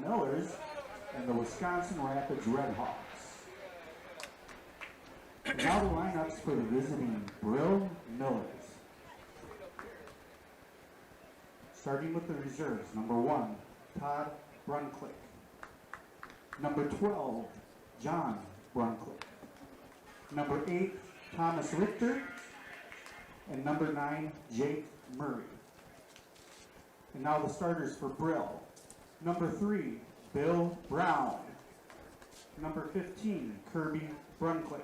Millers and the Wisconsin Rapids Redhawks. Now the lineups for the visiting Brill Millers. Starting with the reserves, number 1, Todd Brunclick. Number 12, John Brunclick. Number 8, Thomas Richter. And number 9, Jake Murray. And now the starters for Brill. Number 3, Bill Brown. Number 15, Kirby Brunclick.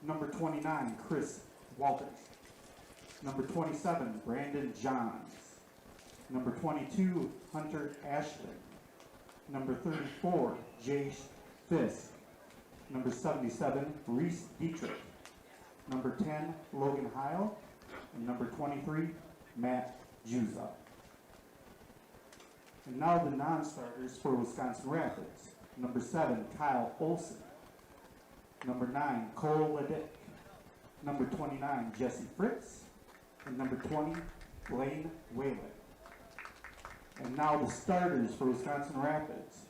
Number 29, Chris Walters. Number 27, Brandon Johns. Number 22, Hunter Ashland. Number 34, Jace Fisk. Number 77, Reese Dietrich. Number 10, Logan Heil. And number 23, Matt Juza. And now the non-starters for Wisconsin Rapids. Number 7, Kyle Olson. Number 9, Cole Ledick. Number 29, Jesse Fritz. And number 20, Blaine Whalen. And now the starters for Wisconsin Rapids.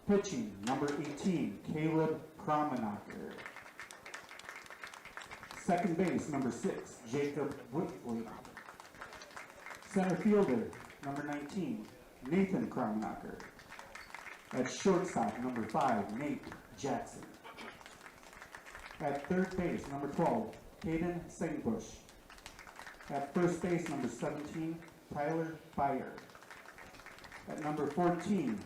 Pitching, number 18, Caleb Kromenacher. Second base, number 6, Jacob Whitley. Center fielder, number 19, Nathan Kromenacher. At shortstop, number 5, Nate Jackson. At third base, number 12, Caden Sengbush. At first base, number 17, Tyler Byer. At number 14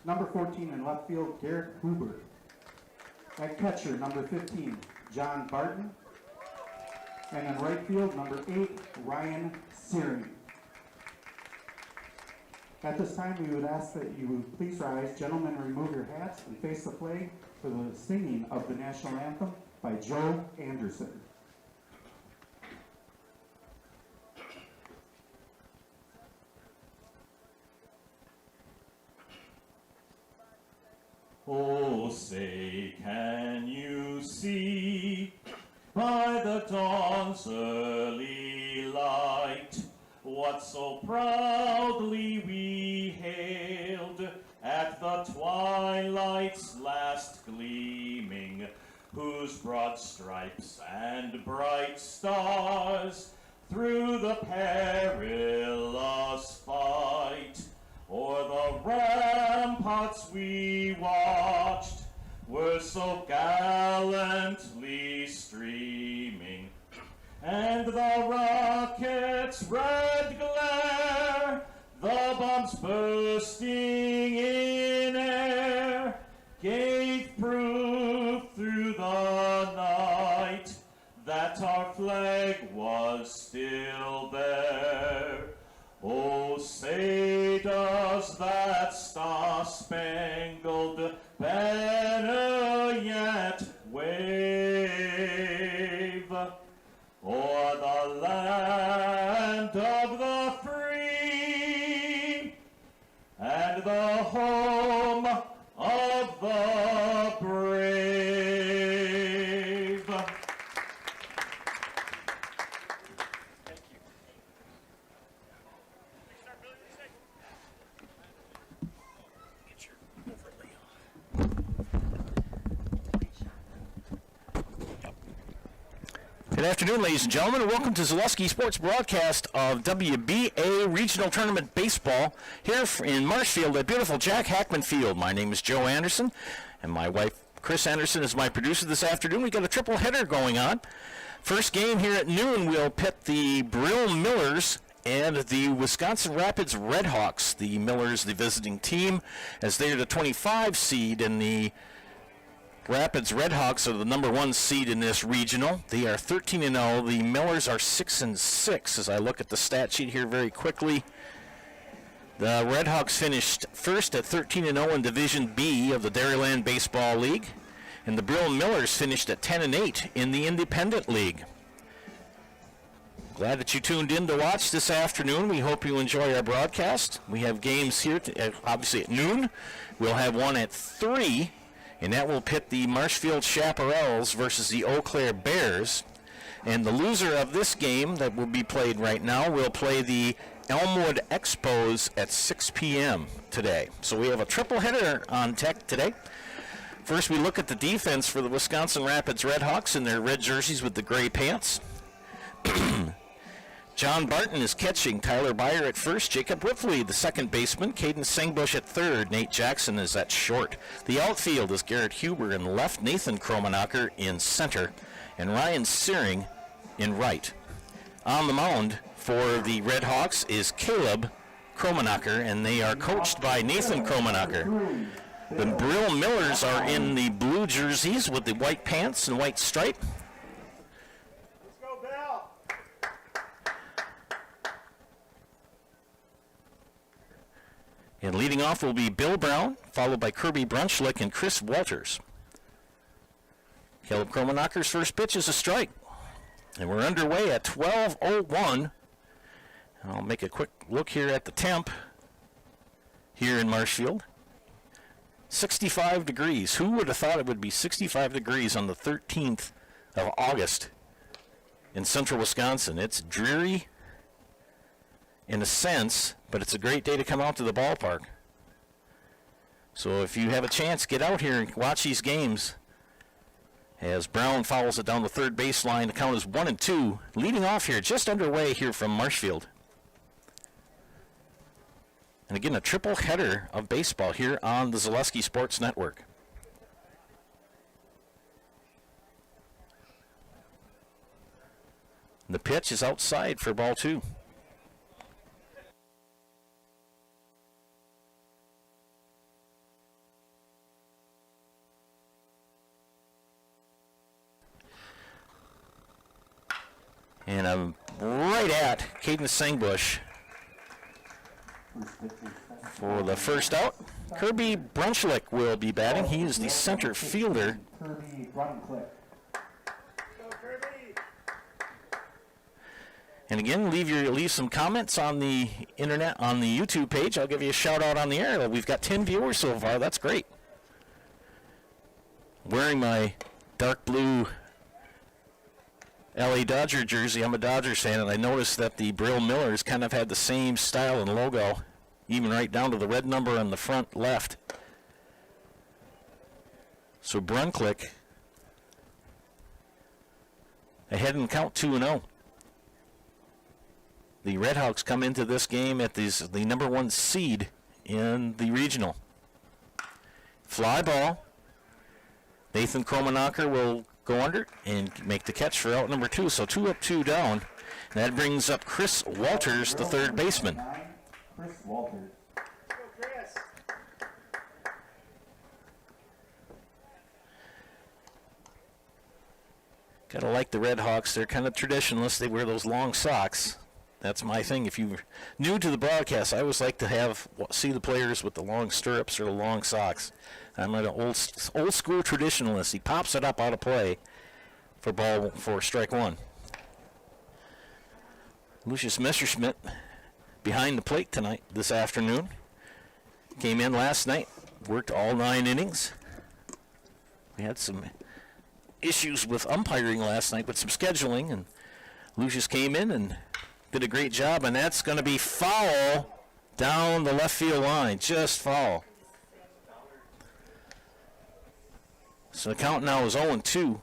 in left field, Garrett Huber. At catcher, number 15, John Barton. And in right field, number 8, Ryan Searing. At this time, we would ask that you would please rise. Gentlemen, remove your hats and face the flag for the singing of the national anthem by Joe Anderson. Oh, say, can you see by the dawn's early light what so proudly we hailed at the twilight's last gleaming, whose broad stripes and bright stars through the perilous fight o'er the ramparts we watched were so gallantly streaming, and the rocket's red glare, the bombs bursting in air, gave proof through the night that our flag was still there. Oh, say does that star-spangled banner yet wave o'er the land of the free and the home of the brave? Thank you. Get your overlay on. Good afternoon, ladies and gentlemen, and welcome to Zaleski Sports broadcast of WBA Regional Tournament Baseball here in Marshfield at beautiful Jack Hackman Field. My name is Joe Anderson, and my wife Chris Anderson is my producer this afternoon. We got a triple header going on. First game here at noon, we'll pit the Brill Millers and the Wisconsin Rapids Redhawks. The Millers, the visiting team, as they are the 25 seed, and the Rapids Redhawks are the number 1 seed in this regional. They are 13-0. The Millers are 6-6. As I look at the stat sheet here very quickly, the Redhawks finished first at 13-0 in Division B of the Dairyland Baseball League, and the Brill Millers finished at 10-8 in the Independent League. Glad that you tuned in to watch this afternoon. We hope you enjoy our broadcast. We have games here, obviously at noon. We'll have one at 3, and that will pit the Marshfield Chaparrals versus the Eau Claire Bears. And the loser of this game that will be played right now will play the Elmwood Expos at 6 p.m. today. So we have a triple header on tech today. First, we look at the defense for the Wisconsin Rapids Redhawks in their red jerseys with the gray pants. John Barton is catching, Tyler Byer at first, Jacob Whiffley, the second baseman, Caden Singbush at third, Nate Jackson is at short. The outfield is Garrett Huber in left, Nathan Kromenacher in center, and Ryan Searing in right. On the mound for the Redhawks is Caleb Kromenacher, and they are coached by Nathan Kromenacher. The Brill Millers are in the blue jerseys with the white pants and white stripe. And leading off will be Bill Brown, followed by Kirby Brunchlick and Chris Walters. Caleb Kromenacher's first pitch is a strike. And we're underway at 12:01. I'll make a quick look here at the temp here in Marshfield. 65 degrees. Who would have thought it would be 65 degrees on the 13th of August in central Wisconsin? It's dreary in a sense, but it's a great day to come out to the ballpark. So if you have a chance, get out here and watch these games. As Brown fouls it down the third baseline, the count is 1-2. Leading off here, just underway here from Marshfield. And again, a triple header of baseball here on the Zaleski Sports Network. The pitch is outside for ball two. And I'm right at Caden Singbush for the first out. Kirby Brunchlick will be batting. He is the center fielder. Kirby Brunchlick. And again, leave some comments on the internet, on the YouTube page. I'll give you a shout out on the air. We've got 10 viewers so far. That's great. Wearing my dark blue LA Dodger jersey. I'm a Dodgers fan, and I noticed that the Brill Millers kind of had the same style and logo, even right down to the red number on the front left. So Brunchlick ahead in count 2-0. The Redhawks come into this game at the number one seed in the regional. Fly ball. Nathan Kromenacher will go under and make the catch for out number two. So 2 up, 2 down. And that brings up Chris Walters, the third baseman. Chris Walters. Gotta like the Redhawks. They're kind of traditionalists. They wear those long socks. That's my thing. If you're new to the broadcast, I always like to see the players with the long stirrups or the long socks. I'm an old school traditionalist. He pops it up out of play for strike one. Lucius Messerschmidt behind the plate this afternoon. Came in last night, worked all 9 innings. We had some issues with umpiring last night with some scheduling, and Lucius came in and did a great job, and that's going to be foul down the left field line, just foul. So the count now is 0-2.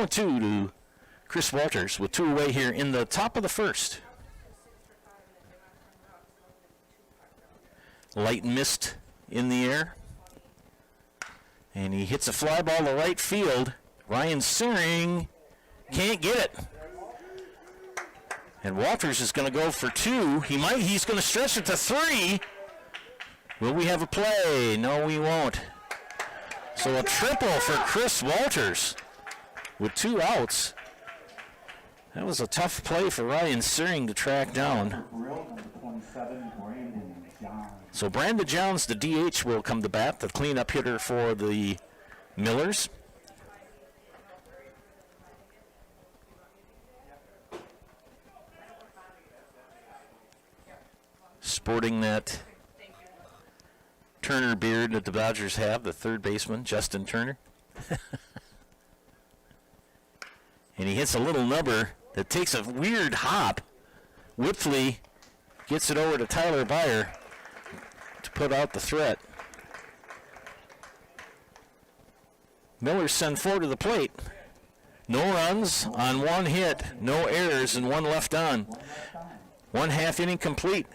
To Chris Walters with 2 away here in the top of the first. Light mist in the air. And he hits a fly ball to right field. Ryan Searing can't get it. And Walters is going to go for 2. He's going to stretch it to 3. Will we have a play? No, we won't. So a triple for Chris Walters with 2 outs. That was a tough play for Ryan Searing to track down. So Brandon Johns, the DH, will come to bat, the cleanup hitter for the Millers. sporting that Turner beard that the Dodgers have, the third baseman, Justin Turner. And he hits a little nubber that takes a weird hop. Whipfley gets it over to Tyler Byer to put out the threat. Miller sent four to the plate. No runs on one hit, no errors, and one left on. 1/2 inning complete.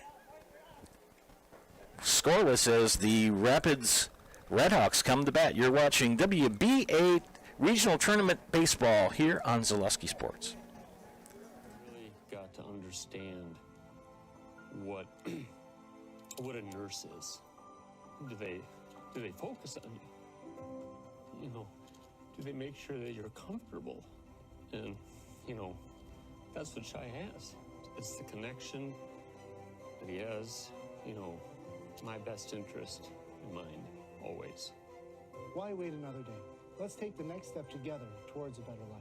Scoreless as the Rapids Redhawks come to bat. You're watching WBA Regional Tournament Baseball here on Zaleski Sports. Really got to understand what what a nurse is. Do they focus on you? You know, do they make sure that you're comfortable? And you know, that's what Shai has. It's the connection that he has. You know, my best interest in mind always. Why wait another day? Let's take the next step together towards a better life.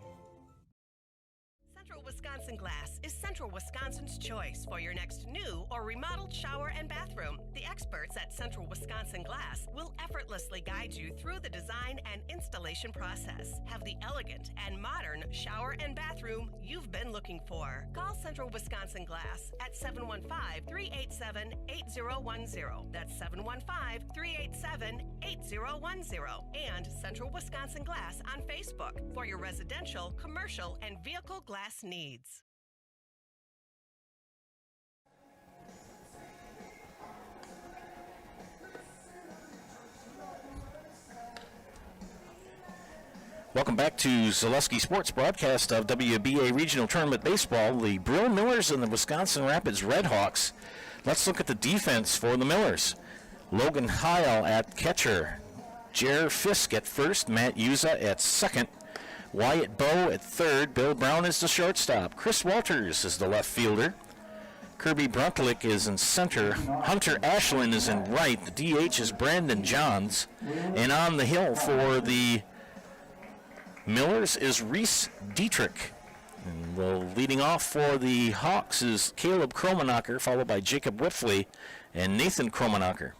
Central Wisconsin Glass is Central Wisconsin's choice for your next new or remodeled shower and bathroom. The experts at Central Wisconsin Glass will effortlessly guide you through the design and installation process. Have the elegant and modern shower and bathroom you've been looking for. Call Central Wisconsin Glass at 715-387-8010. That's 715-387-8010. And Central Wisconsin Glass on Facebook for your residential, commercial, and vehicle glass needs. Welcome back to Zaleski Sports broadcast of WBA Regional Tournament Baseball. The Brill Millers and the Wisconsin Rapids Redhawks. Let's look at the defense for the Millers. Logan Heil at catcher. Jer Fisk at first. Matt Yuza at second. Wyatt Bowe at third. Bill Brown is the shortstop. Chris Walters is the left fielder. Kirby Bruntlick is in center. Hunter Ashland is in right. The DH is Brandon Johns. And on the hill for the Millers is Reese Dietrich. And leading off for the Hawks is Caleb Kromenacher, followed by Jacob Whitfley and Nathan Kromenacher.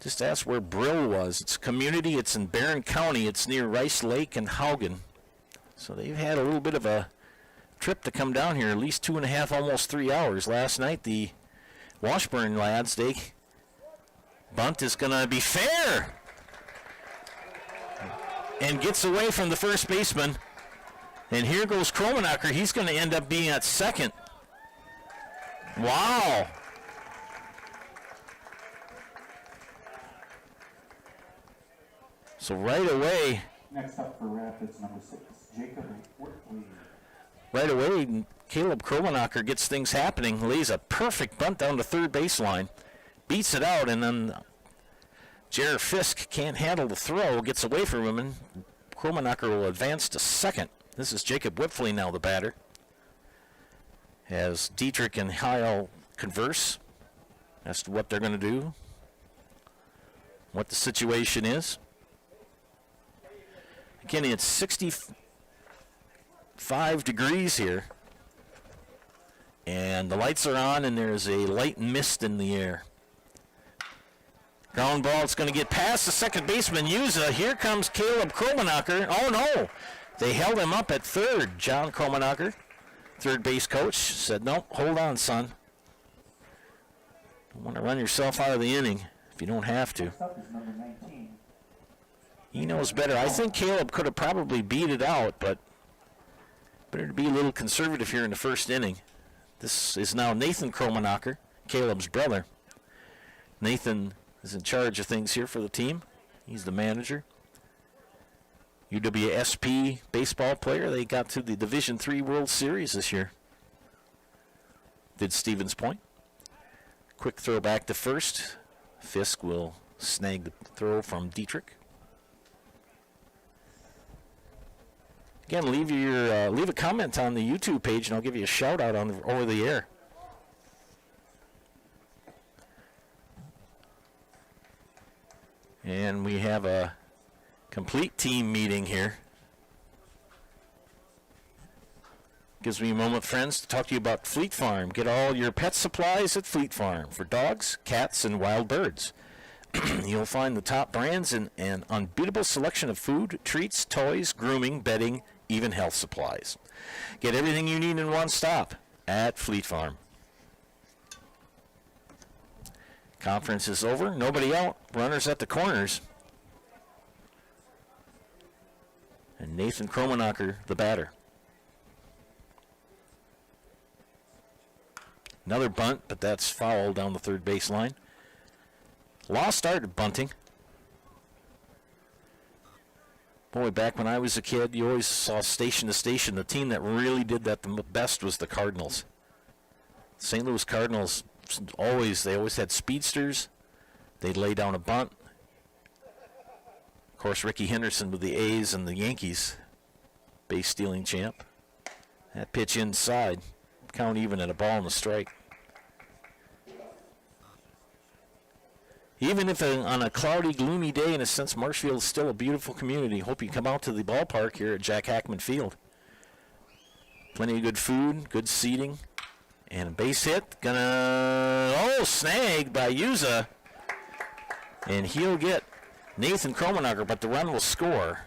Just ask where Brill was. It's a community. It's in Barron County. It's near Rice Lake and Haugen. So they've had a little bit of a trip to come down here, at least 2.5, almost 3 hours. Last night, the Washburn lads, bunt is going to be fair. And gets away from the first baseman. And here goes Kromenacher. He's going to end up being at second. Wow. So right away, Next up for Rapids, number 6, Jacob Whitley. right away, Caleb Kromenacher gets things happening, lays a perfect bunt down the third baseline, beats it out, and then Jared Fisk can't handle the throw, gets away from him, and Kromenacher will advance to second. This is Jacob Whitfley now, the batter, as Dietrich and Heil converse as to what they're going to do, what the situation is. Again, it's 65 degrees here, and the lights are on, and there's a light mist in the air. Ground ball, it's going to get past the second baseman, Yuza. Here comes Caleb Kromenacher. Oh, no. They held him up at third. John Kromenacher, third base coach, said, no, hold on, son. Don't want to run yourself out of the inning if you don't have to. Next up is number 19. He knows better. I think Caleb could have probably beat it out, but better to be a little conservative here in the first inning. This is now Nathan Kromenacher, Caleb's brother. Nathan is in charge of things here for the team. He's the manager. UWSP baseball player. They got to the Division III World Series this year. Did Stevens Point. Quick throw back to first. Fisk will snag the throw from Dietrich. Again, leave a comment on the YouTube page, and I'll give you a shout out on over the air. And we have a complete team meeting here. Gives me a moment, friends, to talk to you about Fleet Farm. Get all your pet supplies at Fleet Farm for dogs, cats, and wild birds. You'll find the top brands and an unbeatable selection of food, treats, toys, grooming, bedding, even health supplies. Get everything you need in one stop at Fleet Farm. Conference is over. Nobody out. Runners at the corners. And Nathan Kromenacher, the batter. Another bunt, but that's foul down the third base line. Law started bunting. Boy, back when I was a kid, you always saw station to station. The team that really did that the best was the Cardinals. St. Louis Cardinals, they always had speedsters. They'd lay down a bunt. Of course, Ricky Henderson with the A's and the Yankees, base stealing champ. That pitch inside, count even at a ball and a strike. Even if on a cloudy, gloomy day, in a sense, Marshfield is still a beautiful community. Hope you come out to the ballpark here at Jack Hackman Field. Plenty of good food, good seating, and a base hit. Snagged by Yuza. And he'll get Nathan Kromenacher, but the run will score.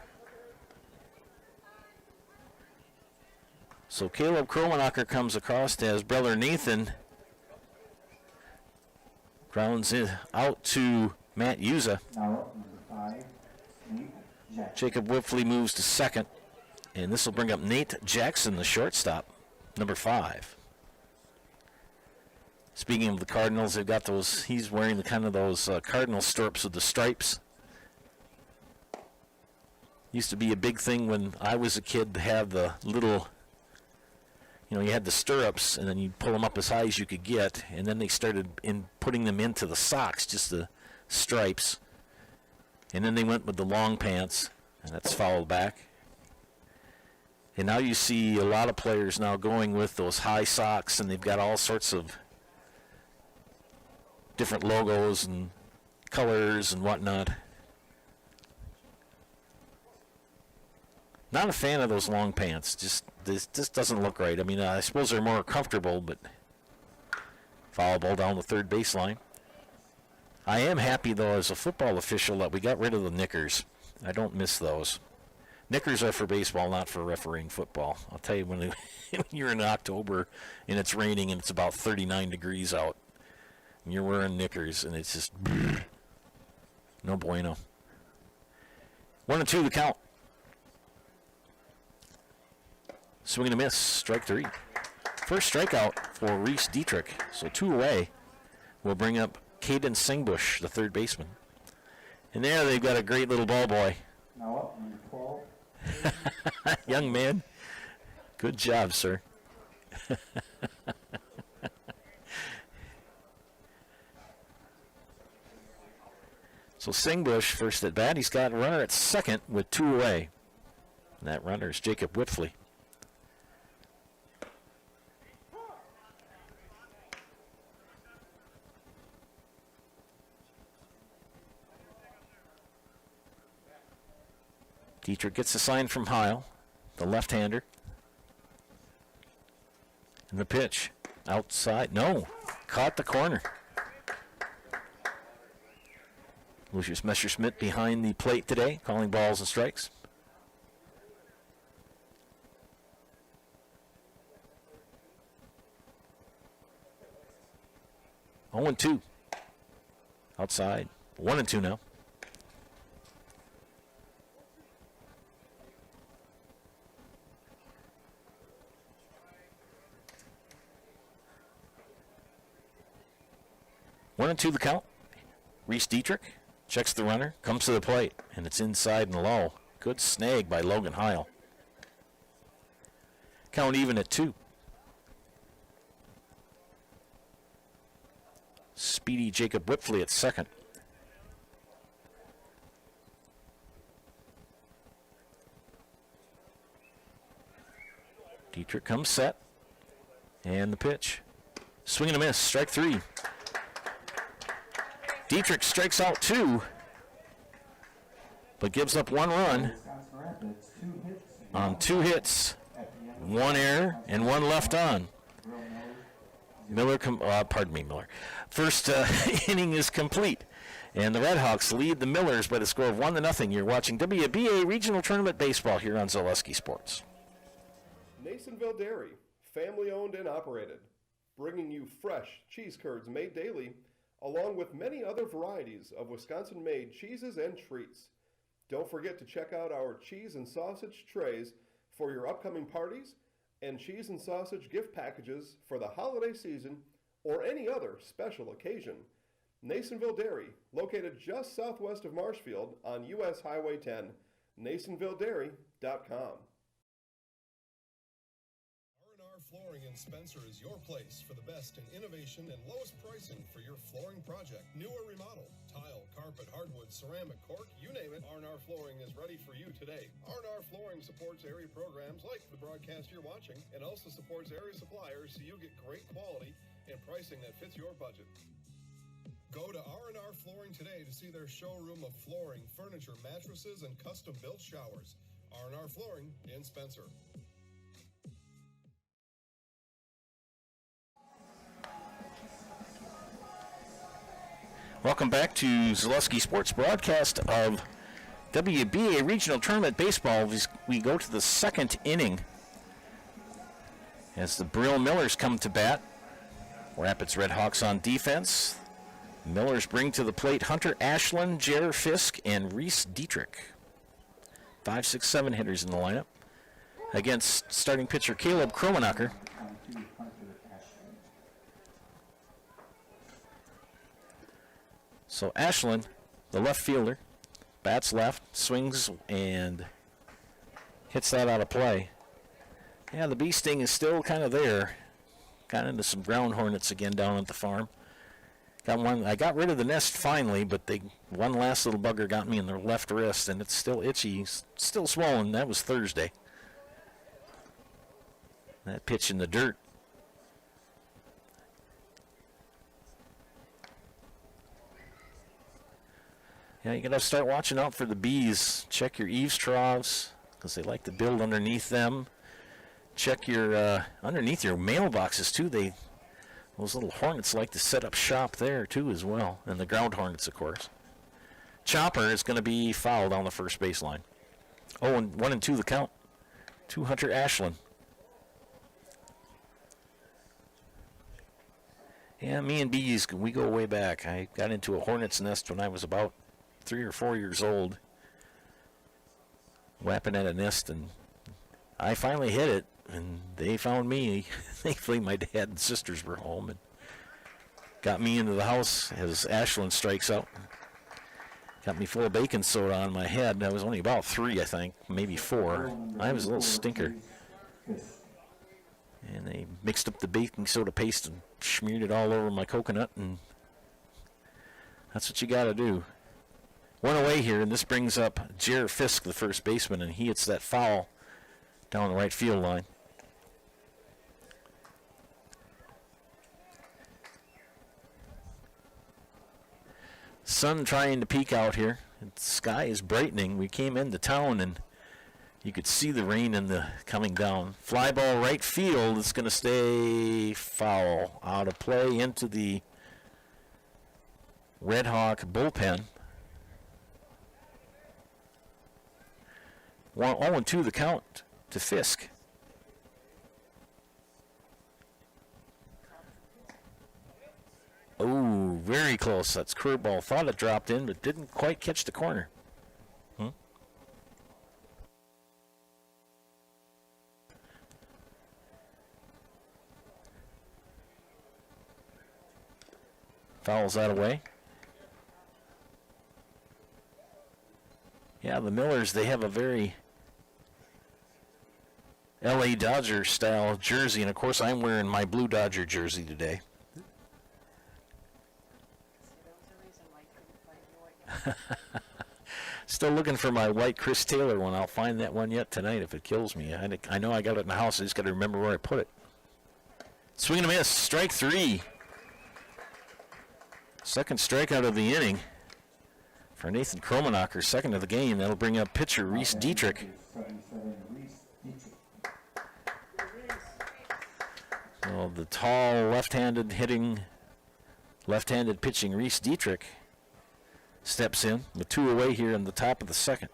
So Caleb Kromenacher comes across as brother Nathan grounds it out to Matt Yuza. Now up, number 5, Nate Jackson. Jacob Whipfley moves to second, and this will bring up Nate Jackson, the shortstop, number 5. Speaking of the Cardinals, they've got those. He's wearing the kind of those Cardinal stirrups with the stripes. Used to be a big thing when I was a kid to have the little. You had the stirrups, and then you'd pull them up as high as you could get, and then they started putting them into the socks, just the stripes. And then they went with the long pants, and that's fouled back. And now you see a lot of players now going with those high socks, and they've got all sorts of different logos and colors and whatnot. Not a fan of those long pants. This doesn't look right. I mean, I suppose they're more comfortable, but foul ball down the third baseline. I am happy, though, as a football official, that we got rid of the knickers. I don't miss those. Knickers are for baseball, not for refereeing football. I'll tell you, when you're in October and it's raining and it's about 39 degrees out, and you're wearing knickers, and it's just no bueno. 1-2 the count. Swing and a miss, strike 3. First strikeout for Reese Dietrich, so 2 away. Will bring up Caden Singbush, the third baseman. And there they've got a great little ball boy. Now up, number 12. Young man, good job, sir. So Singbush first at bat. He's got a runner at second with 2 away. And that runner is Jacob Whipfley. Dietrich gets a sign from Heil, the left-hander. And the pitch. Outside. No. Caught the corner. Lucius Messerschmidt behind the plate today, calling balls and strikes. Oh, 0-2. Outside. 1-2 now. One and 2 the count. Reese Dietrich checks the runner, comes to the plate, and it's inside and low. Good snag by Logan Heil. Count even at 2. Speedy Jacob Whipfley at second. Dietrich comes set. And the pitch. Swing and a miss, strike 3. Dietrich strikes out 2, but gives up 1 run on 2 hits One error and one left on. Miller. First inning is complete, and the Redhawks lead the Millers by the score of 1-0. You're watching WBA Regional Tournament Baseball here on Zaleski Sports. Nasonville Dairy, family-owned and operated, bringing you fresh cheese curds made daily, along with many other varieties of Wisconsin-made cheeses and treats. Don't forget to check out our cheese and sausage trays for your upcoming parties and cheese and sausage gift packages for the holiday season or any other special occasion. Nasonville Dairy, located just southwest of Marshfield on US Highway 10, NasonvilleDairy.com. Flooring in Spencer is your place for the best in innovation and lowest pricing for your flooring project. New or remodel, tile, carpet, hardwood, ceramic, cork, you name it, R&R Flooring is ready for you today. R&R Flooring supports area programs like the broadcast you're watching and also supports area suppliers so you get great quality and pricing that fits your budget. Go to R&R Flooring today to see their showroom of flooring, furniture, mattresses, and custom-built showers. R&R Flooring in Spencer. Welcome back to Zaleski Sports broadcast of WBA Regional Tournament Baseball. We go to the second inning as the Brill Millers come to bat. Rapids Redhawks on defense. Millers bring to the plate Hunter Ashland, Jer Fisk, and Reese Dietrich. 5, 6, 7 hitters in the lineup against starting pitcher Caleb Kromenacher. So Ashland, the left fielder, bats left, swings, and hits that out of play. Yeah, the bee sting is still kind of there. Got into some ground hornets again down at the farm. Got one. I got rid of the nest finally, but one last little bugger got me in the left wrist, and it's still itchy, still swollen. That was Thursday. That pitch in the dirt. Yeah, you got to start watching out for the bees. Check your eaves troughs because they like to build underneath them. Check your underneath your mailboxes too. Those little hornets like to set up shop there too as well, and the ground hornets, of course. Chopper is going to be fouled on the first baseline. Oh, and 1-2 the count. To Hunter Ashland. Yeah, me and bees, we go way back. I got into a hornet's nest when I was about 3 or 4 years old, whapping at a nest, and I finally hit it, and they found me. Thankfully, my dad and sisters were home and got me into the house as Ashland strikes out. Got me full of baking soda on my head. I was only about 3, I think, maybe 4. I was a little stinker. And they mixed up the baking soda paste and smeared it all over my coconut, and that's what you got to do. One away here, and this brings up Jer Fisk, the first baseman, and he hits that foul down the right field line. Sun trying to peek out here. The sky is brightening. We came into town, and you could see the rain in the coming down. Fly ball right field. It's going to stay foul. Out of play into the Red Hawk bullpen. 0-2 the count to Fisk. Oh, very close. That's curveball. Thought it dropped in, but didn't quite catch the corner. Fouls that away. Yeah, the Millers, they have a very LA Dodger style jersey, and of course I'm wearing my blue Dodger jersey today. Still looking for my white Chris Taylor one. I'll find that one yet tonight if it kills me. I know I got it in the house. I just got to remember where I put it. Swing and a miss. Strike 3. Second strikeout of the inning for Nathan Kromenacher. Second of the game. That'll bring up pitcher Reese Dietrich. Well, the tall left-handed pitching Reese Dietrich steps in with 2 away here in the top of the second.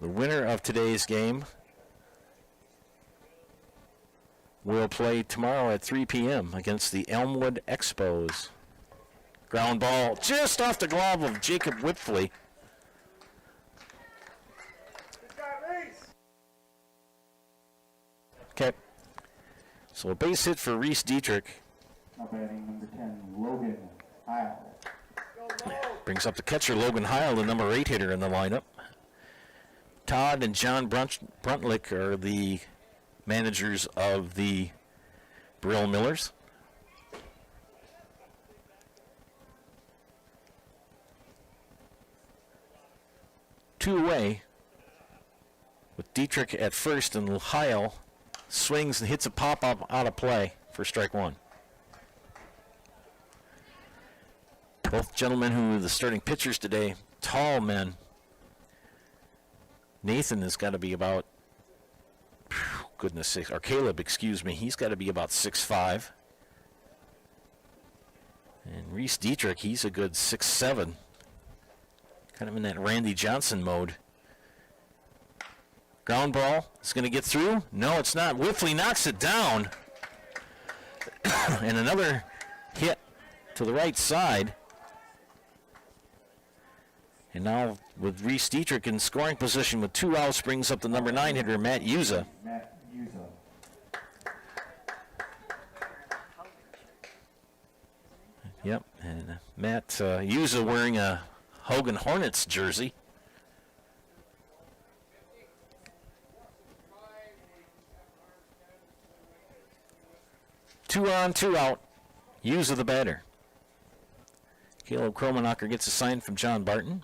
The winner of today's game will play tomorrow at 3 p.m. against the Elmwood Expos. Ground ball just off the glove of Jacob Whitfley. Okay. So a base hit for Reese Dietrich. Now batting number 10, Logan Heil. Brings up the catcher, Logan Heil, the number 8 hitter in the lineup. Todd and John Bruntlick are the managers of the Brill Millers. Two away with Dietrich at first, and Heil swings and hits a pop-up out of play for strike one. Both gentlemen who are the starting pitchers today, tall men. Nathan has got to be about, goodness sakes, or Caleb, excuse me, he's got to be about 6'5". And Reese Dietrich, he's a good 6'7". Kind of in that Randy Johnson mode. Ground ball is going to get through. No, it's not. Whitfley knocks it down. And another hit to the right side. And now with Reese Dietrich in scoring position with 2 outs, brings up the number 9 hitter, Matt Yuza. Yep, and Matt Yuza wearing a Hogan Hornets jersey. Two on, 2 out. Yuza the batter. Caleb Kromenacher gets a sign from John Barton.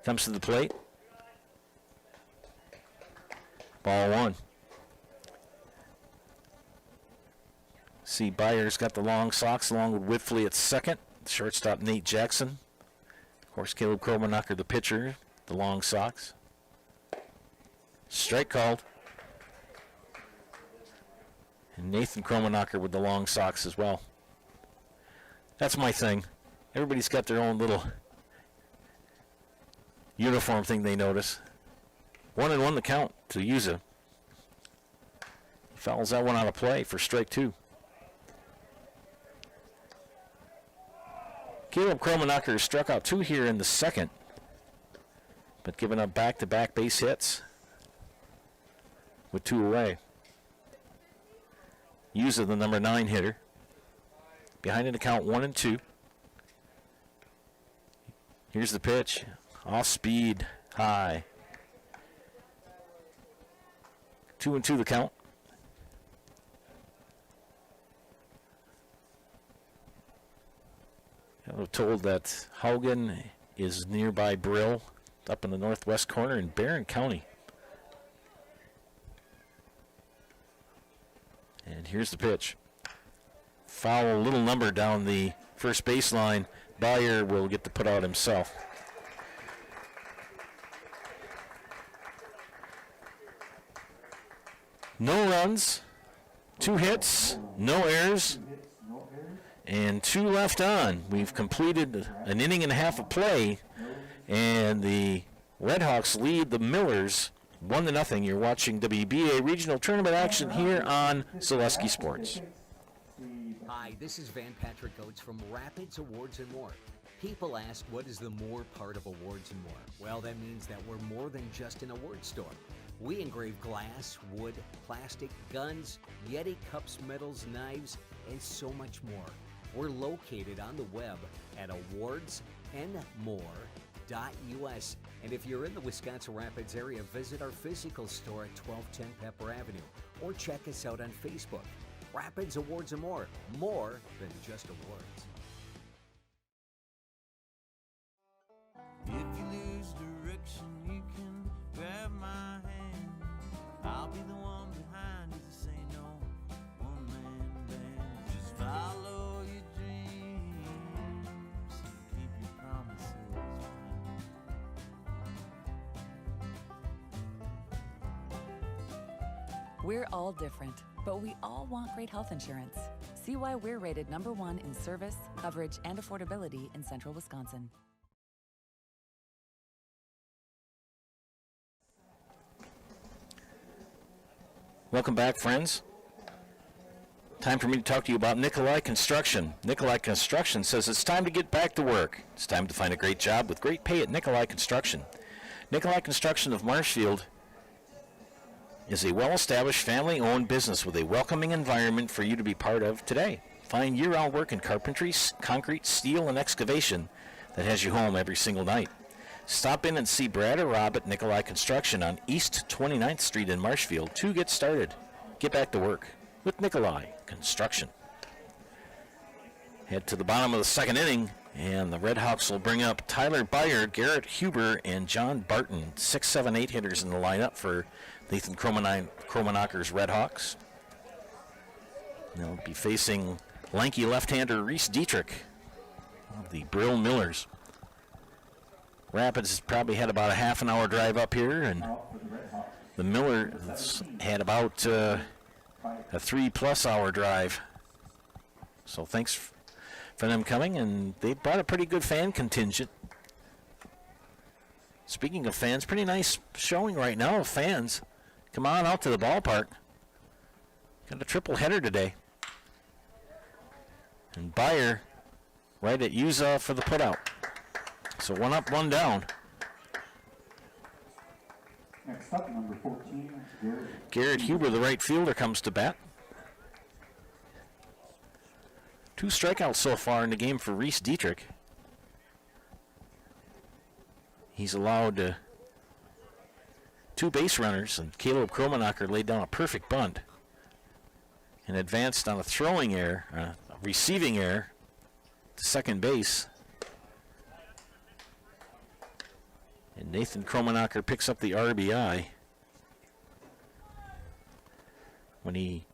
Comes to the plate. Ball 1. See, Byers got the long socks along with Whitfley at second. Shortstop Nate Jackson. Of course, Caleb Kromenacher, the pitcher, the long socks. Strike called. And Nathan Kromenacher with the long socks as well. That's my thing. Everybody's got their own little uniform thing they notice. 1-1 the count to Yuza. He fouls that one out of play for strike 2. Caleb Kromenacher struck out 2 here in the second, but giving up back-to-back base hits with 2 away. Yuza, the number 9 hitter. Behind in the count 1-2. Here's the pitch. Off speed, high. 2-2 the count. I was told that Haugen is nearby Brill, up in the northwest corner in Barron County. And here's the pitch. Foul, a little number down the first baseline. Byer will get the put out himself. No runs, 2 hits, no errors, and 2 left on. We've completed an inning and a half of play, and the Redhawks lead the Millers 1-0. You're watching WBA Regional Tournament action here on Zaleski Sports. Hi, this is Van Patrick Oates from Rapids Awards and More. People ask, what is the more part of Awards and More? Well, that means that we're more than just an award store. We engrave glass, wood, plastic, guns, Yeti cups, medals, knives, and so much more. We're located on the web at awardsandmore.us. And if you're in the Wisconsin Rapids area, visit our physical store at 1210 Pepper Avenue or check us out on Facebook. Rapids Awards and More than just awards. If you lose direction, you can grab my hand. I'll be the one behind you to say no one-man band. Just follow your dreams and keep your promises. We're all different, but we all want great health insurance. See why we're rated #1 in service, coverage, and affordability in Central Wisconsin. Welcome back, friends. Time for me to talk to you about Nikolai Construction. Nikolai Construction says it's time to get back to work. It's time to find a great job with great pay at Nikolai Construction. Nikolai Construction of Marshfield is a well-established family-owned business with a welcoming environment for you to be part of today. Find year-round work in carpentry, concrete, steel, and excavation that has you home every single night. Stop in and see Brad or Rob at Nikolai Construction on East 29th Street in Marshfield to get started. Get back to work with Nikolai Construction. Head to the bottom of the second inning, and the Redhawks will bring up Tyler Beyer, Garrett Huber, and John Barton, 6, 7, 8 hitters in the lineup for Nathan Kromenacker's Redhawks. They'll be facing lanky left-hander Reese Dietrich of the Brill Millers. Rapids has probably had about a half an hour drive up here, and the Millers had about a 3+ hour drive. So thanks for them coming, and they brought a pretty good fan contingent. Speaking of fans, pretty nice showing right now of fans. Come on out to the ballpark. Got a triple header today. And Beyer right at Uza for the putout. So 1 up, 1 down. Next up, number 14, Garrett Huber, the right fielder, comes to bat. 2 strikeouts so far in the game for Reese Dietrich. He's allowed 2 base runners, and Caleb Kromenacker laid down a perfect bunt and advanced on a throwing error, a receiving error to second base. And Nathan Kromenacker picks up the RBI when he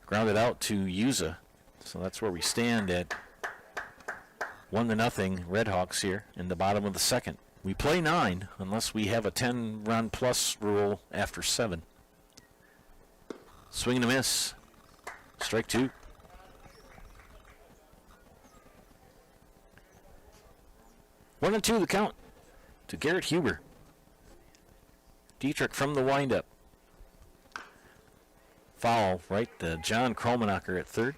grounded out to Uza. So that's where we stand at 1-0 Redhawks here in the bottom of the second. We play 9 unless we have a 10-run plus rule after 7. Swing and a miss. Strike 2. One and 2 the count to Garrett Huber. Dietrich from the windup. Foul right to John Kromenacker at third.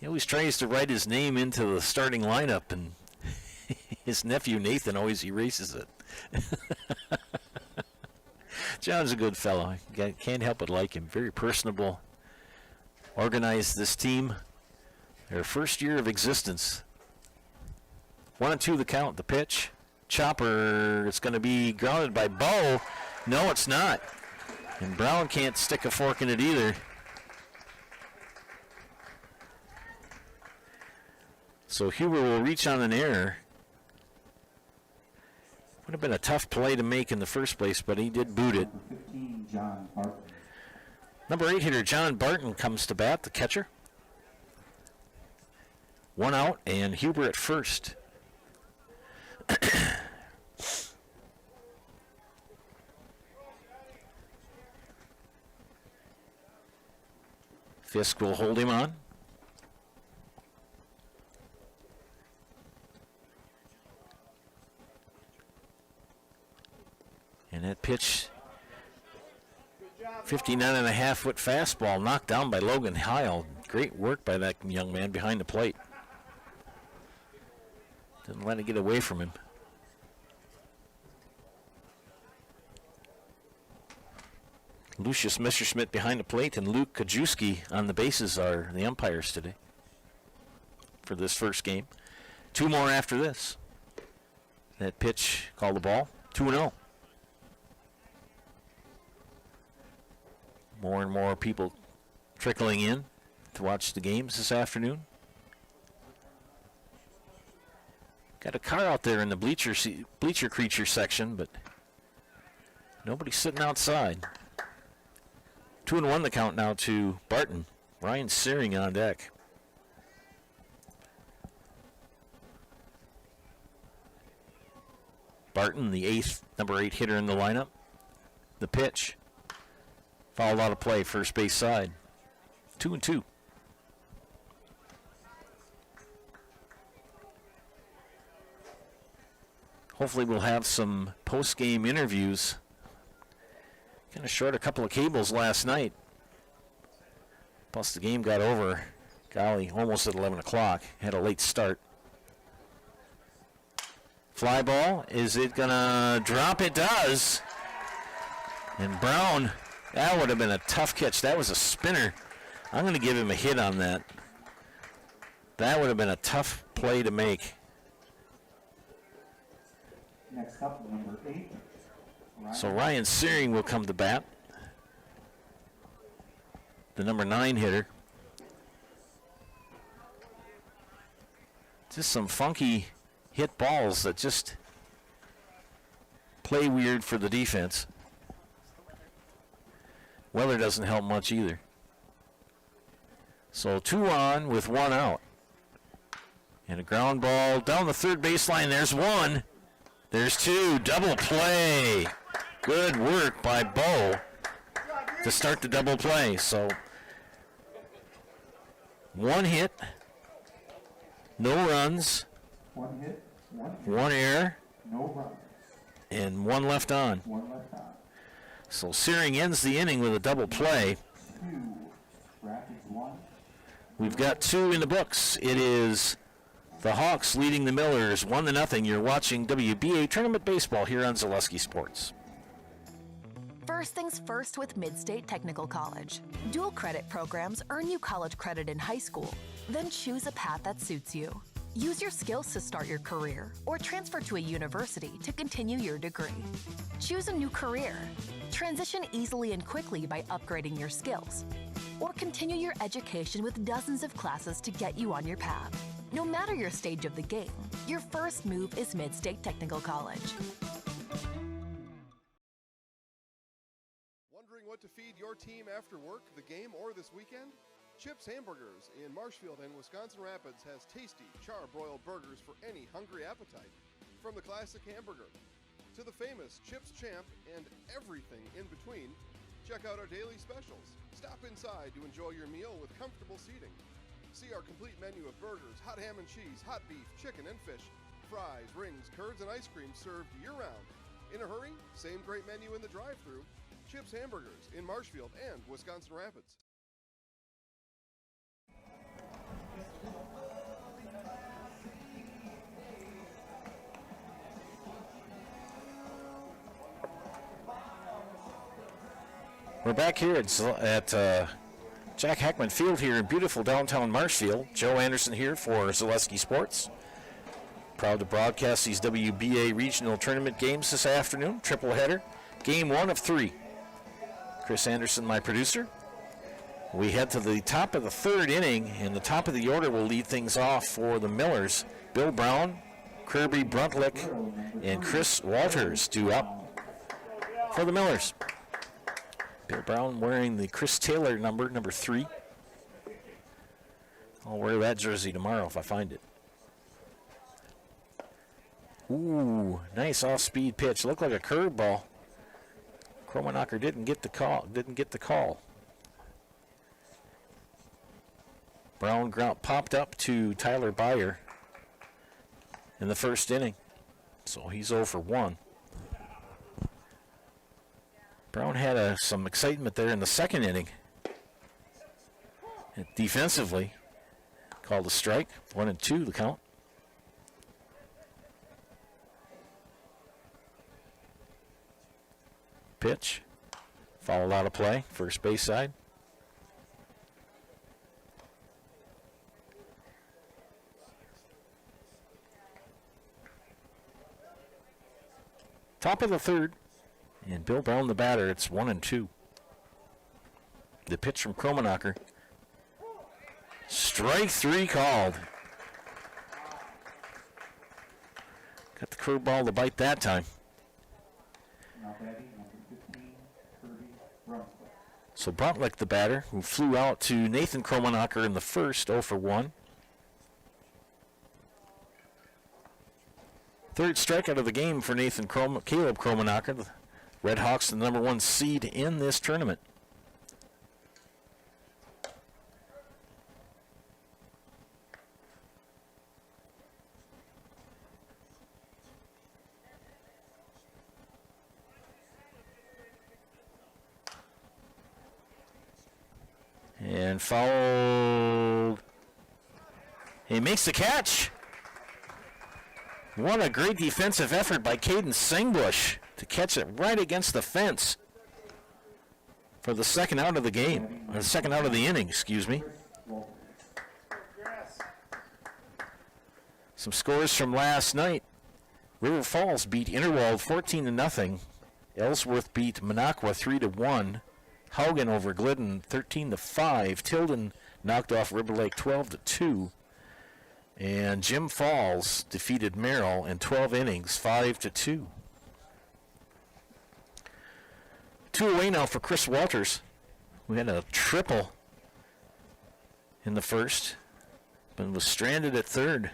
He always tries to write his name into the starting lineup, and his nephew Nathan always erases it. John's a good fellow. Can't help but like him. Very personable. Organized this team. Their first year of existence. 1 and 2 the count. The pitch. Chopper. It's going to be grounded by Bo. No, it's not. And Brown can't stick a fork in it either. So Huber will reach on an error. Would have been a tough play to make in the first place, but he did boot it. 15, John Barton. Number 8 hitter John Barton comes to bat, the catcher. 1 out, and Huber at first. Fisk will hold him on. And that pitch, 59.5-foot fastball knocked down by Logan Heil. Great work by that young man behind the plate. Didn't let it get away from him. Lucius Messerschmidt behind the plate and Luke Kajewski on the bases are the umpires today for this first game. 2 more after this. That pitch called the ball. 2-0. More and more people trickling in to watch the games this afternoon. Got a car out there in the bleacher creature section, but nobody's sitting outside. 2-1 the count now to Barton. Ryan Searing on deck. Barton, the number 8 hitter in the lineup. The pitch. Fouled out of play, first base side. 2-2. Hopefully we'll have some post-game interviews. Kind of short a couple of cables last night. Plus the game got over, golly, almost at 11 o'clock. Had a late start. Fly ball, is it going to drop? It does. And Brown, that would have been a tough catch. That was a spinner. I'm going to give him a hit on that. That would have been a tough play to make. Next up, number 8. So Ryan Searing will come to bat. The number 9 hitter. Just some funky hit balls that just play weird for the defense. Weather doesn't help much either. So 2 on with 1 out. And a ground ball down the third baseline. There's 1. There's 2. Double play. Good work by Bo to start the double play. So 1 hit, no runs, 1 hit, 1 error, no runs, and 1 left on. 1 left on. So Searing ends the inning with a double play. 2, Rapids 1. We've got 2 in the books. It is the Hawks leading the Millers 1-0. You're watching WBA Tournament Baseball here on Zaleski Sports. First things first with Mid-State Technical College. Dual credit programs earn you college credit in high school. Then choose a path that suits you. Use your skills to start your career or transfer to a university to continue your degree. Choose a new career. Transition easily and quickly by upgrading your skills. Or continue your education with dozens of classes to get you on your path. No matter your stage of the game, your first move is Mid-State Technical College. Wondering what to feed your team after work, the game, or this weekend? Chips Hamburgers in Marshfield and Wisconsin Rapids has tasty, char-broiled burgers for any hungry appetite. From the classic hamburger to the famous Chips Champ and everything in between, check out our daily specials. Stop inside to enjoy your meal with comfortable seating. See our complete menu of burgers, hot ham and cheese, hot beef, chicken and fish, fries, rings, curds, and ice cream served year-round. In a hurry? Same great menu in the drive-thru. Chips Hamburgers in Marshfield and Wisconsin Rapids. We're back here at Jack Hackman Field here in beautiful downtown Marshfield. Joe Anderson here for Zaleski Sports. Proud to broadcast these WBA regional tournament games this afternoon. Triple header. Game 1 of 3. Chris Anderson, my producer. We head to the top of the 3rd inning, and the top of the order will lead things off for the Millers. Bill Brown, Kirby Bruntlick, and Chris Walters due up for the Millers. Bill Brown wearing the Chris Taylor number 3. I'll wear that jersey tomorrow if I find it. Ooh, nice off-speed pitch. Looked like a curveball. Kromanacher didn't get the call. Brown ground popped up to Tyler Byer in the 1st inning. So he's 0 for 1. Brown had some excitement there in the 2nd inning. And defensively, called a strike. 1-2 the count. Pitch. Fouled out of play. First base side. Top of the 3rd. And Bill Brown, the batter, it's 1-2. The pitch from Kromanacher. Strike 3 called. Got the curveball to bite that time. So Bruntlick, the batter, who flew out to Nathan Kromanacher in the 1st, 0 for 1. 3rd strikeout of the game for Caleb Kromanacher. Redhawks, the number 1 seed in this tournament. And fouled. He makes the catch. What a great defensive effort by Caden Singbush to catch it right against the fence for the second out of the game, or the second out of the inning, excuse me. Some scores from last night. River Falls beat Interwald 14-0. Ellsworth beat Minocqua 3-1. Haugen over Glidden 13-5. Tilden knocked off River Lake 12-2. And Jim Falls defeated Merrill in 12 innings, 5-2. 2 away now for Chris Walters. We had a triple in the first, but was stranded at third.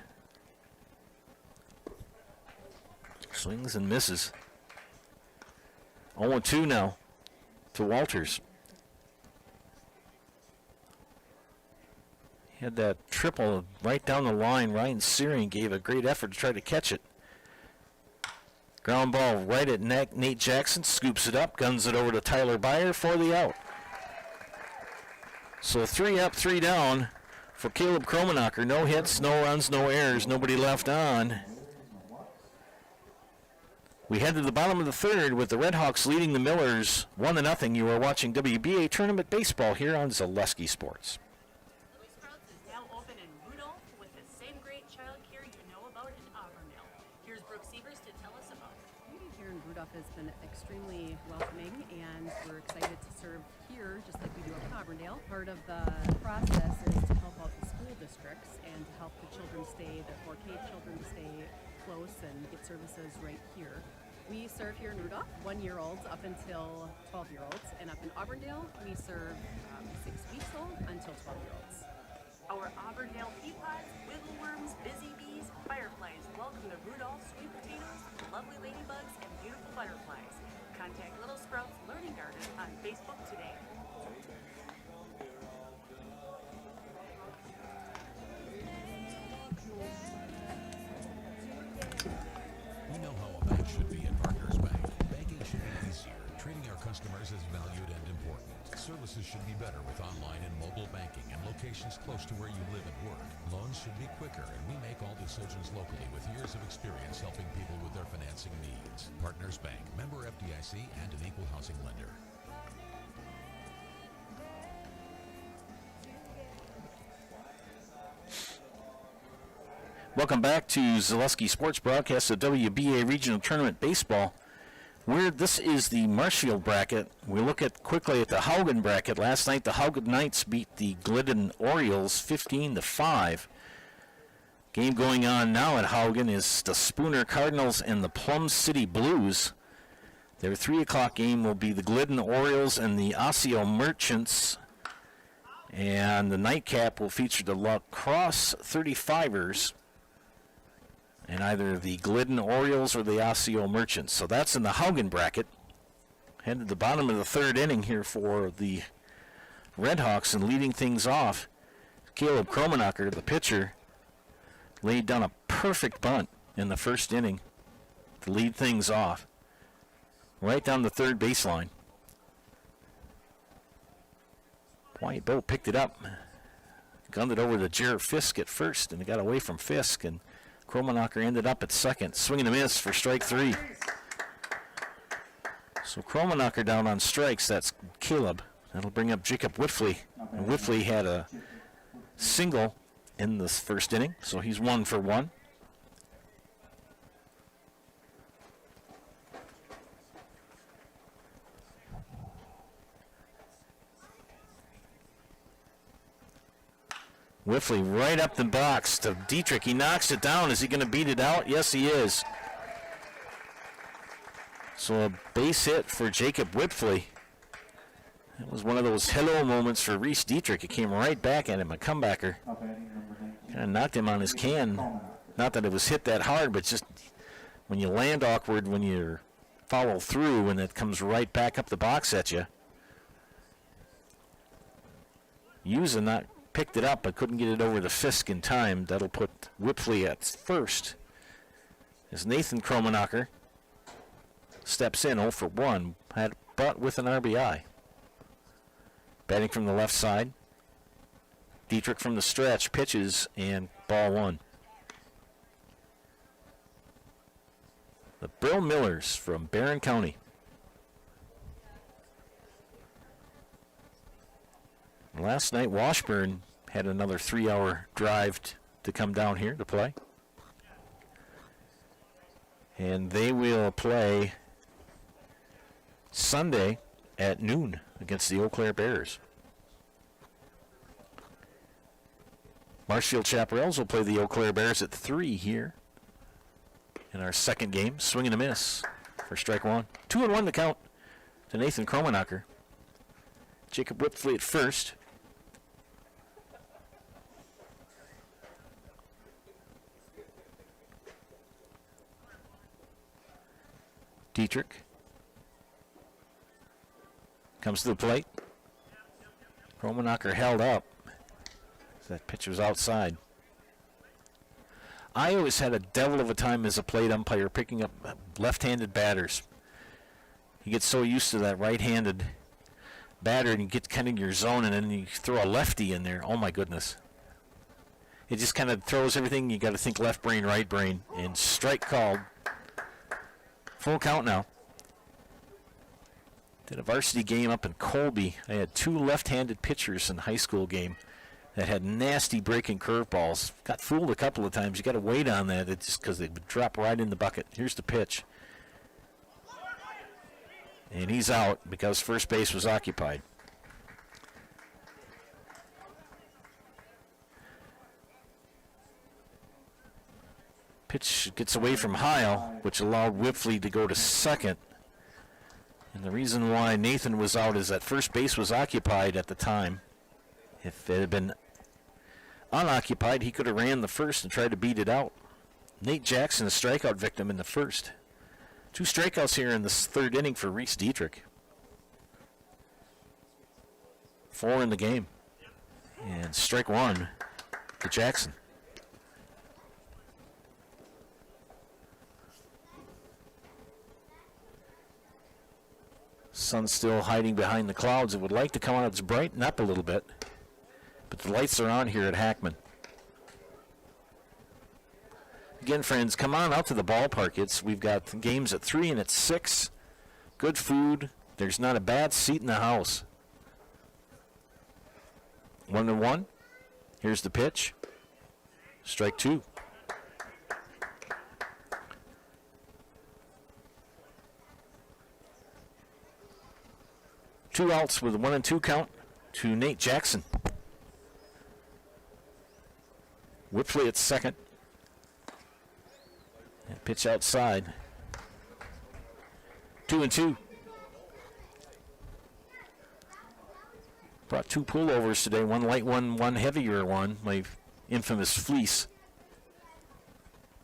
Swings and misses. 0-2 now to Walters. He had that triple right down the line. Ryan Searing gave a great effort to try to catch it. Ground ball right at Nate Jackson, scoops it up, guns it over to Tyler Byer for the out. So 3 up, 3 down for Caleb Kromenacher. No hits, no runs, no errors, nobody left on. We head to the bottom of the third with the Redhawks leading the Millers 1-0. You are watching WBA Tournament Baseball here on Zaleski Sports. Has been extremely welcoming, and we're excited to serve here just like we do up in Auburndale. Part of the process is to help out the school districts and to help the children stay, the 4K children to stay close and get services right here. We serve here in Rudolph 1-year-olds up until 12-year-olds, and up in Auburndale we serve 6 weeks old until 12-year-olds. Our Auburndale pea pods, wiggle worms, busy bees, fireflies welcome the Rudolph sweet potatoes, lovely ladybugs, and beautiful butterflies. Contact Little Sprouts Learning Garden on Facebook today. We know how a bank should be at Partners Bank. Banking should be easier. Treating our customers as valued and important. Services should be better with online and mobile banking and locations close to where you live and work. Loans should be quicker, and we make all decisions locally with years of experience helping people with their financing needs. Partners Bank, member FDIC, and an equal housing lender. Welcome back to Zaleski Sports broadcast of WBA Regional Tournament Baseball. This is the Marshfield bracket. We look at quickly at the Haugen bracket. Last night, the Haugen Knights beat the Glidden Orioles 15-5. Game going on now at Haugen is the Spooner Cardinals and the Plum City Blues. Their 3 o'clock game will be the Glidden Orioles and the Osseo Merchants. And the nightcap will feature the La Crosse 35ers and either the Glidden Orioles or the Osseo Merchants. So that's in the Haugen bracket. Head to the bottom of the third inning here for the Redhawks, and leading things off, Caleb Kromenacher, the pitcher, laid down a perfect bunt in the first inning to lead things off, right down the third baseline. Wyatt Bowe picked it up, gunned it over to Jared Fisk at first, and it got away from Fisk, and Kromenacher ended up at second. Swing and a miss for strike 3. So Kromenacher down on strikes. That's Caleb. That'll bring up Jacob Whitfley. And Whitfley had a single in the first inning, so he's 1 for 1. Whitfley right up the box to Dietrich. He knocks it down. Is he going to beat it out? Yes, he is. So a base hit for Jacob Whitfley. That was one of those hello moments for Reese Dietrich. It came right back at him, a comebacker. Kind of knocked him on his can. Not that it was hit that hard, but just when you land awkward, when you're follow through, and it comes right back up the box at you. Usa not picked it up, but couldn't get it over the Fisk in time. That'll put Whipfley at first. As Nathan Kromenacher steps in 0 for 1, but with an RBI. Batting from the left side. Dietrich from the stretch pitches, and ball 1. The Brill Millers from Barron County. Last night, Washburn had another 3-hour drive to come down here to play. And they will play Sunday at noon against the Eau Claire Bears. Marshfield Chaparrals will play the Eau Claire Bears at 3 here in our second game. Swing and a miss for strike 1. 2-1 to count to Nathan Kromenacher. Jacob Whipfley at first. Dietrich comes to the plate. Kromenacher held up. That pitch was outside. I always had a devil of a time as a plate umpire picking up left-handed batters. You get so used to that right-handed batter and you get kind of in your zone, and then you throw a lefty in there. Oh my goodness. It just kind of throws everything. You got to think left brain, right brain. And strike called. Full count now. Did a varsity game up in Colby. I had 2 left-handed pitchers in a high school game that had nasty breaking curveballs. Got fooled a couple of times. You got to wait on that. It's just because they would drop right in the bucket. Here's the pitch. And he's out because first base was occupied. Pitch gets away from Heil, which allowed Whipfley to go to second. And the reason why Nathan was out is that first base was occupied at the time. If it had been unoccupied, he could have ran the first and tried to beat it out. Nate Jackson, a strikeout victim in the first. 2 strikeouts here in this third inning for Reese Dietrich. 4 in the game. And strike 1 to Jackson. Sun's still hiding behind the clouds. It would like to come out. It's brighten up a little bit. But the lights are on here at Hackman. Again, friends, come on out to the ballpark. We've got games at 3 and at 6. Good food. There's not a bad seat in the house. 1-1. Here's the pitch. Strike 2. Two outs with a 1-2 count to Nate Jackson. Whipfley at second. And pitch outside. 2-2. Brought 2 pullovers today. One light one, one heavier one. My infamous fleece.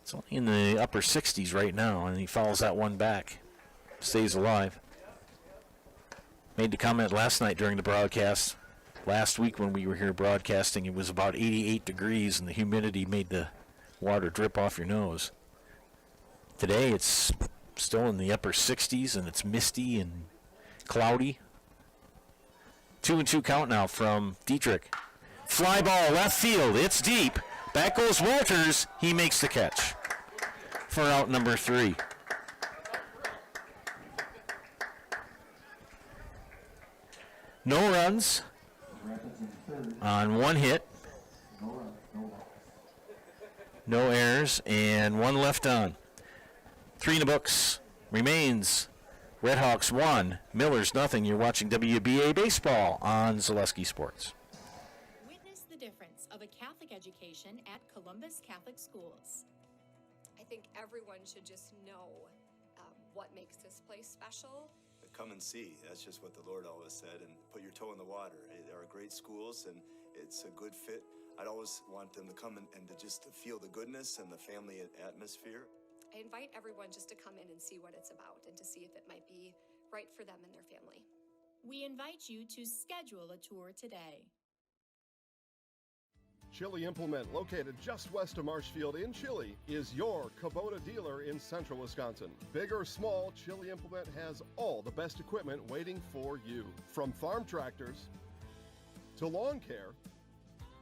It's only in the upper 60s right now, and he fouls that one back. Stays alive. Made the comment last night during the broadcast. Last week when we were here broadcasting, it was about 88 degrees, and the humidity made the water drip off your nose. Today, it's still in the upper 60s, and it's misty and cloudy. 2-2 count now from Dietrich. Fly ball, left field. It's deep. Back goes Walters. He makes the catch for out number 3. No runs on 1 hit. No errors, and 1 left on. 3 in the books. Remains Redhawks 1, Millers nothing. You're watching WBA Baseball on Zaleski Sports. Witness the difference of a Catholic education at Columbus Catholic Schools. I think everyone should just know what makes this place special. Come and see. That's just what the Lord always said, and put your toe in the water. There are great schools, and it's a good fit. I'd always want them to come and to just feel the goodness and the family atmosphere. I invite everyone just to come in and see what it's about and to see if it might be right for them and their family. We invite you to schedule a tour today. Chili Implement, located just west of Marshfield in Chili, is your Kubota dealer in central Wisconsin. Big or small, Chili Implement has all the best equipment waiting for you. From farm tractors to lawn care,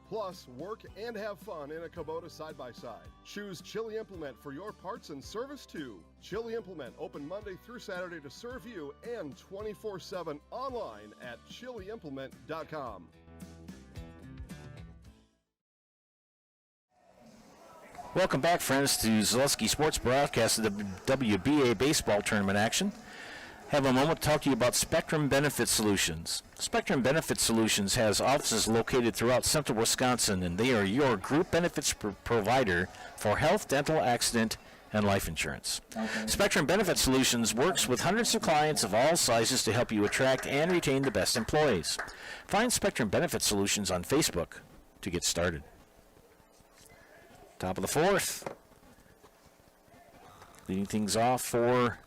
plus work and have fun in a Kubota side-by-side. Choose Chili Implement for your parts and service too. Chili Implement, open Monday through Saturday to serve you and 24/7 online at chiliimplement.com. Welcome back, friends, to Zaleski Sports Broadcast of the WBA baseball tournament action. Have a moment to talk to you about Spectrum Benefit Solutions. Spectrum Benefit Solutions has offices located throughout central Wisconsin, and they are your group benefits provider for health, dental, accident, and life insurance. Spectrum Benefit Solutions works with hundreds of clients of all sizes to help you attract and retain the best employees. Find Spectrum Benefit Solutions on Facebook to get started. Top of the fourth. Leading things off for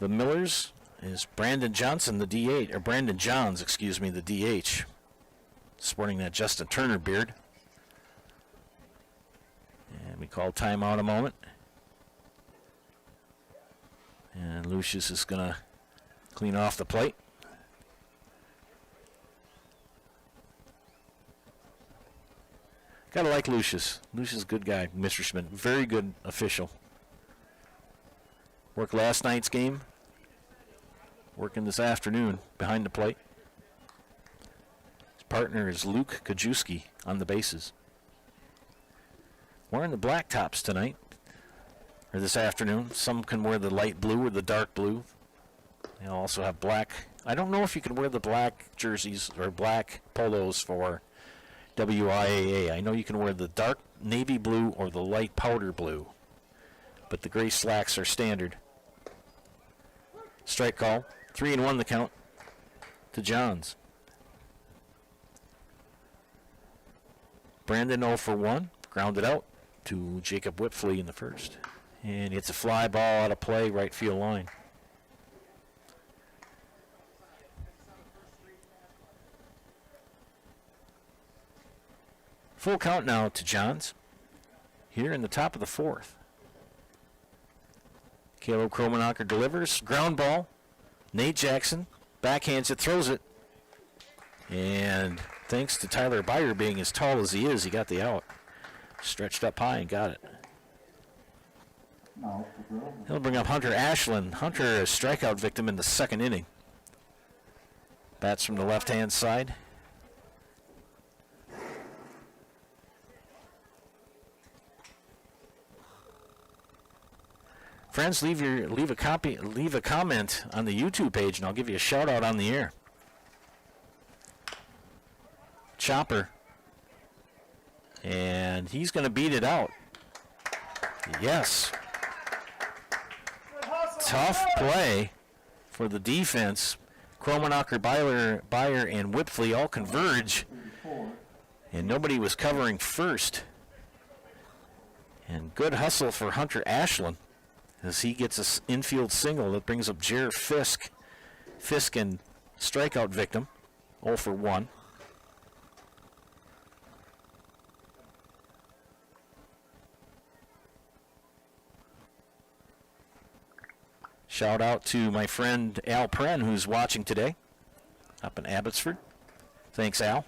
the Millers is Brandon Johnson, the DH, or Brandon Johns, excuse me, the DH. Sporting that Justin Turner beard. And we call timeout a moment. And Lucius is going to clean off the plate. Gotta like Lucius. Lucius is a good guy, Mr. Schmidt. Very good official. Worked last night's game. Working this afternoon behind the plate. His partner is Luke Kajewski on the bases. Wearing the black tops tonight, or this afternoon. Some can wear the light blue or the dark blue. They also have black. I don't know if you can wear the black jerseys or black polos for WIAA. I know you can wear the dark navy blue or the light powder blue, but the gray slacks are standard. Strike call. 3-1 the count to Johns. Brandon 0 for 1. Grounded out to Jacob Whitfley in the first. And it's a fly ball out of play, right field line. Full count now to Johns. Here in the top of the fourth. Caleb Kromenacher delivers. Ground ball. Nate Jackson backhands it, throws it. And thanks to Tyler Beyer being as tall as he is, he got the out. Stretched up high and got it. He'll bring up Hunter Ashland. Hunter, a strikeout victim in the second inning. Bats from the left-hand side. Friends, leave a comment on the YouTube page, and I'll give you a shout out on the air. Chopper, and he's going to beat it out. Yes, tough play for the defense. Kromenacher, Beyer, and Whitfley all converge, and nobody was covering first. And good hustle for Hunter Ashland, as he gets an infield single that brings up Jared Fisk. Fisk and strikeout victim, 0 for 1. Shout out to my friend Al Pren, who's watching today up in Abbotsford. Thanks, Al.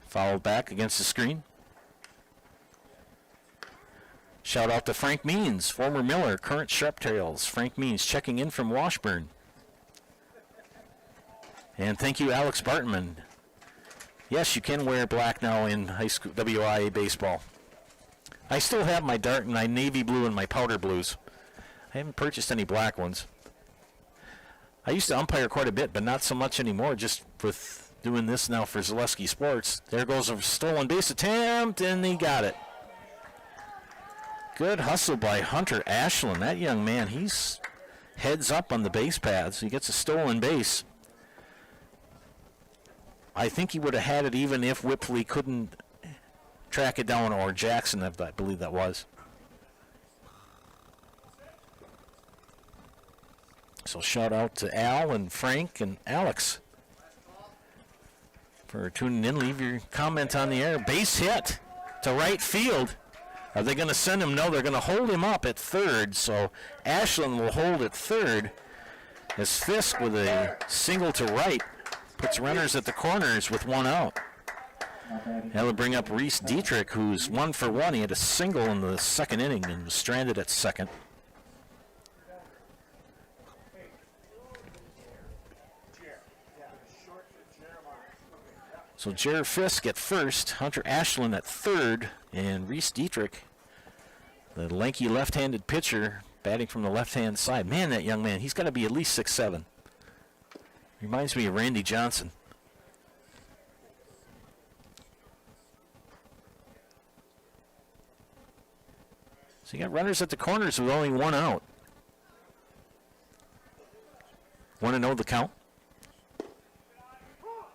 Fouled back against the screen. Shout out to Frank Means, former Miller, current Sharptails. Frank Means checking in from Washburn. And thank you, Alex Bartman. Yes, you can wear black now in high school WIA baseball. I still have my navy blue and my powder blues. I haven't purchased any black ones. I used to umpire quite a bit, but not so much anymore, just with doing this now for Zaleski Sports. There goes a stolen base attempt, and he got it. Good hustle by Hunter Ashland. That young man, he's heads up on the base paths. He gets a stolen base. I think he would have had it even if Whipley couldn't track it down, or Jackson, I believe that was. So shout out to Al and Frank and Alex for tuning in. Leave your comment on the air. Base hit to right field. Are they going to send him? No, they're going to hold him up at third. So Ashland will hold at third as Fisk with a single to right puts runners at the corners with one out. That'll bring up Reese Dietrich, who's 1 for 1. He had a single in the second inning and was stranded at second. So Jared Fisk at first, Hunter Ashland at third, and Reese Dietrich, the lanky left-handed pitcher, batting from the left-hand side. Man, that young man, he's got to be at least 6'7". Reminds me of Randy Johnson. So you got runners at the corners with only one out. 1-0 the count.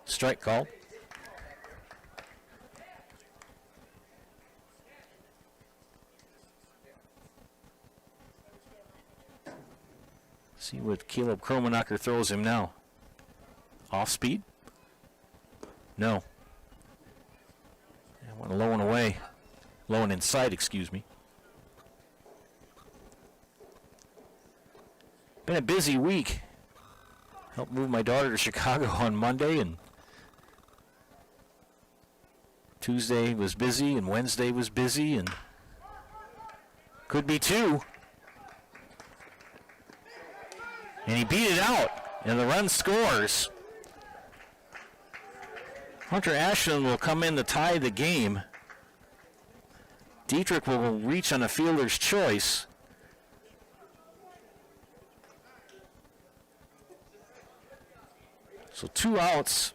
Strike called. See what Caleb Kromenacher throws him now. Off speed? No. I went low and away. Low and inside, excuse me. Been a busy week. Helped move my daughter to Chicago on Monday, and Tuesday was busy, and Wednesday was busy, and could be two. And he beat it out, and the run scores. Hunter Ashland will come in to tie the game. Dietrich will reach on a fielder's choice. So 2 outs.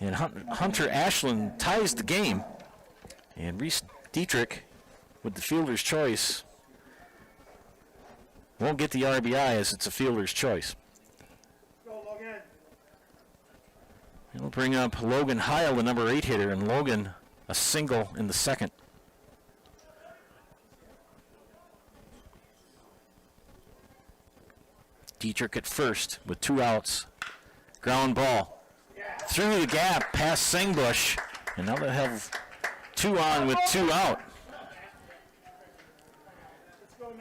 And Hunter Ashland ties the game. And Reese Dietrich, with the fielder's choice, won't get the RBI as it's a fielder's choice. It'll bring up Logan Heil, the number 8 hitter, and Logan a single in the second. Dietrich at first with 2 outs. Ground ball through the gap past Sengbush, and now they'll have 2 on with 2 out.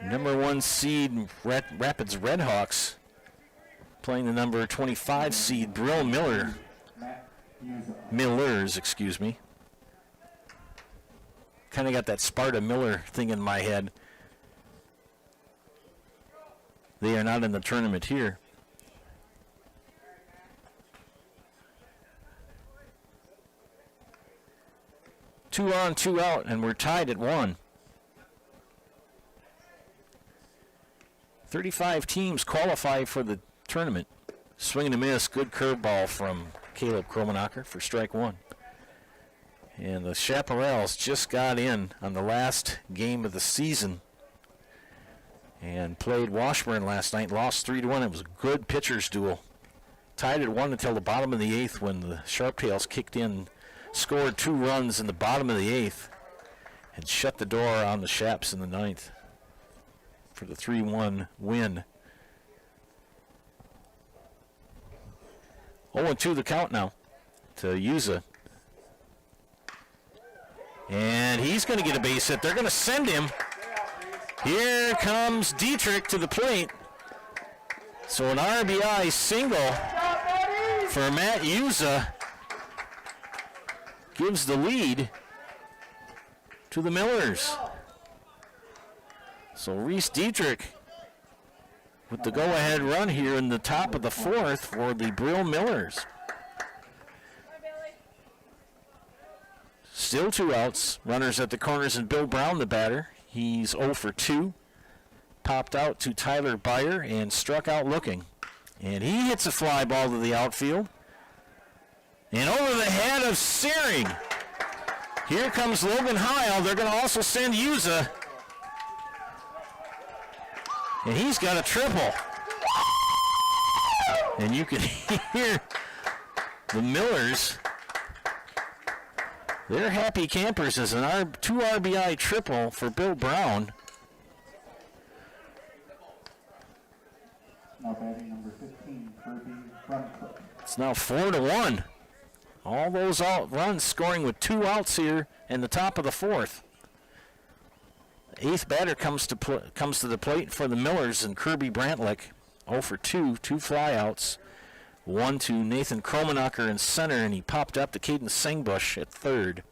Number 1 seed Rapids Redhawks playing the number 25 seed Brill Millers, excuse me. Kind of got that Sparta Miller thing in my head. They are not in the tournament here. Two on, 2 out, and we're tied at 1. 35 teams qualify for the tournament. Swing and a miss, good curveball from Caleb Kromenacher for strike 1. And the Chaparrals just got in on the last game of the season and played Washburn last night, lost 3-1. It was a good pitcher's duel. Tied at 1 until the bottom of the 8th when the Sharptails kicked in, scored 2 runs in the bottom of the 8th, and shut the door on the Chaps in the 9th for the 3-1 win. 0-2 the count now to Yuza. And he's going to get a base hit. They're going to send him. Here comes Dietrich to the plate. So an RBI single for Matt Yuza gives the lead to the Millers. So Reese Dietrich with the go-ahead run here in the top of the 4th for the Brill Millers. Still 2 outs. Runners at the corners, and Bill Brown, the batter. He's 0 for 2. Popped out to Tyler Byer and struck out looking. And he hits a fly ball to the outfield. And over the head of Searing. Here comes Logan Heil. They're going to also send Yuza. And he's got a triple. And you can hear the Millers. They're happy campers as an 2 RBI triple for Bill Brown. Now batting number 15, Kirby Bruncook. It's now 4-1. All those runs scoring with 2 outs here in the top of the 4th. Eighth batter comes to the plate for the Millers, and Kirby Brantlick, 0 for 2, 2 flyouts. 1 to Nathan Kromenacher in center, and he popped up to Caden Singbush at third.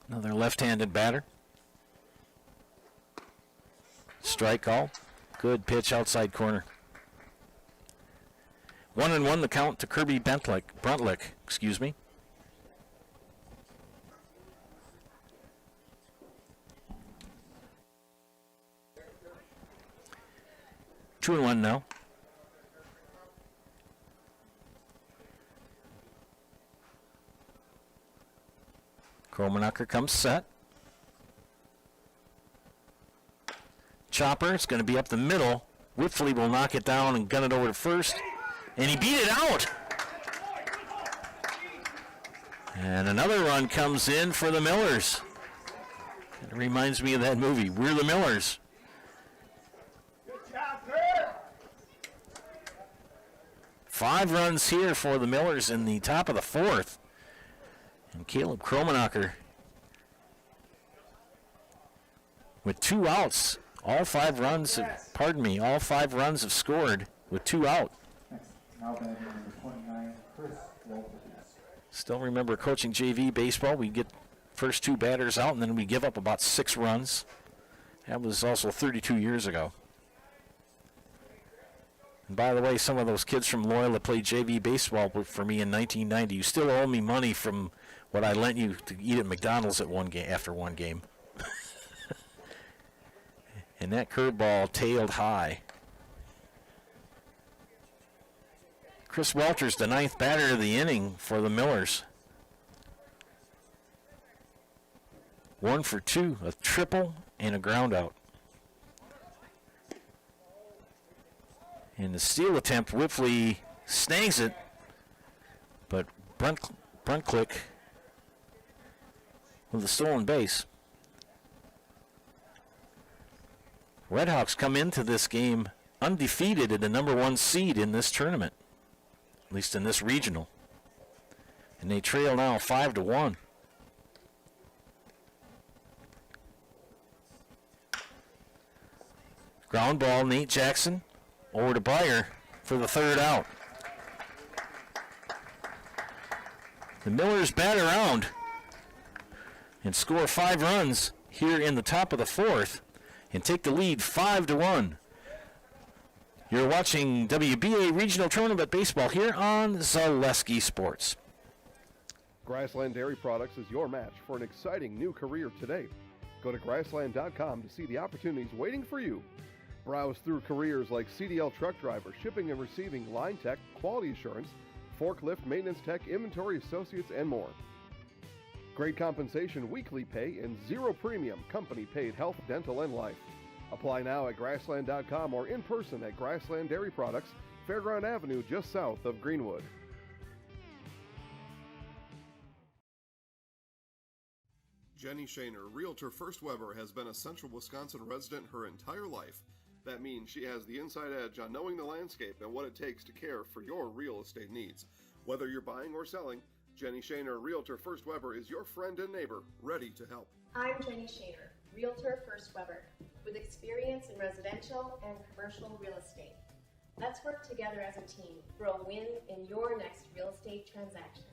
Another left-handed batter. Strike call. Good pitch outside corner. 1-1 the count to Kirby Brantlick, excuse me. 2-1 now. Kromenacher comes set. Chopper, it's going to be up the middle. Whitfley will knock it down and gun it over to first. And he beat it out. And another run comes in for the Millers. It reminds me of that movie, We're the Millers. 5 runs here for the Millers in the top of the 4th. And Caleb Kromenacher with 2 outs. All 5 runs have scored with 2 out. Now batting number 29, Chris Walters. Still remember coaching JV baseball. We get first 2 batters out, and then we give up about 6 runs. That was also 32 years ago. And by the way, some of those kids from Loyola played JV baseball for me in 1990. You still owe me money from what I lent you to eat at McDonald's at after one game. And that curveball tailed high. Chris Walters, the 9th batter of the inning for the Millers. 1 for 2, a triple and a ground out. In the steal attempt, Whitfley snags it, but Bruntklick with the stolen base. Redhawks come into this game undefeated at the number 1 seed in this tournament, at least in this regional. And they trail now 5-1. Ground ball, Nate Jackson over to Byer for the 3rd out. The Millers bat around and score 5 runs here in the top of the 4th and take the lead 5-1. You're watching WBA Regional Tournament Baseball here on Zaleski Sports. Grassland Dairy Products is your match for an exciting new career today. Go to grassland.com to see the opportunities waiting for you. Browse through careers like CDL truck driver, shipping and receiving, line tech, quality assurance, forklift, maintenance tech, inventory associates, and more. Great compensation, weekly pay, and 0 premium, company-paid health, dental, and life. Apply now at grassland.com or in person at Grassland Dairy Products, Fairground Avenue, just south of Greenwood. Jenny Shaner, Realtor First Weber, has been a Central Wisconsin resident her entire life. That means she has the inside edge on knowing the landscape and what it takes to care for your real estate needs. Whether you're buying or selling, Jenny Shaner, Realtor First Weber, is your friend and neighbor, ready to help. I'm Jenny Shaner, Realtor First Weber, with experience in residential and commercial real estate. Let's work together as a team for a win in your next real estate transaction.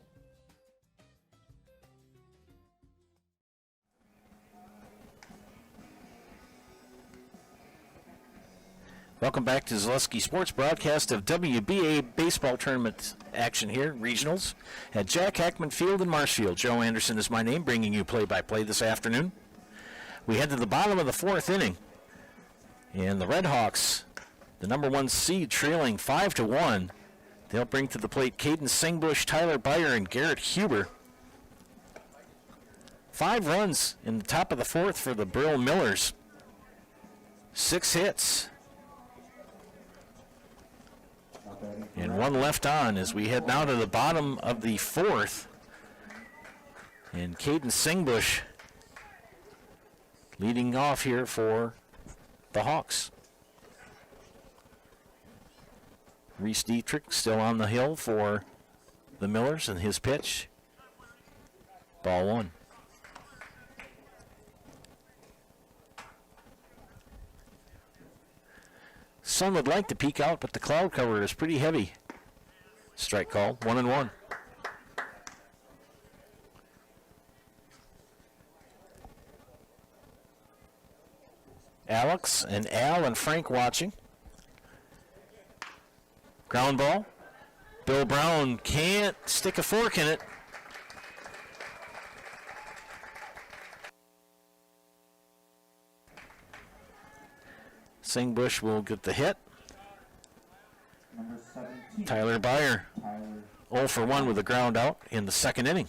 Welcome back to Zaleski Sports broadcast of WBA baseball tournament action here, regionals, at Jack Hackman Field in Marshfield. Joe Anderson is my name, bringing you play-by-play this afternoon. We head to the bottom of the 4th inning, and the Redhawks, the number 1 seed, trailing 5-1. They'll bring to the plate Caden Singbush, Tyler Beyer, and Garrett Huber. 5 runs in the top of the 4th for the Brill Millers. 6 hits. And 1 left on as we head now to the bottom of the 4th. And Caden Singbush leading off here for the Hawks. Reese Dietrich still on the hill for the Millers, and his pitch. Ball 1. Sun would like to peek out, but the cloud cover is pretty heavy. Strike call, 1-1. Alex and Al and Frank watching. Ground ball. Bill Brown can't stick a fork in it. Singbush will get the hit. Number 17. Tyler Beyer, 0 for 1 with a ground out in the 2nd inning.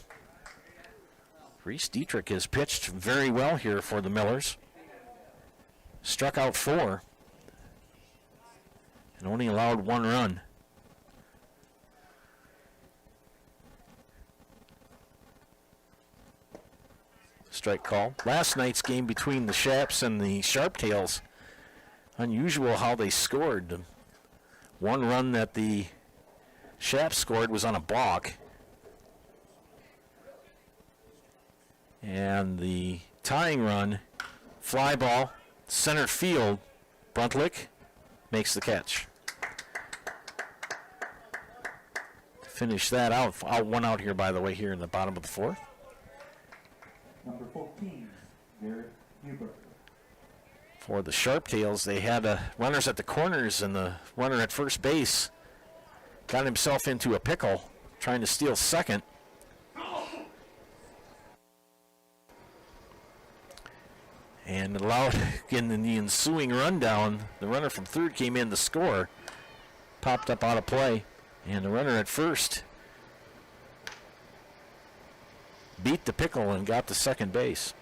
Reese Dietrich has pitched very well here for the Millers. Struck out 4 and only allowed 1 run. Strike call. Last night's game between the Shaps and the Sharptails, unusual how they scored. The 1 run that the Shaps scored was on a balk. And the tying run, fly ball, center field, Bruntlick makes the catch. Finish that out. 1 out here, by the way, here in the bottom of the 4th. Number 14, Garrett Huber. For the Sharptails, they had runners at the corners, and the runner at first base got himself into a pickle trying to steal second. And allowed in the ensuing rundown, the runner from third came in to score, popped up out of play, and the runner at first beat the pickle and got to second base.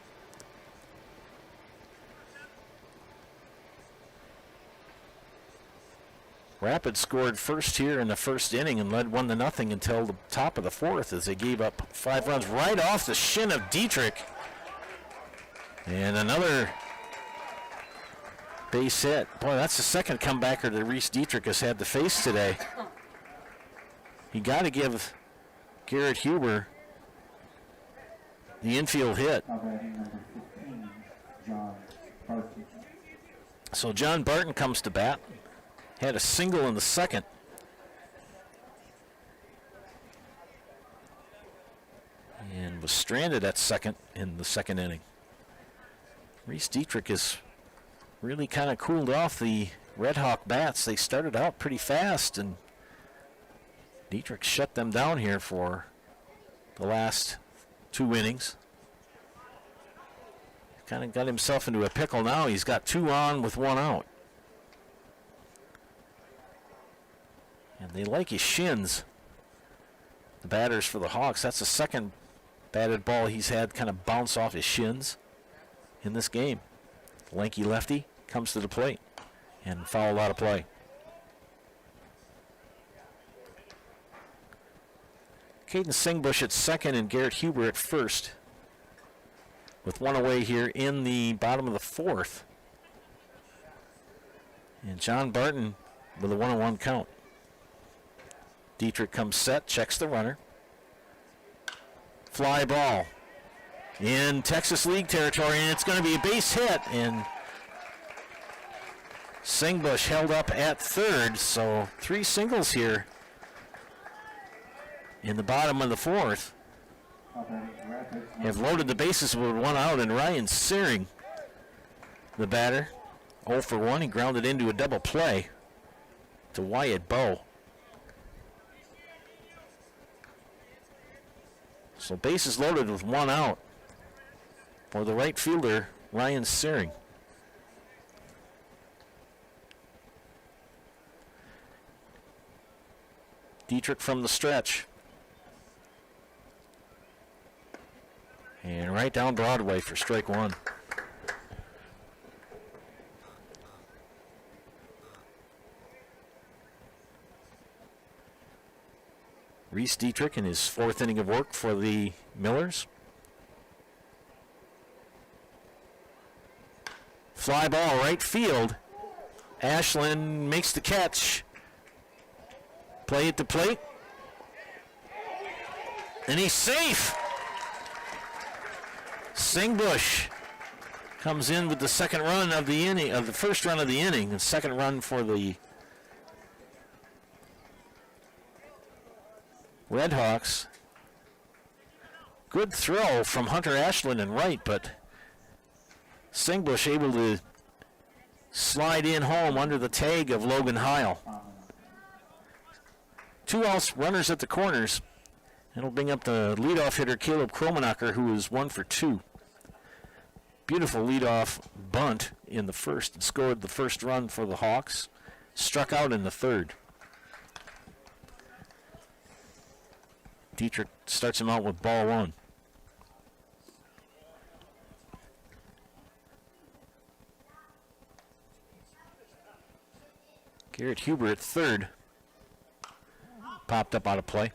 Rapids scored first here in the 1st inning and led 1-0 until the top of the 4th as they gave up 5 runs right off the shin of Dietrich. And another base hit. Boy, that's the second comebacker that Reese Dietrich has had to face today. You got to give Garrett Huber the infield hit. Number 15, John Barton. So John Barton comes to bat. Had a single in the 2nd. And was stranded at second in the 2nd inning. Reese Dietrich has really kind of cooled off the Redhawk bats. They started out pretty fast, and Dietrich shut them down here for the last 2 innings. Kind of got himself into a pickle now. He's got 2 on with 1 out. And they like his shins, the batters for the Hawks. That's the 2nd batted ball he's had kind of bounce off his shins in this game. Lanky lefty comes to the plate and fouled out of play. Caden Singbush at 2nd and Garrett Huber at 1st, with 1 away here in the bottom of the 4th. And John Barton with a 1-1 count. Dietrich comes set, checks the runner. Fly ball in Texas League territory, and it's going to be a base hit. And Singbush held up at 3rd, so 3 singles here in the bottom of the 4th. Have loaded the bases with 1 out, and Ryan Searing, the batter, 0 for 1. He grounded into a double play to Wyatt Bowe. So bases loaded with 1 out for the right fielder, Ryan Searing. Dietrich from the stretch. And right down Broadway for strike one. Reese Dietrich in his fourth inning of work for the Millers. Fly ball right field. Ashland makes the catch. Play at the plate. And he's safe. Singbush comes in with the second run of the inning, of the first run of the inning, and second run for the Redhawks. Good throw from Hunter Ashland and right, but Singbush able to slide in home under the tag of Logan Heil. 2 outs, runners at the corners. It'll bring up the leadoff hitter Caleb Kromenacher, who is 1 for 2. Beautiful leadoff bunt in the first and scored the first run for the Hawks. Struck out in the third. Dietrich starts him out with ball 1. Garrett Huber at third. Popped up out of play.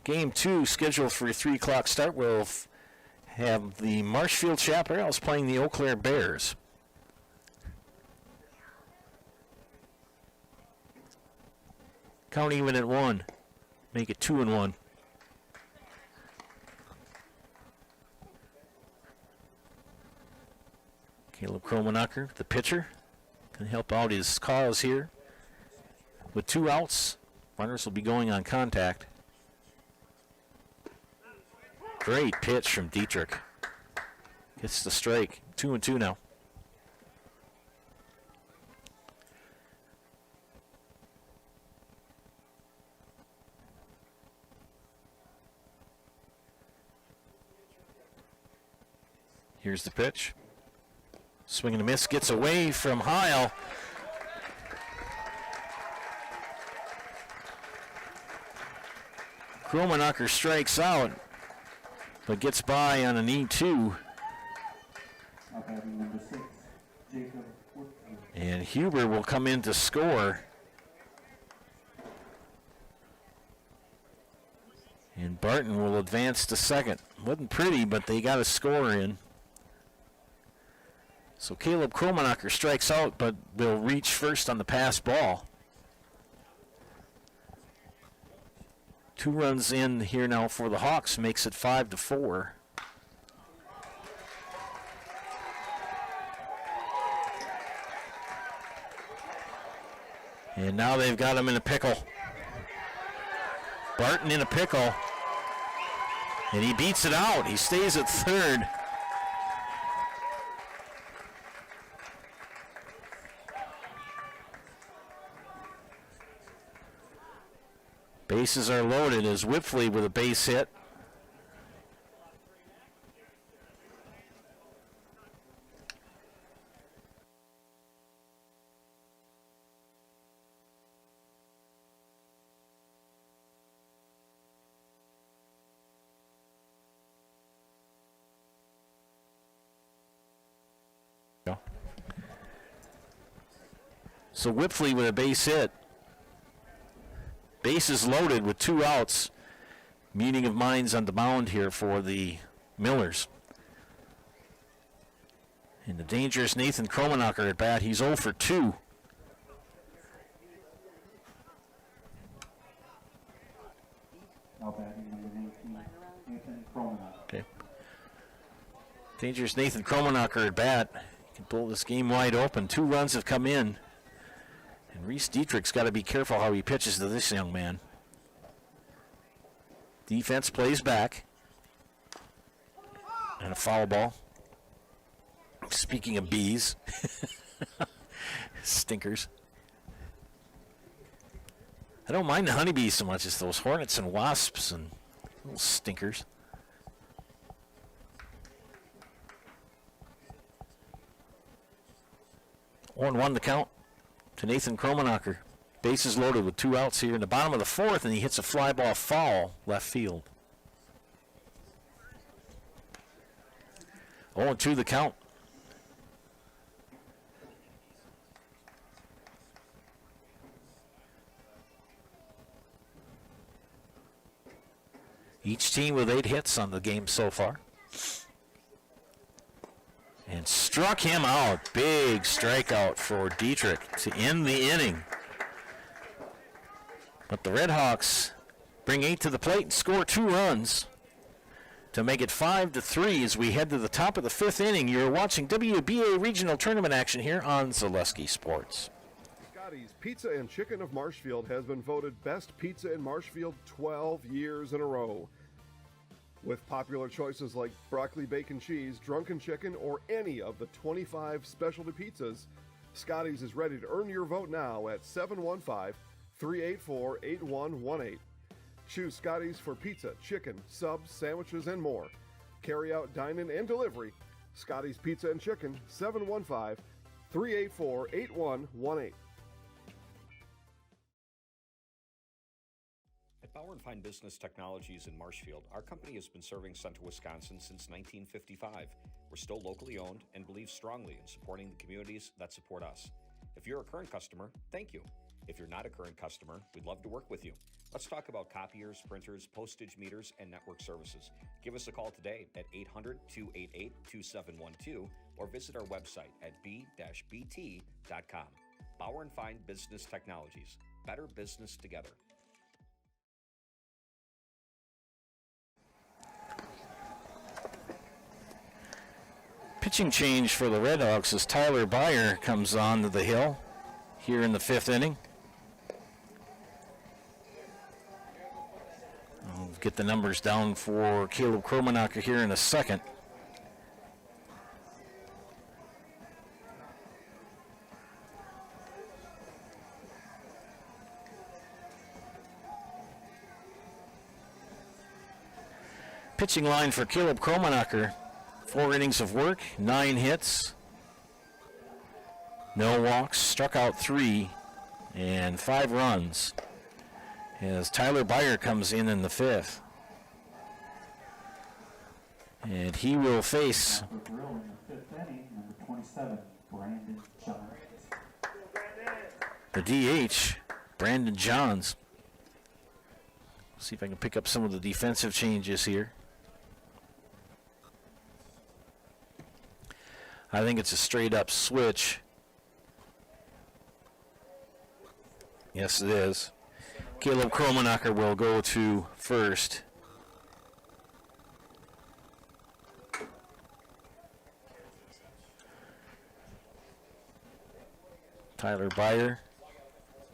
Game 2 scheduled for a 3 o'clock start. We'll have the Marshfield Chaparrals playing the Eau Claire Bears. Count even at 1. Make it 2-1. Caleb Kromenacher, the pitcher, can help out his cause here. With 2 outs, runners will be going on contact. Great pitch from Dietrich. Gets the strike. 2-2 now. Here's the pitch. Swing and a miss, gets away from Heil. Kromenacher strikes out, but gets by on an E2. And Huber will come in to score. And Barton will advance to second. Wasn't pretty, but they got a score in. So Caleb Kromenacher strikes out, but will reach first on the pass ball. 2 runs in here now for the Hawks, makes it 5-4. And now they've got him in a pickle. Barton in a pickle. And he beats it out. He stays at third. Bases are loaded as Whipfley with a base hit. So Whipfley with a base hit. Bases loaded with 2 outs. Meeting of minds on the mound here for the Millers. And the dangerous Nathan Kromenacher at bat. He's 0 for 2. Now batting number 19, Nathan Kromenacher. Okay. Dangerous Nathan Kromenacher at bat. He can pull this game wide open. 2 runs have come in. And Reese Dietrich's got to be careful how he pitches to this young man. Defense plays back. And a foul ball. Speaking of bees. Stinkers. I don't mind the honeybees so much as those hornets and wasps and little stinkers. 1-1 the count to Nathan Kromenacher. Bases loaded with 2 outs here in the bottom of the 4th, and he hits a fly ball foul left field. 0-2 the count. Each team with 8 hits on the game so far. And struck him out. Big strikeout for Dietrich to end the inning. But the Redhawks bring 8 to the plate and score 2 runs to make it 5-3 as we head to the top of the 5th inning. You're watching WBA regional tournament action here on Zaleski Sports. Scotty's Pizza and Chicken of Marshfield has been voted best pizza in Marshfield 12 years in a row. With popular choices like broccoli, bacon, cheese, drunken chicken, or any of the 25 specialty pizzas, Scotty's is ready to earn your vote now at 715-384-8118. Choose Scotty's for pizza, chicken, subs, sandwiches, and more. Carry out, dine-in, and delivery. Scotty's Pizza and Chicken, 715-384-8118. At Bauer & Fine Business Technologies in Marshfield, our company has been serving Central Wisconsin since 1955. We're still locally owned and believe strongly in supporting the communities that support us. If you're a current customer, thank you. If you're not a current customer, we'd love to work with you. Let's talk about copiers, printers, postage meters, and network services. Give us a call today at 800-288-2712 or visit our website at b-bt.com. Bauer & Fine Business Technologies. Better business together. Pitching change for the Redhawks as Tyler Beyer comes on to the hill here in the 5th inning. I'll get the numbers down for Caleb Kromenacher here in a second. Pitching line for Caleb Kromenacher. 4 innings of work, 9 hits, no walks, struck out 3, and 5 runs as Tyler Beyer comes in the 5th. And he will face Brill in the 5th inning, number 27, Brandon Johns. the DH, Brandon Johns. See if I can pick up some of the defensive changes here. I think it's a straight-up switch. Yes, it is. Caleb Kromenacher will go to first. Tyler Beyer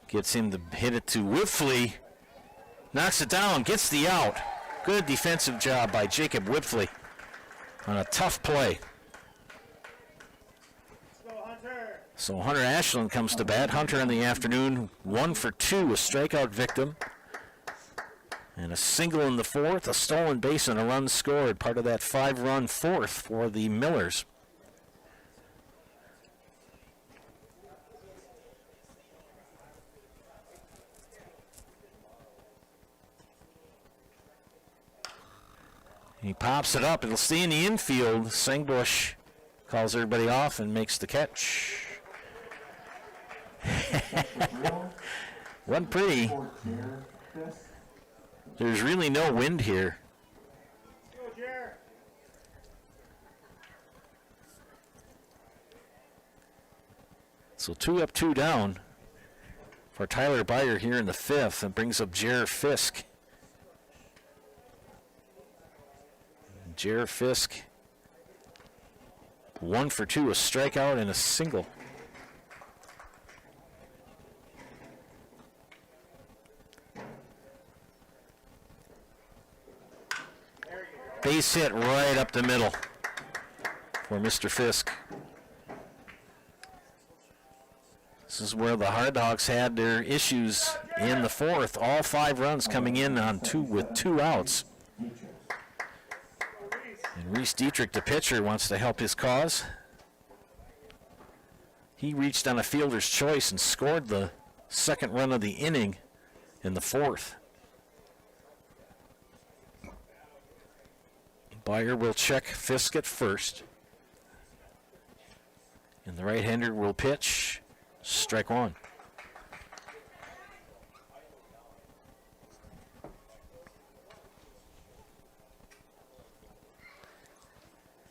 gets him to hit it to Whitfley. Knocks it down, gets the out. Good defensive job by Jacob Whitfley on a tough play. So Hunter Ashland comes to bat. Hunter in the afternoon, 1 for 2, a strikeout victim. And a single in the 4th, a stolen base and a run scored, part of that 5-run 4th for the Millers. He pops it up. It'll stay in the infield. Sangbush calls everybody off and makes the catch. Wasn't pretty. There's really no wind here. So 2 up, 2 down for Tyler Beyer here in the 5th, and brings up Jer Fisk. Jer Fisk, 1 for 2, a strikeout and a single. Base hit right up the middle for Mr. Fisk. This is where the Redhawks had their issues in the 4th. All 5 runs coming in on 2 with 2 outs. And Reese Dietrich, the pitcher, wants to help his cause. He reached on a fielder's choice and scored the second run of the inning in the fourth. Byer will check Fisk at first. And the right-hander will pitch. Strike one.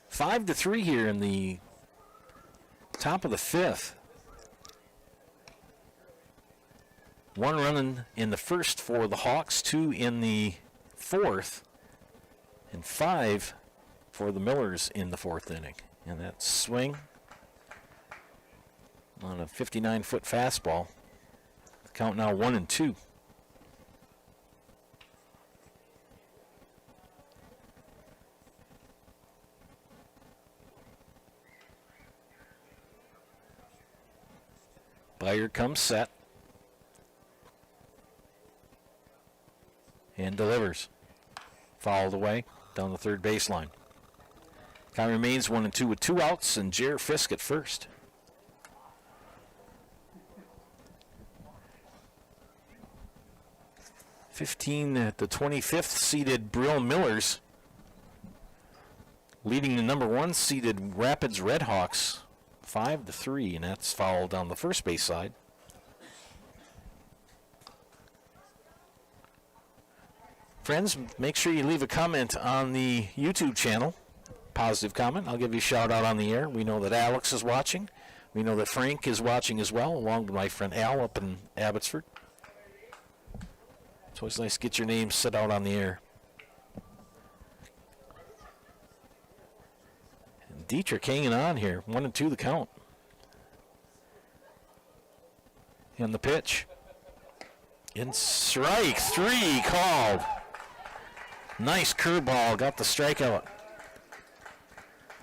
Five to 3 here in the top of the fifth. One running in the first for the Hawks, 2 in the fourth, and 5 for the Millers in the fourth inning. And that swing on a 59-foot fastball. The count now 1-2. Byer comes set and delivers. Fouled away down the third baseline. Count remains 1-2 with 2 outs and Jer Fisk at first. At the 25th seeded Brill Millers leading the number 1 seeded Rapids Redhawks 5-3, and that's fouled down the first base side. Friends, make sure you leave a comment on the YouTube channel. Positive comment. I'll give you a shout out on the air. We know that Alex is watching. We know that Frank is watching as well, along with my friend Al up in Abbotsford. It's always nice to get your name set out on the air. And Dietrich hanging on here. 1-2 the count. And the pitch. And strike 3 called. Nice curveball. Got the strikeout.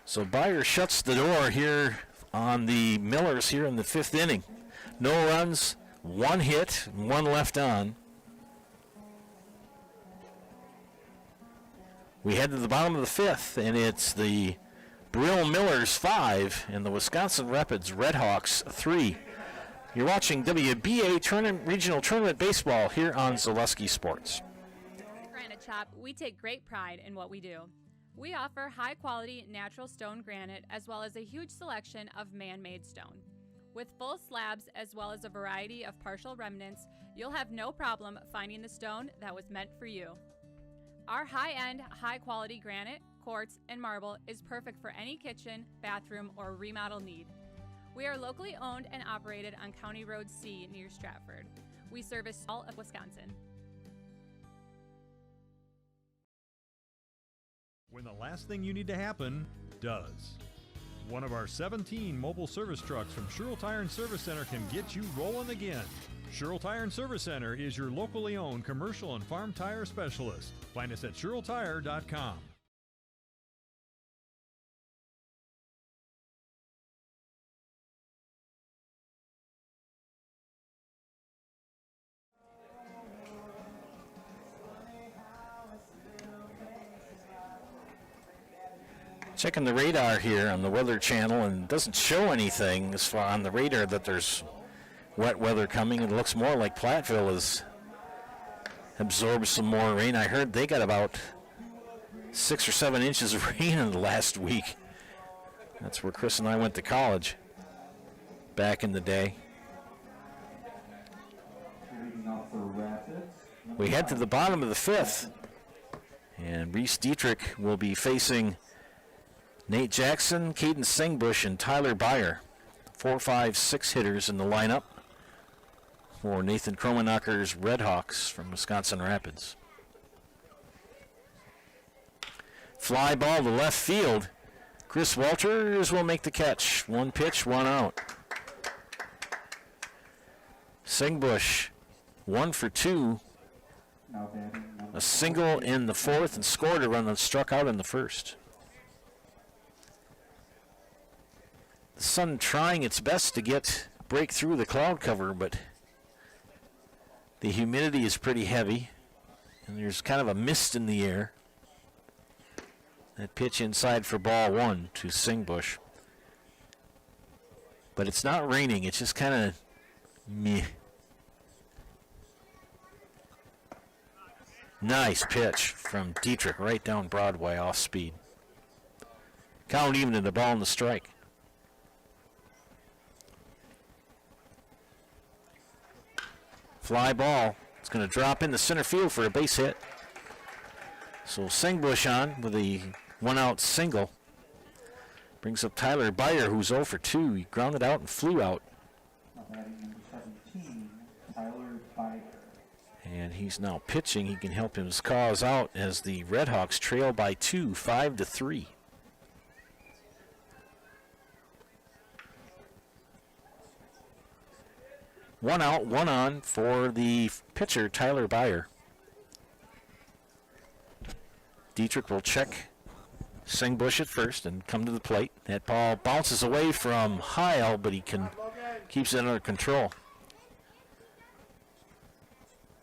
So Byer shuts the door here on the Millers here in the 5th inning. No runs, 1 hit, 1 left on. We head to the bottom of the 5th, and it's the Brill Millers 5 and the Wisconsin Rapids Redhawks 3. You're watching WBA Regional Tournament Baseball here on Zaleski Sports. Granite Shop, we take great pride in what we do. We offer high-quality natural stone granite as well as a huge selection of man-made stone. With full slabs as well as a variety of partial remnants, you'll have no problem finding the stone that was meant for you. Our high-end, high-quality granite, quartz, and marble is perfect for any kitchen, bathroom, or remodel need. We are locally owned and operated on County Road C near Stratford. We service all of Wisconsin. When the last thing you need to happen does. One of our 17 mobile service trucks from Sherrill Tire and Service Center can get you rolling again. Sherrill Tire and Service Center is your locally owned commercial and farm tire specialist. Find us at SherrillTire.com. Checking the radar here on the Weather Channel, and it doesn't show anything as far on the radar that there's wet weather coming. It looks more like Platteville has absorbed some more rain. I heard they got about 6 or 7 inches of rain in the last week. That's where Chris and I went to college back in the day. We head to the bottom of the 5th, and Reese Dietrich will be facing Nate Jackson, Caden Singbush, and Tyler Byer. 4, 5, 6 hitters in the lineup for Nathan Kromenacker's Redhawks from Wisconsin Rapids. Fly ball to left field. Chris Walters will make the catch. 1 pitch, 1 out. Singbush, 1 for 2. A single in the 4th and scored a run that struck out in the 1st. The sun trying its best to break through the cloud cover, but the humidity is pretty heavy, and there's kind of a mist in the air. That pitch inside for ball 1 to Singbush. But it's not raining. It's just kind of meh. Nice pitch from Dietrich right down Broadway off speed. Count even to the ball and the strike. Fly ball. It's going to drop in the center field for a base hit. So Singbush on with a one-out single. Brings up Tyler Beyer, who's 0 for 2. He grounded out and flew out. Batting number 17, Tyler Beyer. And he's now pitching. He can help his cause out as the Redhawks trail by 2, 5-3. One out, one on for the pitcher, Tyler Beyer. Dietrich will check Singbush at first and come to the plate. That ball bounces away from Heil, but he keeps it under control.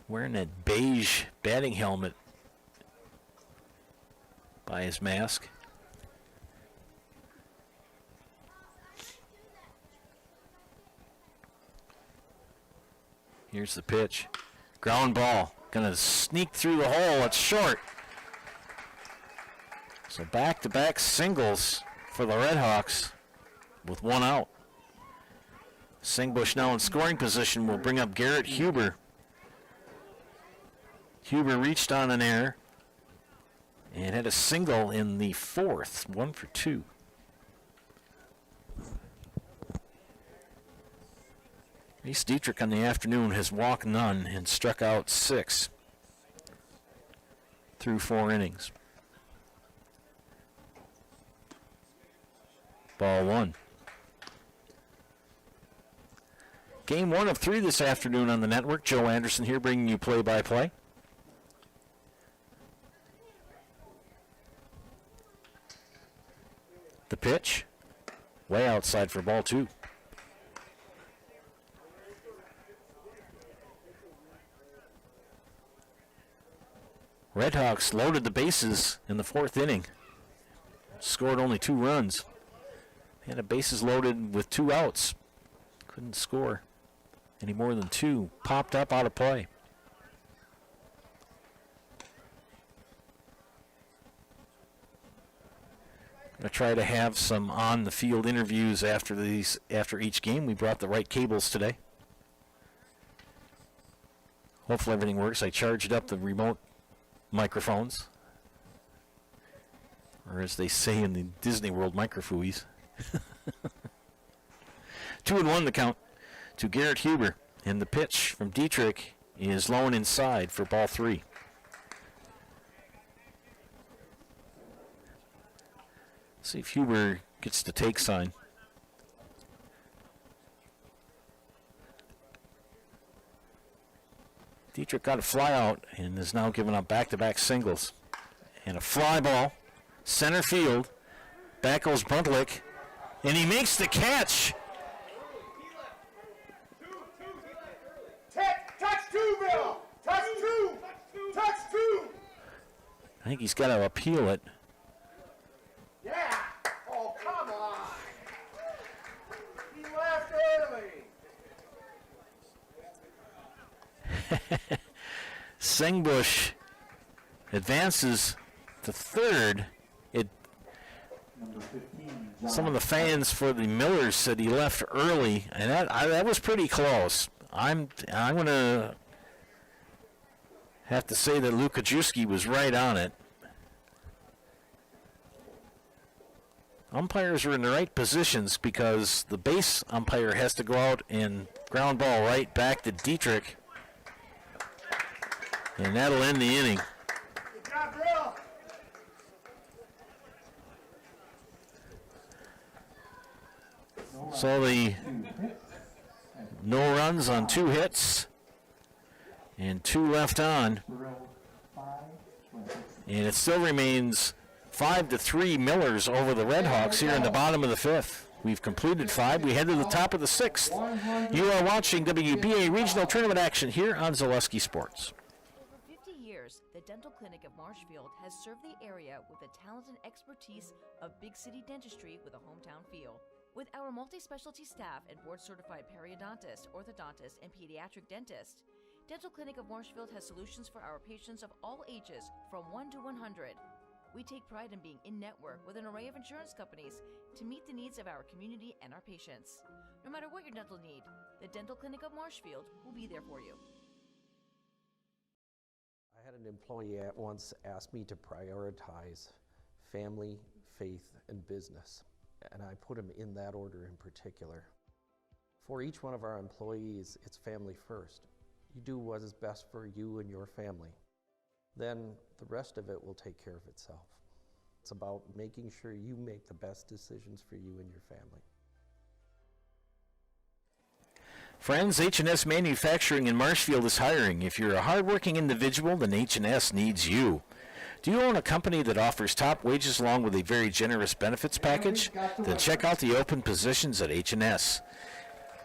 Wearing that beige batting helmet by his mask. Here's the pitch. Ground ball. Gonna sneak through the hole. It's short. So back-to-back singles for the Redhawks with one out. Singbush now in scoring position will bring up Garrett Huber. Huber reached on an error and had a single in the fourth, 1 for 2. Reese Dietrich on the afternoon has walked none and struck out 6 through 4 innings. Ball 1. Game 1 of 3 this afternoon on the network. Joe Anderson here bringing you play-by-play. The pitch, way outside for ball 2. Redhawks loaded the bases in the 4th inning. Scored only 2 runs. They had a bases loaded with 2 outs. Couldn't score any more than 2. Popped up out of play. Going to try to have some on-the-field interviews after each game. We brought the right cables today. Hopefully everything works. I charged up the remote microphones, or as they say in the Disney World, microfooies. 2-1 the count to Garrett Huber, and the pitch from Dietrich is low and inside for ball 3. See if Huber gets the take sign. Dietrich got a fly out and is now giving up back-to-back singles. And a fly ball, center field. Back goes Bruntlick, and he makes the catch. Touch 2, Bill! Touch 2! Touch 2! I think he's got to appeal it. Yeah! Oh, come on! He left early! Singbush advances to third. Some of the fans for the Millers said he left early, and that was pretty close. I'm going to have to say that Luka Juski was right on it. Umpires are in the right positions because the base umpire has to go out and ground ball right back to Dietrich. And that'll end the inning. Good job, Brill! So the no runs on 2 hits and 2 left on. And it still remains 5-3 Millers over the Redhawks here in the bottom of the 5th. We've completed 5. We head to the top of the 6th. You are watching WBA Regional Tournament action here on Zaleski Sports. For 50 years, the Dental Clinic of Marshfield has served the area with the talent and expertise of big city dentistry with a hometown feel. With our multi-specialty staff and board-certified periodontist, orthodontist, and pediatric dentist, Dental Clinic of Marshfield has solutions for our patients of all ages from 1 to 100. We take pride in being in-network with an array of insurance companies to meet the needs of our community and our patients. No matter what your dental need, the Dental Clinic of Marshfield will be there for you. I had an employee at once ask me to prioritize family, faith, and business, and I put them in that order in particular. For each one of our employees, it's family first. You do what is best for you and your family. Then the rest of it will take care of itself. It's about making sure you make the best decisions for you and your family. Friends, H&S Manufacturing in Marshfield is hiring. If you're a hardworking individual, then H&S needs you. Do you own a company that offers top wages along with a very generous benefits package? Then check out the open positions at H&S.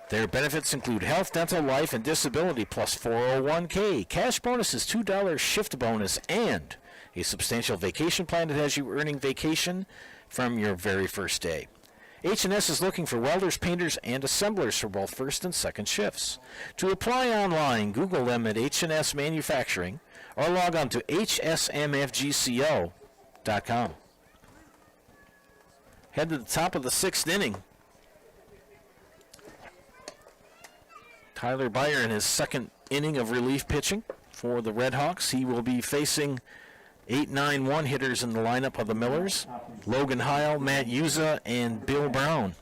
Their benefits include health, dental, life, and disability, plus 401k, cash bonuses, $2 shift bonus, and a substantial vacation plan that has you earning vacation from your very first day. H&S is looking for welders, painters, and assemblers for both first and second shifts. To apply online, Google them at H&S Manufacturing or log on to hsmfgco.com. Head to the top of the 6th inning. Tyler Byer in his second inning of relief pitching for the Redhawks. He will be facing 8-9-1 hitters in the lineup of the Millers: Logan Heil, Matt Yuza, and Bill Brown.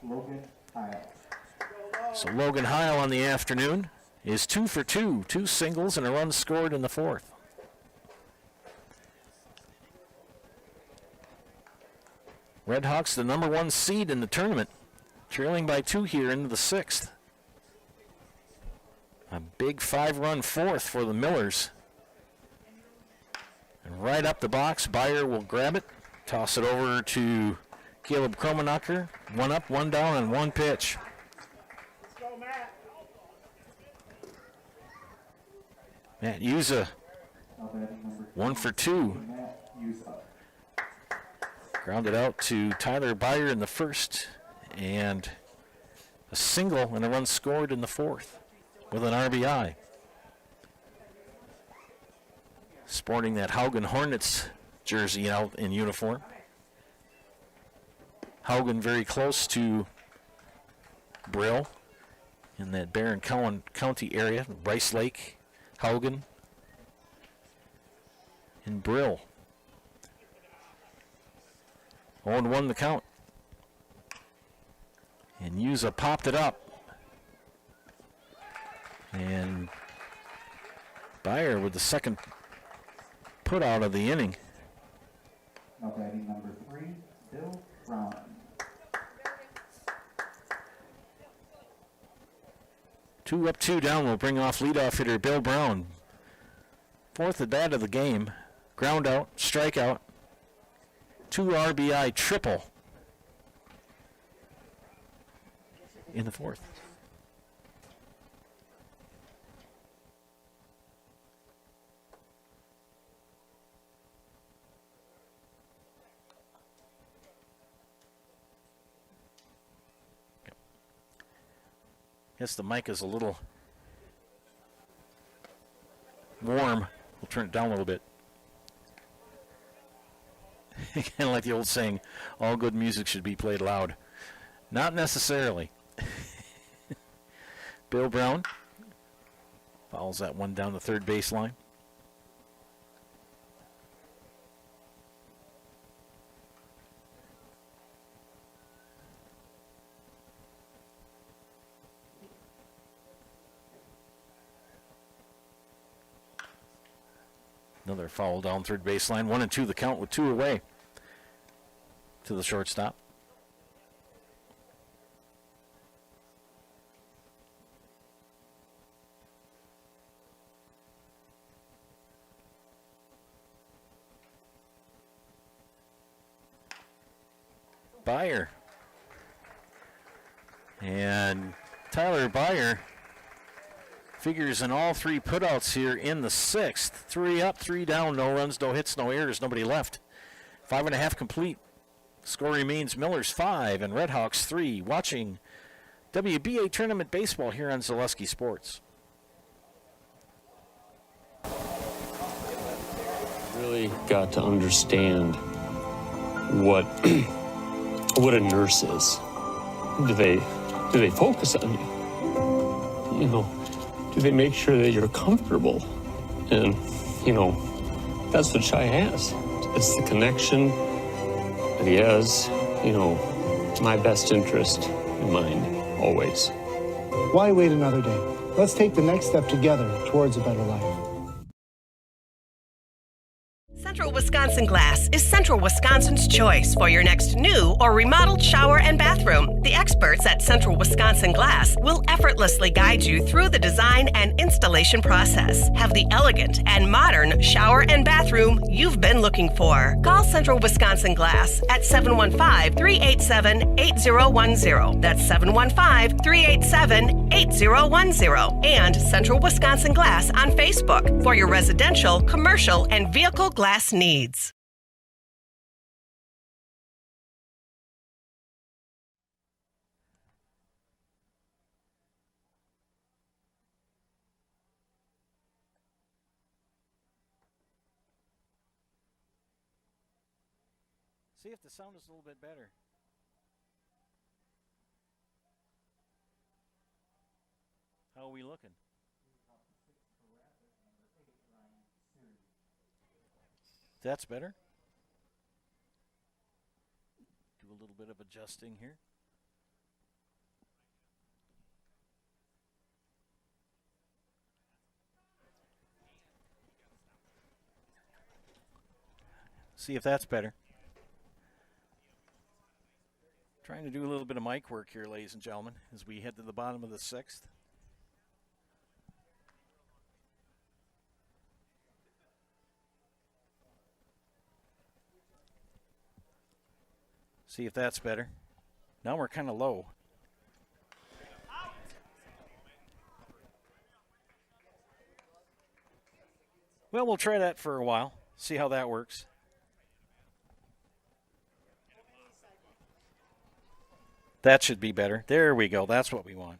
So Logan Heil on the afternoon is 2 for 2, 2 singles and a run scored in the 4th. Redhawks, the number 1 seed in the tournament, trailing by 2 here into the 6th. A big 5-run 4th for the Millers. And right up the box, Byer will grab it, toss it over to Caleb Kromenacher. 1 up, 1 down, and 1 pitch. Let's go, Matt. Matt Yuza, 1 for 2. Grounded out to Tyler Byer in the 1st, and a single and a run scored in the 4th with an RBI. Sporting that Haugen Hornets jersey out in uniform. Haugen very close to Brill in that Barron County area. Bryce Lake, Haugen, and Brill. 0-1 the count. And Yuza popped it up. And Byer with the second put out of the inning. Now batting number 3, Bill Brown. Two up, 2 down will bring off leadoff hitter Bill Brown. 4th at bat of the game. Ground out, strikeout. 2 RBI triple in the 4th. Guess the mic is a little warm. We'll turn it down a little bit. Kind of like the old saying, all good music should be played loud. Not necessarily. Bill Brown fouls that one down the third baseline. Another foul down third baseline. 1-2 the count with 2 away to the shortstop. Byer. And Tyler Byer figures in all 3 putouts here in the 6th. 3 up, 3 down, no runs, no hits, no errors, nobody left. 5.5 complete. Score remains Millers 5 and Redhawks 3. Watching WBA Tournament Baseball here on Zaleski Sports. Really got to understand what what a nurse is. Do they focus on you? You know, do they make sure that you're comfortable? And you know, that's what Shai has. It's the connection that he has. You know, my best interest in mind always. Why wait another day? Let's take the next step together towards a better life. Central Wisconsin Glass is Central Wisconsin's choice for your next new or remodeled shower and bathroom. The experts at Central Wisconsin Glass will effortlessly guide you through the design and installation process. Have the elegant and modern shower and bathroom you've been looking for. Call Central Wisconsin Glass at 715-387-8010. That's 715-387-8010. And Central Wisconsin Glass on Facebook for your residential, commercial, and vehicle glass needs. See if the sound is a little bit better. How are we looking? That's better. Do a little bit of adjusting here. See if that's better. Trying to do a little bit of mic work here, ladies and gentlemen, as we head to the bottom of the sixth. See if that's better. Now we're kind of low. Well, we'll try that for a while. See how that works. That should be better. There we go. That's what we want.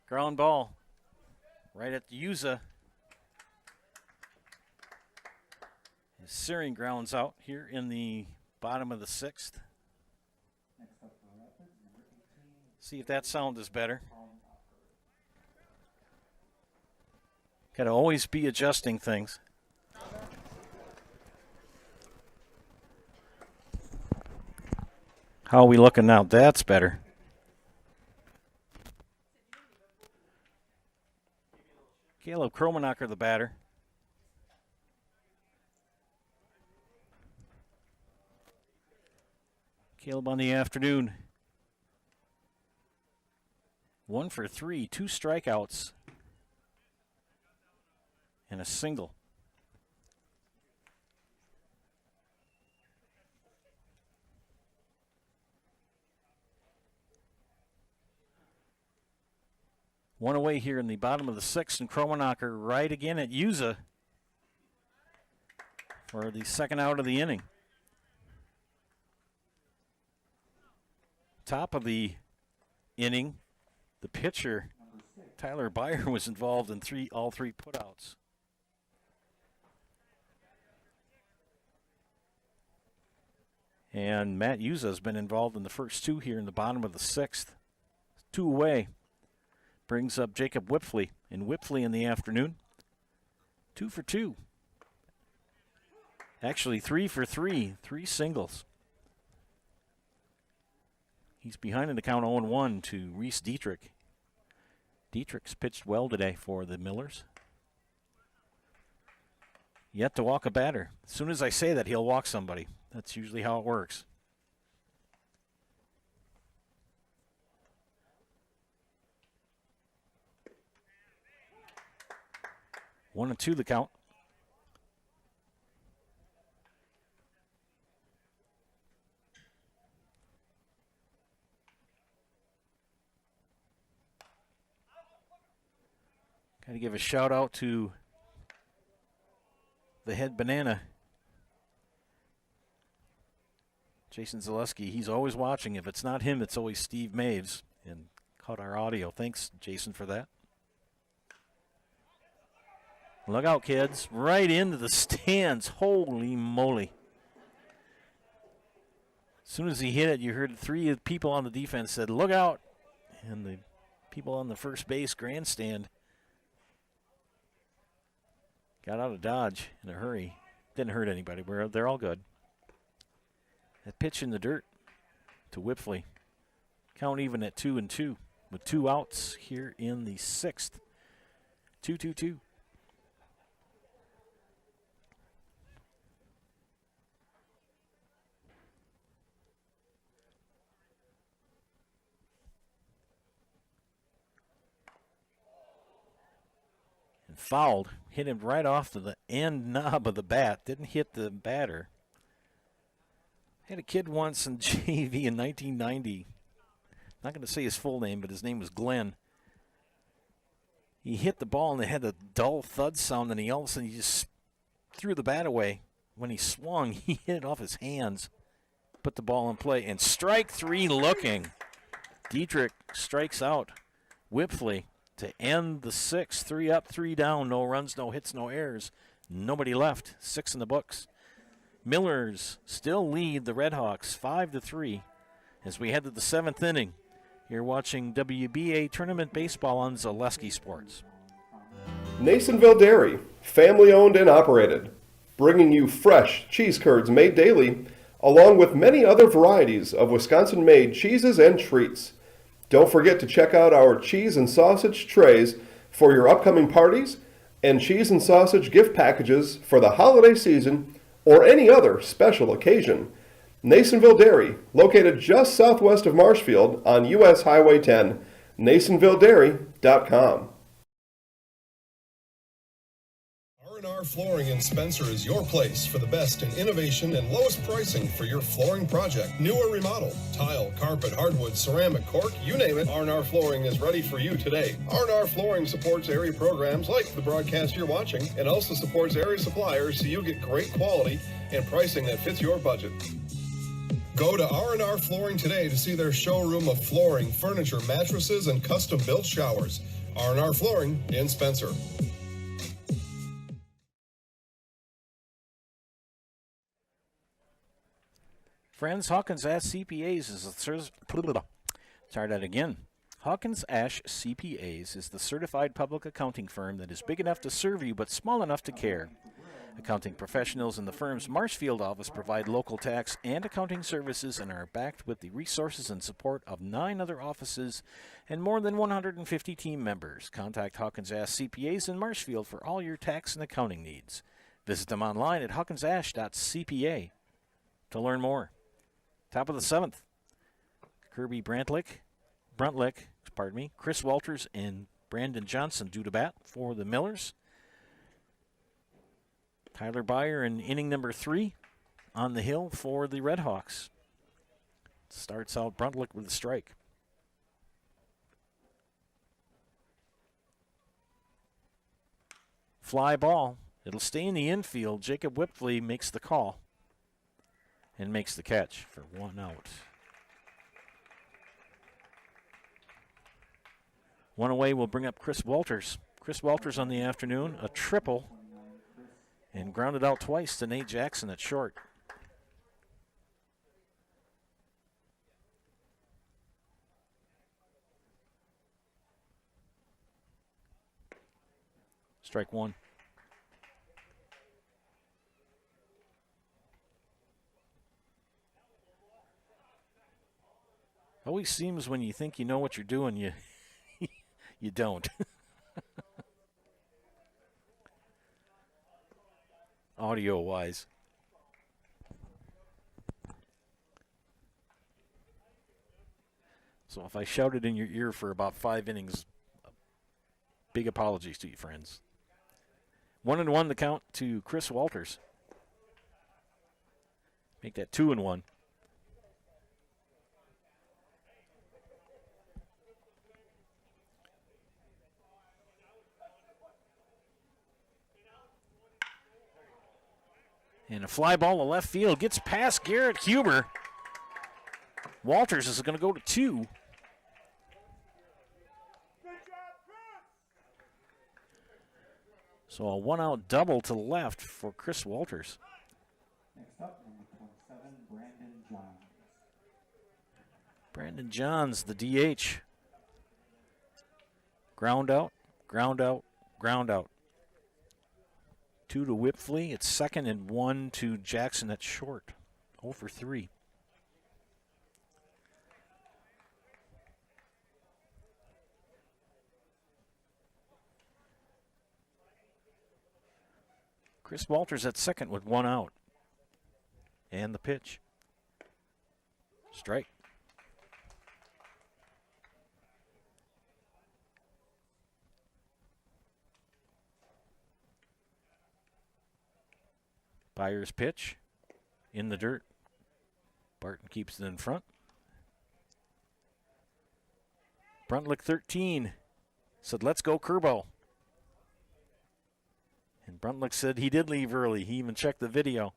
Ground ball. Right at the Uza. Searing grounds out here in the bottom of the sixth. See if that sound is better. Got to always be adjusting things. How are we looking now? That's better. Caleb Kromanacher, the batter. Caleb on the afternoon. 1 for 3, 2 strikeouts, and a single. One away here in the bottom of the sixth, and Kromanacher right again at Uza for the second out of the inning. Top of the inning, the pitcher, Tyler Byer, was involved in all three putouts. And Matt Uza has been involved in the first two here in the bottom of the sixth. 2 away. Brings up Jacob Whipfley. And Whipfley in the afternoon, 2 for 2. Actually, 3 for 3, 3 singles. He's behind in the count 0-1 to Reese Dietrich. Dietrich's pitched well today for the Millers. Yet to walk a batter. As soon as I say that, he'll walk somebody. That's usually how it works. One and two the count. Got to give a shout out to the head banana, Jason Zaleski, he's always watching. If it's not him, it's always Steve Maves. And caught our audio. Thanks, Jason, for that. Look out, kids. Right into the stands. Holy moly. As soon as he hit it, you heard 3 people on the defense said, look out. And the people on the first base grandstand got out of Dodge in a hurry. Didn't hurt anybody. They're all good. That pitch in the dirt to Whipfley. Count even at 2-2 with 2 outs here in the 6th. 2-2-2. And fouled. Hit him right off to the end knob of the bat. Didn't hit the batter. Had a kid once in JV in 1990. Not going to say his full name, but his name was Glenn. He hit the ball and it had a dull thud sound, and he all of a sudden he just threw the bat away. When he swung, he hit it off his hands, put the ball in play, and strike 3 looking. Dietrich strikes out Whipfley to end the 6th. 3 up, 3 down, no runs, no hits, no errors. Nobody left. 6 in the books. Millers still lead the Redhawks 5-3 as we head to the 7th inning. You're watching WBA Tournament Baseball on Zaleski Sports. Nasonville Dairy, family owned and operated, bringing you fresh cheese curds made daily, along with many other varieties of Wisconsin-made cheeses and treats. Don't forget to check out our cheese and sausage trays for your upcoming parties and cheese and sausage gift packages for the holiday season or any other special occasion. Nasonville Dairy, located just southwest of Marshfield on US Highway 10, NasonvilleDairy.com. R&R Flooring in Spencer is your place for the best in innovation and lowest pricing for your flooring project. New or remodel, tile, carpet, hardwood, ceramic, cork, you name it, R&R Flooring is ready for you today. R&R Flooring supports area programs like the broadcast you're watching and also supports area suppliers so you get great quality and pricing that fits your budget. Go to R&R Flooring today to see their showroom of flooring, furniture, mattresses, and custom-built showers. R&R Flooring in Spencer. Friends, Hawkins Ash CPAs is Hawkins Ash CPAs is the certified public accounting firm that is big enough to serve you but small enough to care. Accounting professionals in the firm's Marshfield office provide local tax and accounting services and are backed with the resources and support of 9 other offices and more than 150 team members. Contact Hawkins Ash CPAs in Marshfield for all your tax and accounting needs. Visit them online at hawkinsash.cpa to learn more. Top of the 7th, Kirby Bruntlick, Chris Walters, and Brandon Johnson due to bat for the Millers. Tyler Byer in inning number 3 on the hill for the Redhawks. Starts out Bruntlick with a strike. Fly ball. It'll stay in the infield. Jacob Whipfley makes the call and makes the catch for 1 out. 1 away will bring up Chris Walters. Chris Walters on the afternoon, a triple, and grounded out twice to Nate Jackson at short. Strike 1. Always seems when you think you know what you're doing, you don't. Audio-wise. So if I shouted in your ear for about 5 innings, big apologies to you, friends. 1-1 the count to Chris Walters. Make that 2-1. And a fly ball to left field. Gets past Garrett Huber. Walters is going to go to 2. So a 1-out double to the left for Chris Walters. Next up, number 27, Brandon Johns. Brandon Johns, the DH. Ground out, ground out, ground out. 2 to Whipfley. It's 2nd and 1 to Jackson at short. 0 for 3. Chris Walters at second with 1 out. And the pitch. Strike. Byers' pitch in the dirt. Barton keeps it in front. Bruntlick 13 said, let's go Kerbo. And Bruntlick said he did leave early. He even checked the video.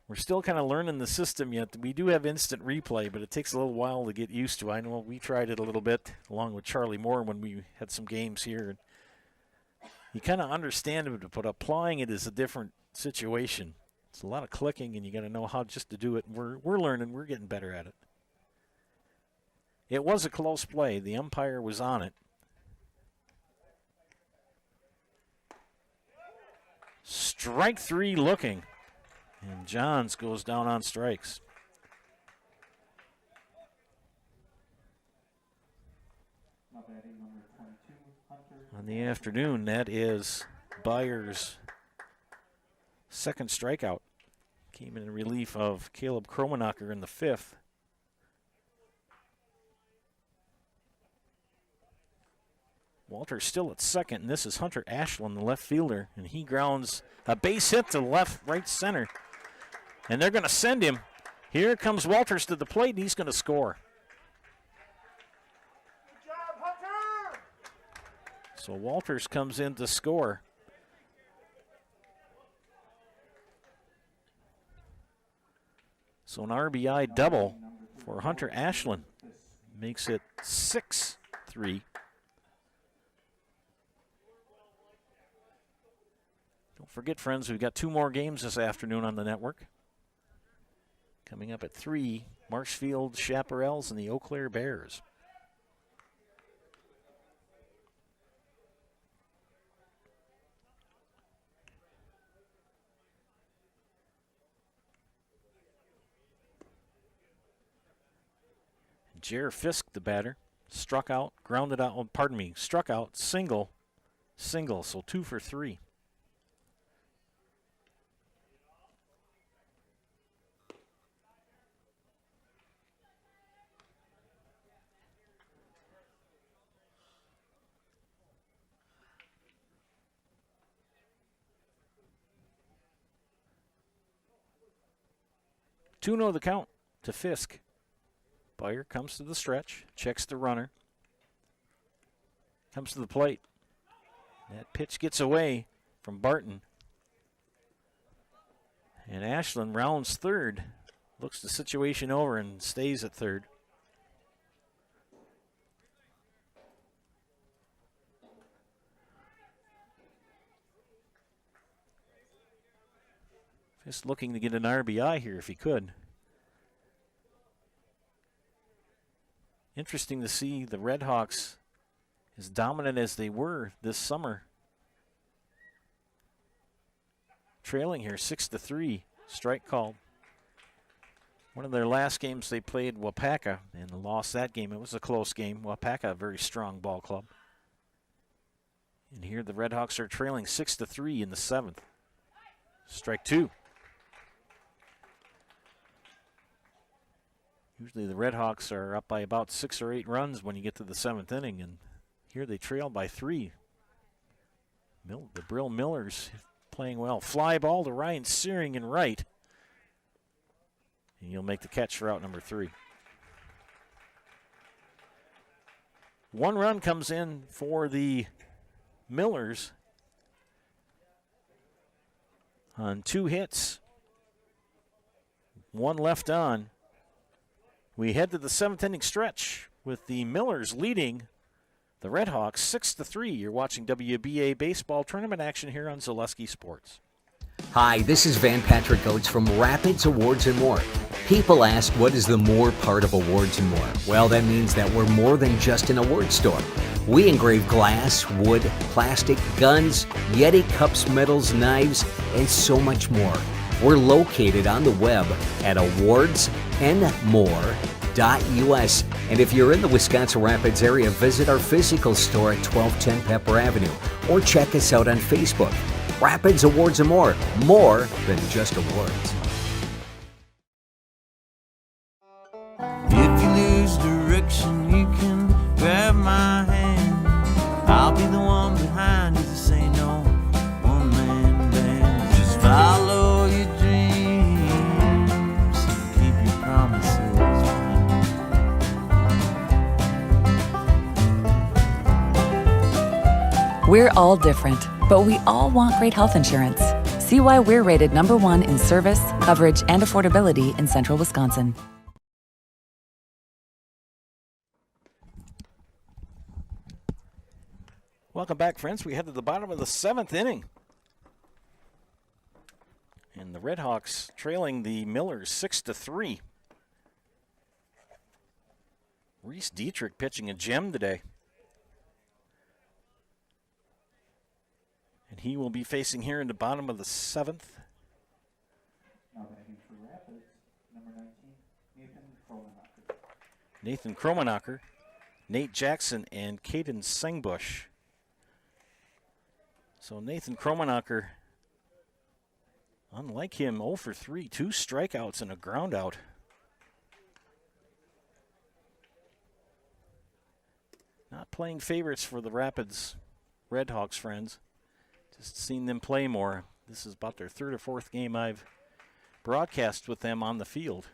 We're still kind of learning the system yet. We do have instant replay, but it takes a little while to get used to. I know we tried it a little bit along with Charlie Moore when we had some games here. You kind of understand it, but applying it is a different situation. It's a lot of clicking, and you got to know how just to do it. We're learning. We're getting better at it. It was a close play. The umpire was on it. Strike 3 looking. And Johns goes down on strikes. On the afternoon, that is Byers' second strikeout. Came in relief of Caleb Kromenacher in the 5th. Walter's still at second, and this is Hunter Ashland, the left fielder, and he grounds a base hit to left, right center. And they're going to send him. Here comes Walters to the plate, and he's going to score. Good job, Hunter! So Walters comes in to score. So an RBI double for Hunter Ashland. Makes it 6-3. Don't forget, friends, we've got 2 more games this afternoon on the network. Coming up at 3, Marshfield Chaparrals and the Eau Claire Bears. Jer Fisk, the batter, struck out, grounded out, oh, pardon me, struck out, single, so 2 for 3. Two-no the count to Fisk. Byer comes to the stretch, checks the runner, comes to the plate. That pitch gets away from Barton. And Ashland rounds third, looks the situation over and stays at third. Just looking to get an RBI here if he could. Interesting to see the Redhawks as dominant as they were this summer. Trailing here 6-3, strike called. One of their last games they played Wapaka and lost that game. It was a close game. Wapaka, a very strong ball club. And here the Redhawks are trailing 6-3 in the 7th. Strike 2. Usually the Redhawks are up by about 6 or 8 runs when you get to the 7th inning, and here they trail by 3. The Brill Millers playing well. Fly ball to Ryan Searing in right. And you'll make the catch for out number 3. 1 run comes in for the Millers on 2 hits. 1 left on. We head to the 7th inning stretch with the Millers leading the Redhawks 6-3. You're watching WBA baseball tournament action here on Zaleski Sports. Hi, this is Van Patrick Oates from Rapids Awards and More. People ask, what is the more part of Awards and More? Well, that means that we're more than just an award store. We engrave glass, wood, plastic, guns, Yeti cups, medals, knives, and so much more. We're located on the web at awardsandmore.us. And if you're in the Wisconsin Rapids area, visit our physical store at 1210 Pepper Avenue or check us out on Facebook. Rapids Awards and More than just awards. If you lose direction, you can grab my hand. I'll be the one behind you to say no one-man band. Just follow your dreams and keep your promises. We're all different, but we all want great health insurance. See why we're rated #1 in service, coverage, and affordability in Central Wisconsin. Welcome back, friends. We head to the bottom of the 7th inning. And the Redhawks trailing the Millers 6-3. Reese Dietrich pitching a gem today. And he will be facing here in the bottom of the 7th. Now batting for Rapids, number 19, Nathan Kromenacher. Nathan Kromenacher, Nate Jackson, and Caden Sengbush. So Nathan Kromenacher, unlike him, 0 for 3, 2 strikeouts and a ground out. Not playing favorites for the Rapids Redhawks, friends. Just seen them play more. This is about their 3rd or 4th game I've broadcast with them on the field.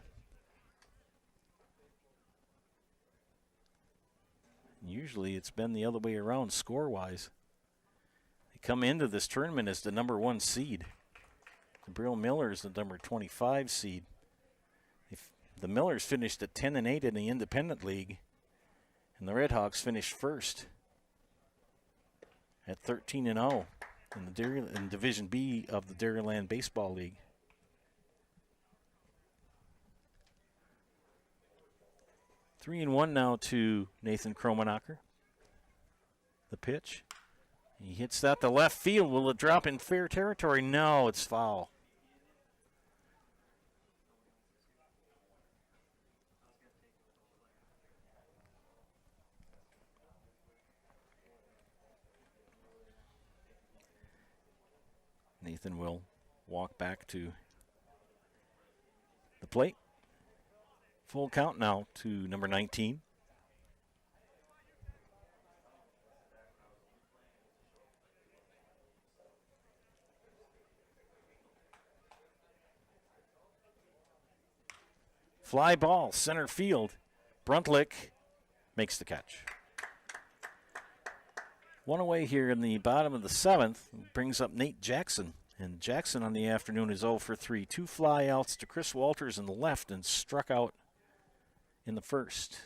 Usually it's been the other way around score-wise. They come into this tournament as the #1 seed. The Brill Millers, the number 25 seed. The Millers finished at 10-8 in the Independent League, and the Redhawks finished first at 13-0 in Division B of the Dairyland Baseball League. Three and one now to Nathan Kromenacher. The pitch. He hits that to left field. Will it drop in fair territory? No, it's foul. Nathan will walk back to the plate. Full count now to number 19. Fly ball, center field. Bruntlick makes the catch. One away here in the bottom of the 7th brings up Nate Jackson. And Jackson on the afternoon is 0 for 3. 2 fly outs to Chris Walters in the left and struck out in the first.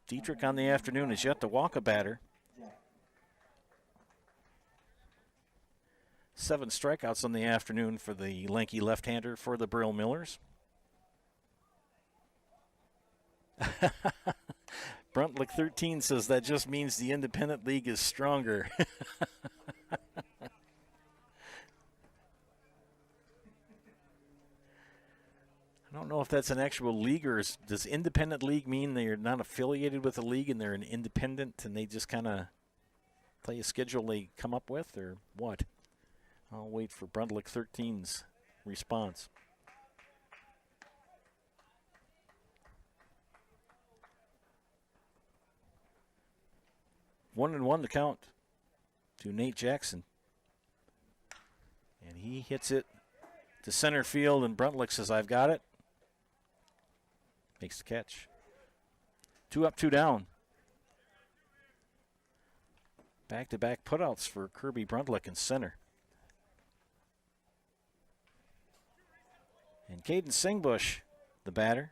Dietrich on the afternoon is yet to walk a batter. 7 strikeouts on the afternoon for the lanky left-hander for the Brill Millers. Bruntlick 13 says that just means the Independent League is stronger. I don't know if that's an actual league, or does Independent League mean they're not affiliated with a league and they're an independent and they just kind of play a schedule they come up with, or what? I'll wait for Bruntlick 13's response. 1-1 to count to Nate Jackson. And he hits it to center field, and Bruntlick says, I've got it. Makes the catch. 2 up, 2 down. Back-to-back putouts for Kirby Bruntlick in center. And Caden Sengbush the batter.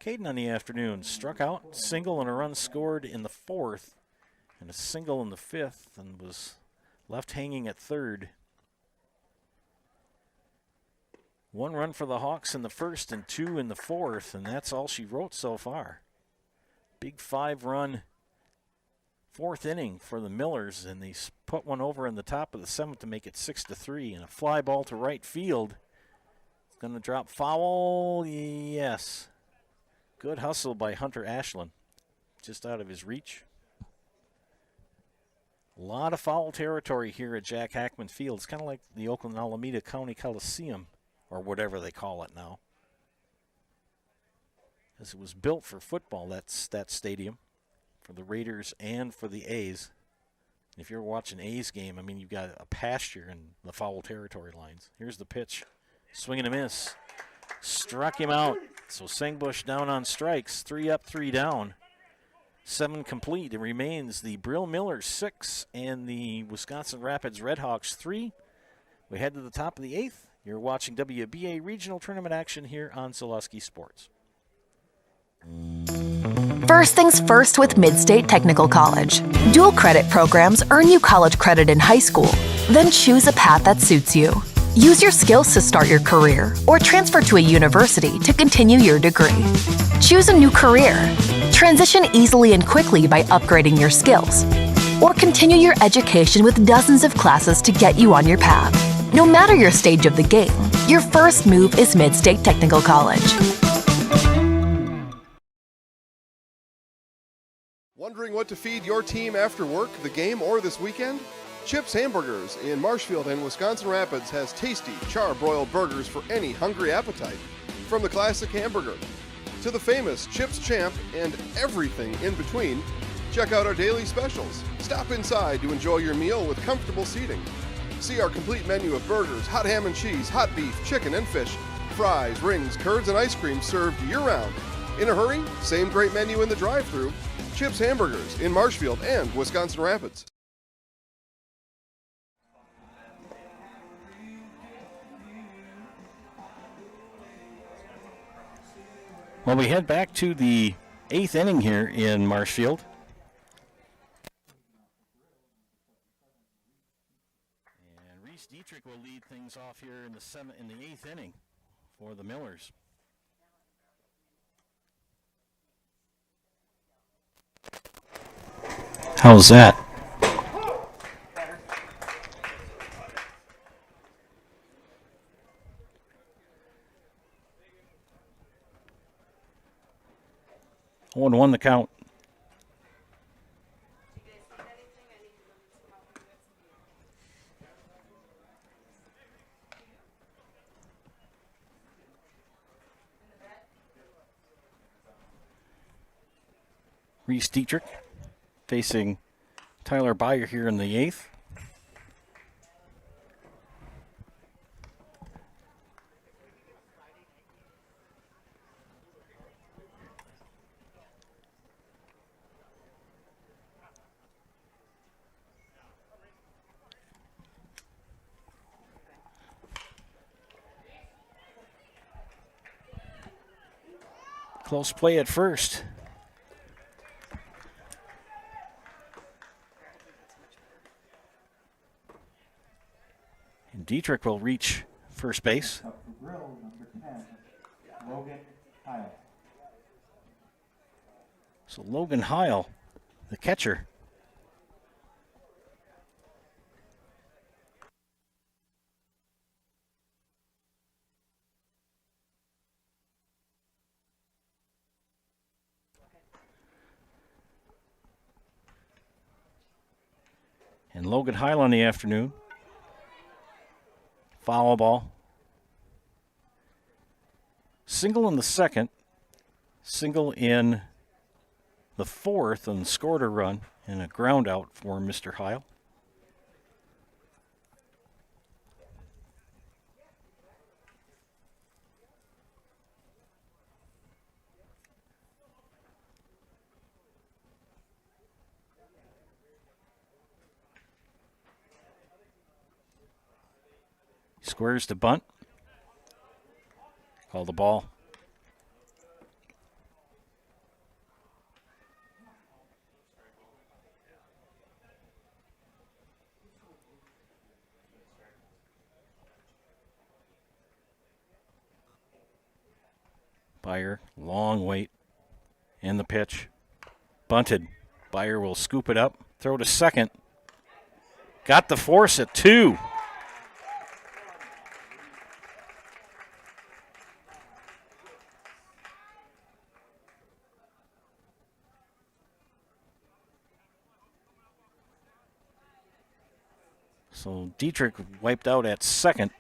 Caden on the afternoon struck out, single and a run scored in the 4th, and a single in the 5th, and was left hanging at 3rd. 1 run for the Hawks in the 1st and 2 in the 4th, and that's all she wrote so far. Big 5-run 4th inning for the Millers, and they put one over in the top of the 7th to make it 6-3, and a fly ball to right field. It's going to drop foul, yes. Good hustle by Hunter Ashland, just out of his reach. A lot of foul territory here at Jack Hackman Field. It's kind of like the Oakland Alameda County Coliseum, or whatever they call it now. As it was built for football, that stadium, for the Raiders and for the A's. If you're watching A's game, I mean, you've got a pasture in the foul territory lines. Here's the pitch. Swing and a miss. Struck him out. So Sangbush down on strikes. 3 up, 3 down. 7 complete. It remains the Brill Millers 6 and the Wisconsin Rapids Redhawks 3. We head to the top of the 8th. You're watching WBA Regional Tournament action here on Zaleski Sports. First things first with Mid-State Technical College. Dual credit programs earn you college credit in high school. Then choose a path that suits you. Use your skills to start your career or transfer to a university to continue your degree. Choose a new career. Transition easily and quickly by upgrading your skills. Or continue your education with dozens of classes to get you on your path. No matter your stage of the game, your first move is Mid-State Technical College. Wondering what to feed your team after work, the game, or this weekend? Chips Hamburgers in Marshfield and Wisconsin Rapids has tasty, char-broiled burgers for any hungry appetite. From the classic hamburger to the famous Chips Champ and everything in between, check out our daily specials. Stop inside to enjoy your meal with comfortable seating. See our complete menu of burgers, hot ham and cheese, hot beef, chicken and fish, fries, rings, curds, and ice cream served year-round. In a hurry? Same great menu in the drive-thru. Chips Hamburgers in Marshfield and Wisconsin Rapids. Well, we head back to the 8th inning here in Marshfield. And Reese Dietrich will lead things off here in the 8th inning for the Millers. How's that? Oh, 1-1 the count. Reese Dietrich facing Tyler Byer here in the 8th. Close play at first. And Dietrich will reach first base. Up for Brill, number 10, Logan Heil. So Logan Heil, the catcher. And Logan Heil on the afternoon. Foul ball. Single in the 2nd. Single in the 4th and scored a run and a ground out for Mr. Heil. Squares to bunt. Call the ball. Byer, long wait. And the pitch. Bunted. Byer will scoop it up, throw to second. Got the force at 2. So Dietrich wiped out at second.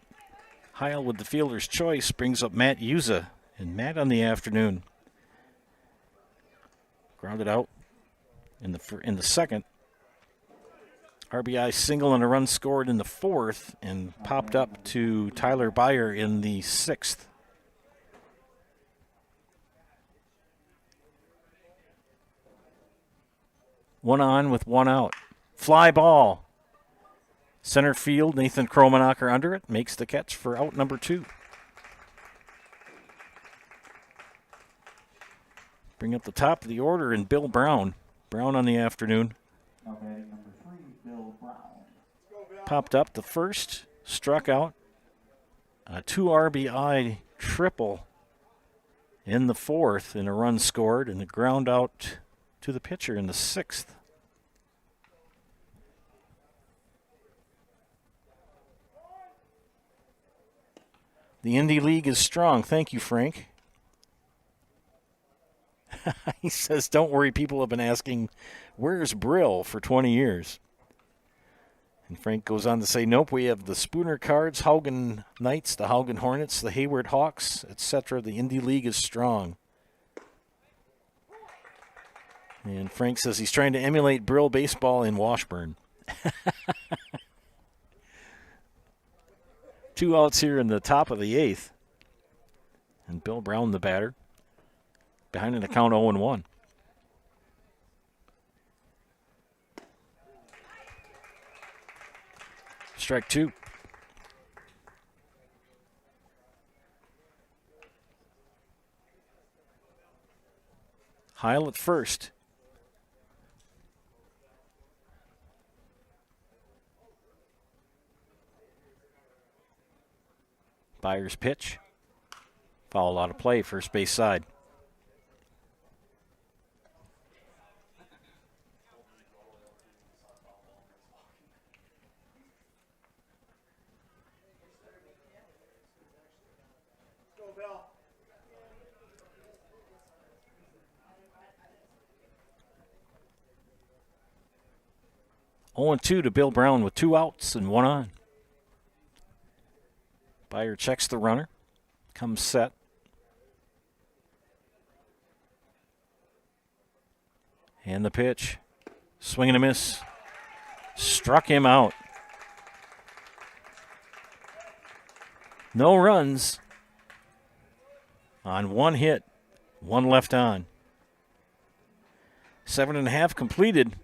Heil with the fielder's choice brings up Matt Yuza. And Matt on the afternoon. Grounded out in the second. RBI single and a run scored in the 4th and popped up to Tyler Byer in the 6th. One on with one out. Fly ball. Center field, Nathan Kromenacher under it, makes the catch for out number 2. Bring up the top of the order and Bill Brown. Brown on the afternoon. Now batting number 3, Bill Brown. Popped up the first, struck out. A 2 RBI triple in the 4th and a run scored and a ground out to the pitcher in the 6th. The Indy League is strong. Thank you, Frank. He says, don't worry, people have been asking, where's Brill for 20 years? And Frank goes on to say, nope, we have the Spooner Cards, Haugen Knights, the Haugen Hornets, the Hayward Hawks, etc. The Indy League is strong. And Frank says he's trying to emulate Brill baseball in Washburn. 2 outs here in the top of the 8th. And Bill Brown, the batter, behind an account 0-1. Strike 2. Heil at first. Byers pitch. Foul out of play, first base side. Go, Bill. Oh, 0-2 to Bill Brown with 2 outs and 1 on. Byer checks the runner, comes set. And the pitch. Swing and a miss. Struck him out. No runs on 1 hit, 1 left on. 7.5 completed.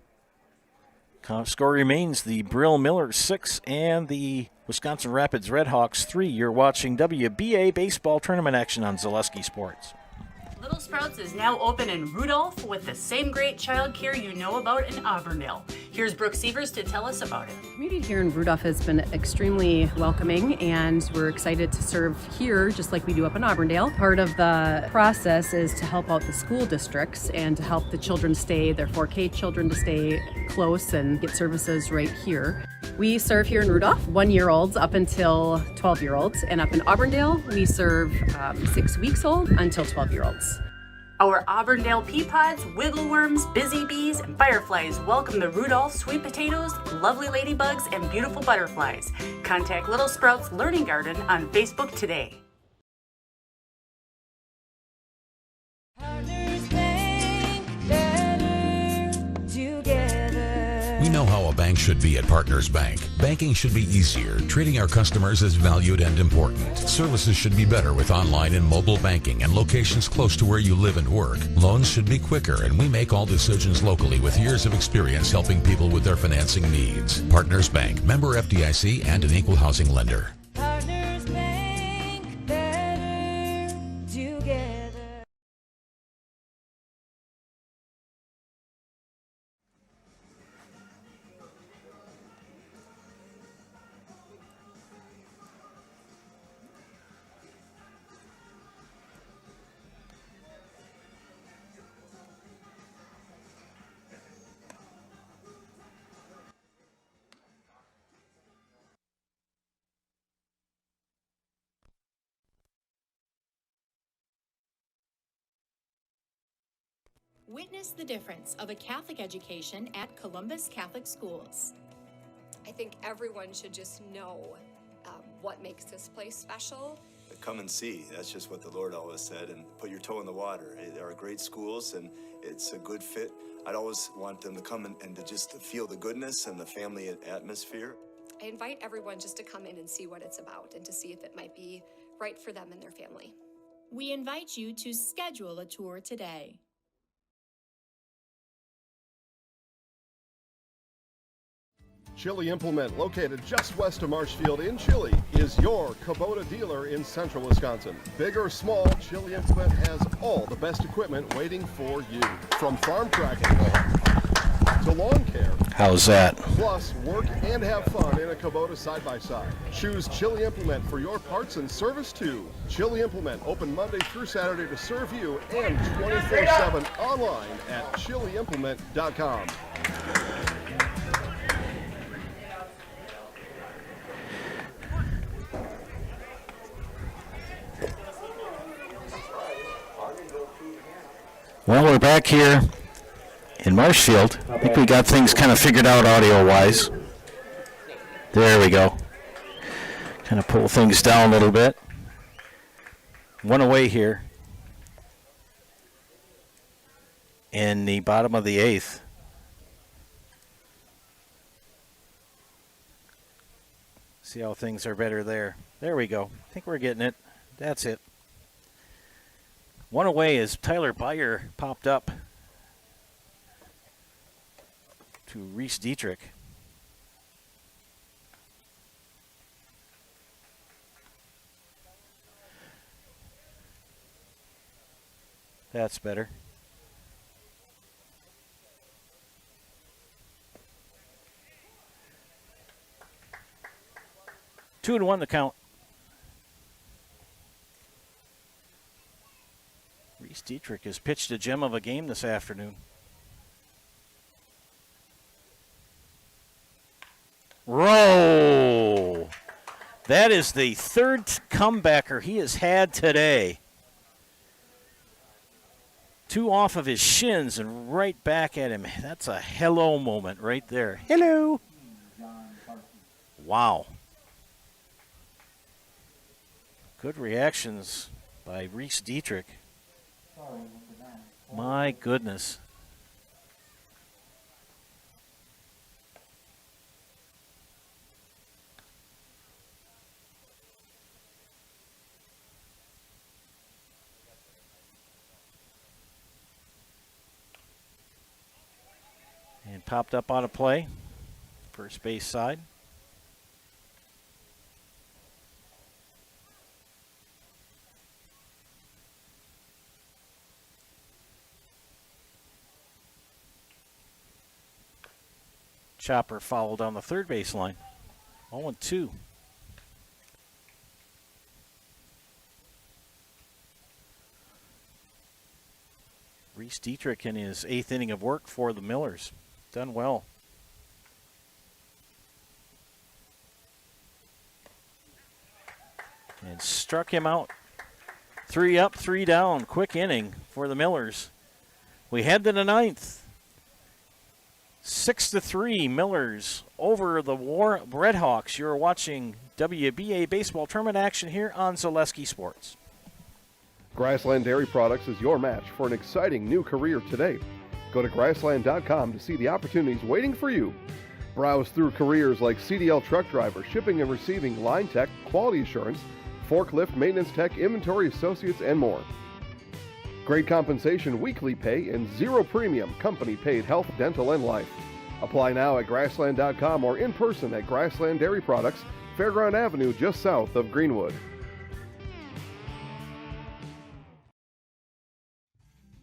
Score remains the Brill Miller 6 and the Wisconsin Rapids Redhawks 3. You're watching WBA baseball tournament action on Zaleski Sports. Little Sprouts is now open in Rudolph with the same great childcare you know about in Auburndale. Here's Brooke Sievers to tell us about it. The community here in Rudolph has been extremely welcoming, and we're excited to serve here just like we do up in Auburndale. Part of the process is to help out the school districts and to help the children stay, their 4K children to stay close and get services right here. We serve here in Rudolph 1-year-olds up until 12-year-olds, and up in Auburndale we serve 6 weeks old until 12-year-olds. Our Auburndale pea pods, wiggleworms, busy bees, and fireflies welcome the Rudolph sweet potatoes, lovely ladybugs, and beautiful butterflies. Contact Little Sprouts Learning Garden on Facebook today. We know how a bank should be at Partners Bank. Banking should be easier, treating our customers as valued and important. Services should be better with online and mobile banking and locations close to where you live and work. Loans should be quicker, and we make all decisions locally with years of experience helping people with their financing needs. Partners Bank, member FDIC, and an equal housing lender. Partners Bank, better together. Witness the difference of a Catholic education at Columbus Catholic Schools. I think everyone should just know what makes this place special. Come and see. That's just what the Lord always said, and put your toe in the water. There are great schools, and it's a good fit. I'd always want them to come and to just feel the goodness and the family atmosphere. I invite everyone just to come in and see what it's about and to see if it might be right for them and their family. We invite you to schedule a tour today. Chili Implement, located just west of Marshfield in Chili, is your Kubota dealer in central Wisconsin. Big or small, Chili Implement has all the best equipment waiting for you. From farm tracking to lawn care. How's that? Plus, work and have fun in a Kubota side-by-side. Choose Chili Implement for your parts and service too. Chili Implement, open Monday through Saturday to serve you and 24/7 online at chiliimplement.com. Well, we're back here in Marshfield. I think we got things kind of figured out audio-wise. There we go. Kind of pull things down a little bit. One away here in the bottom of the 8th. See how things are better there. There we go. I think we're getting it. That's it. One away as Tyler Beyer popped up to Reese Dietrich. That's better. Two and one the count. Reese Dietrich has pitched a gem of a game this afternoon. Roll! That is the third comebacker he has had today. Two off of his shins and right back at him. That's a hello moment right there. Hello! Wow. Good reactions by Reese Dietrich. My goodness. And popped up on a play, first base side. Chopper followed on the third base line. 0-2. Reese Dietrich in his 8th inning of work for the Millers. Done well. And struck him out. 3 up, 3 down. Quick inning for the Millers. We head to the 9th. 6-3 Millers over the Redhawks. You're watching WBA baseball tournament action here on Zaleski Sports. Grassland Dairy Products is your match for an exciting new career today. Go to grassland.com to see the opportunities waiting for you. Browse through careers like CDL truck driver, shipping and receiving, line tech, quality assurance, forklift, maintenance tech, inventory associates, and more. Great compensation, weekly pay, and zero premium, company-paid health, dental, and life. Apply now at grassland.com or in person at Grassland Dairy Products, Fairground Avenue, just south of Greenwood.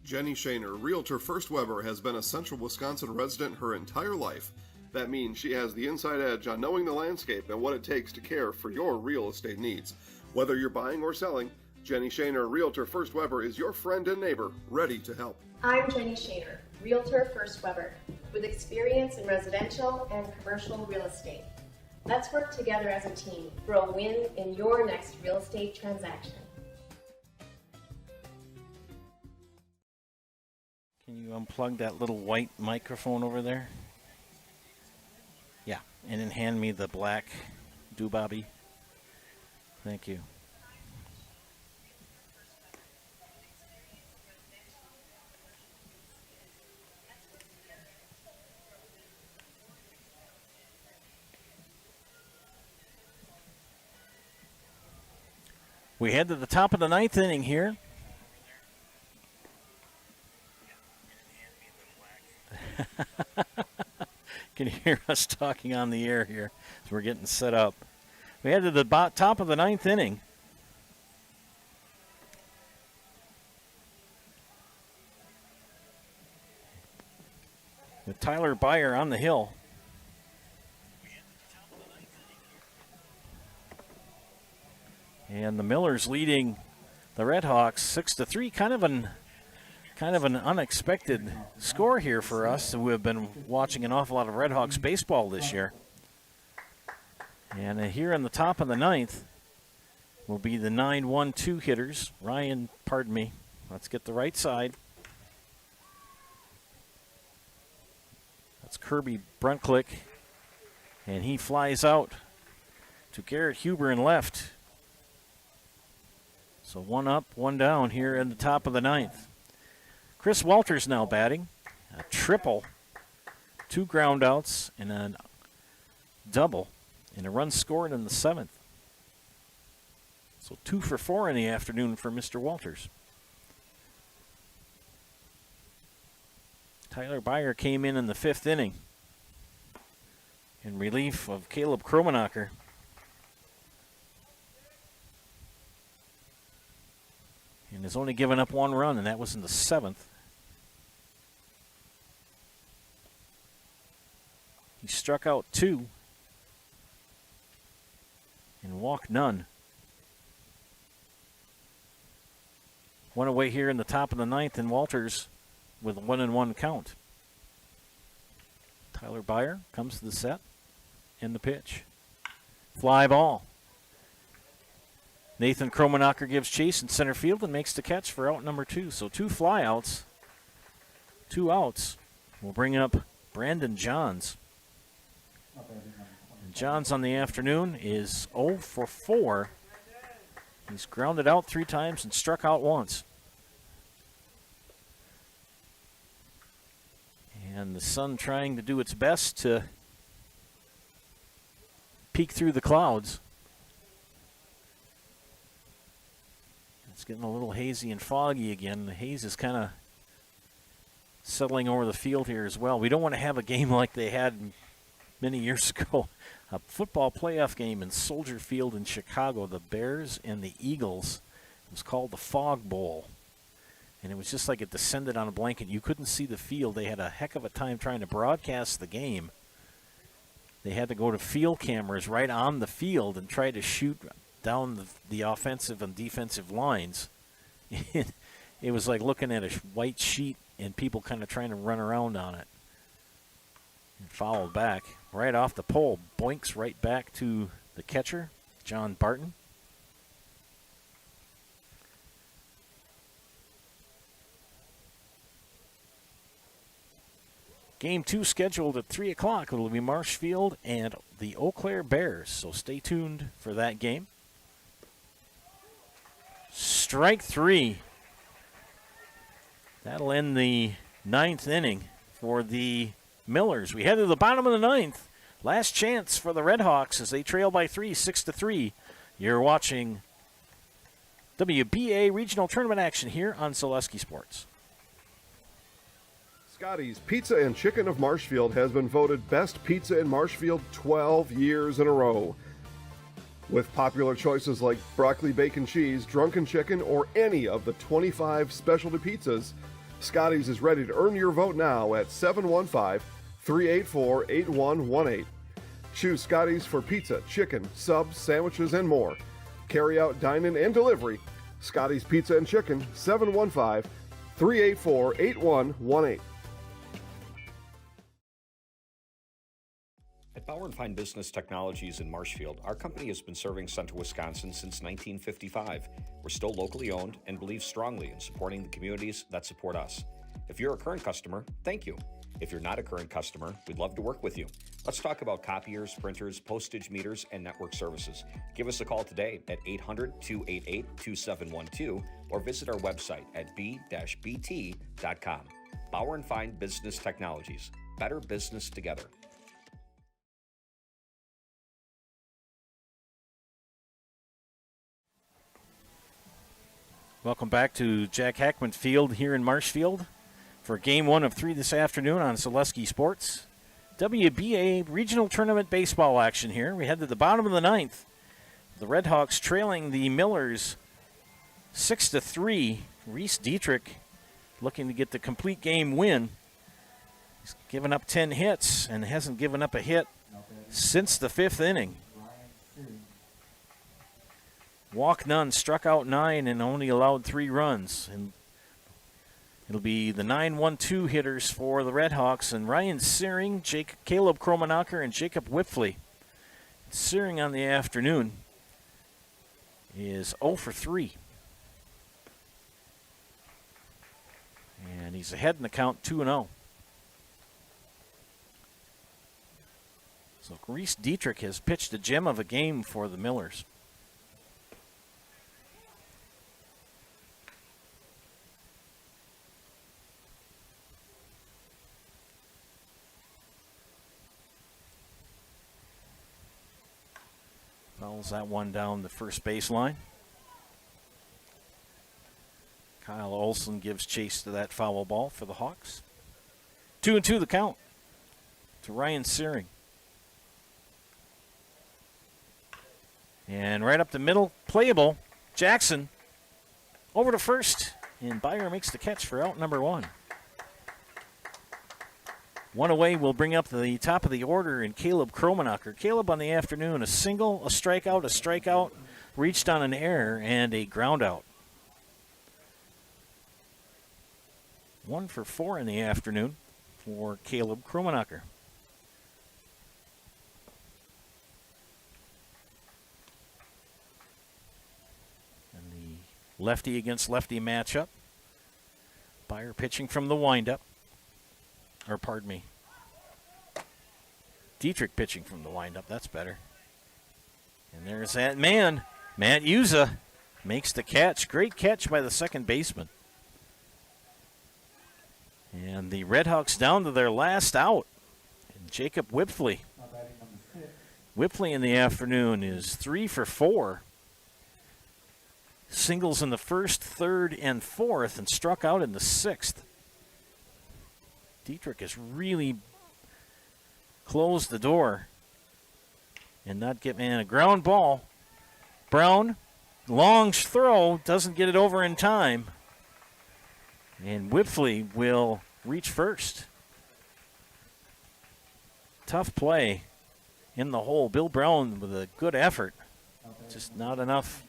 Jenny Shaner, Realtor First Weber, has been a Central Wisconsin resident her entire life. That means she has the inside edge on knowing the landscape and what it takes to care for your real estate needs. Whether you're buying or selling, Jenny Shaner, Realtor First Weber, is your friend and neighbor, ready to help. I'm Jenny Shaner, Realtor First Weber, with experience in residential and commercial real estate. Let's work together as a team for a win in your next real estate transaction. Can You unplug that little white microphone over there? Yeah, and then hand me the black doobobby. Thank you. We head to the top of the ninth inning here. Can you hear us talking on the air here as we're getting set up? We head to the top of the ninth inning. With Tyler Byer on the hill. And the Millers leading the Redhawks 6-3. Kind of an unexpected score here for us who have been watching an awful lot of Redhawks baseball this year. And here in the top of the ninth will be the 9-1-2 hitters. Ryan, pardon me. Let's get the right side. That's Kirby Bruntclick. And he flies out to Garrett Huber in left. So one up, one down here in the top of the ninth. Chris Walters now batting. A triple, 2 ground outs, and a double, and a run scored in the 7th. So 2 for 4 in the afternoon for Mr. Walters. Tyler Byer came in the 5th inning in relief of Caleb Kromenacher. And has only given up 1 run, and that was in the 7th. He struck out 2 and walked none. One away here in the top of the ninth, and Walters with a 1-1 count. Tyler Byer comes to the set and the pitch. Fly ball. Nathan Kromenacher gives chase in center field and makes the catch for out number 2. So 2 flyouts, 2 outs. We'll bring up Brandon Johns. And Johns on the afternoon is 0 for 4. He's grounded out 3 times and struck out once. And the sun trying to do its best to peek through the clouds. It's getting a little hazy and foggy again. The haze is kind of settling over the field here as well. We don't want to have a game like they had many years ago. A football playoff game in Soldier Field in Chicago. The Bears and the Eagles. It was called the Fog Bowl. And it was just like it descended on a blanket. You couldn't see the field. They had a heck of a time trying to broadcast the game. They had to go to field cameras right on the field and try to shoot down the offensive and defensive lines. It was like looking at a white sheet and people kind of trying to run around on it. And fouled back right off the pole. Boinks right back to the catcher, John Barton. Game 2 scheduled at 3 o'clock. It'll be Marshfield and the Eau Claire Bears, so stay tuned for that game. Strike 3. That'll end the 9th inning for the Millers. We head to the bottom of the 9th. Last chance for the Redhawks as they trail by 3, 6-3. You're watching WBA Regional Tournament action here on Zaleski Sports. Scotty's Pizza and Chicken of Marshfield has been voted Best Pizza in Marshfield 12 years in a row. With popular choices like broccoli bacon cheese, drunken chicken, or any of the 25 specialty pizzas, Scotty's is ready to earn your vote now at 715-384-8118. Choose Scotty's for pizza, chicken, subs, sandwiches, and more. Carry out, dine-in, and delivery. Scotty's Pizza and Chicken, 715-384-8118. At Bauer & Fine Business Technologies in Marshfield, our company has been serving Central Wisconsin since 1955. We're still locally owned and believe strongly in supporting the communities that support us. If you're a current customer, thank you. If you're not a current customer, we'd love to work with you. Let's talk about copiers, printers, postage meters, and network services. Give us a call today at 800-288-2712 or visit our website at b-bt.com. Bauer & Fine Business Technologies. Better business together. Welcome back to Jack Hackman Field here in Marshfield for Game 1 of 3 this afternoon on Zaleski Sports. WBA Regional Tournament Baseball action here. We head to the bottom of the 9th. The Redhawks trailing the Millers 6-3. Reese Dietrich looking to get the complete game win. He's given up 10 hits and hasn't given up a hit since the 5th inning. Walked none, struck out 9, and only allowed 3 runs. And it'll be the 9-1-2 hitters for the Redhawks, and Ryan Searing, Caleb Kromanacher, and Jacob Whipfley. Searing on the afternoon is 0 for 3. And he's ahead in the count 2-0. So Reese Dietrich has pitched a gem of a game for the Millers. Fouls that one down the first baseline. Kyle Olson gives chase to that foul ball for the Hawks. 2-2 the count to Ryan Searing. And right up the middle, playable. Jackson over to first, and Byer makes the catch for out number 1. One away will bring up the top of the order in Caleb Kromanacher. Caleb on the afternoon, a single, a strikeout, reached on an error, and a ground out. 1 for 4 in the afternoon for Caleb Kromanacher. And the lefty against lefty matchup. Byer pitching from the windup. Or pardon me. Dietrich pitching from the windup. That's better. And there's that man. Matt Uza makes the catch. Great catch by the second baseman. And the Redhawks down to their last out. And Jacob Whipfley. Whipfley in the afternoon is 3 for 4. Singles in the first, third, and fourth, and struck out in the 6th. Dietrich has really closed the door and not get a ground ball. Brown, long throw, doesn't get it over in time. And Whipfley will reach first. Tough play in the hole. Bill Brown with a good effort. Just not enough.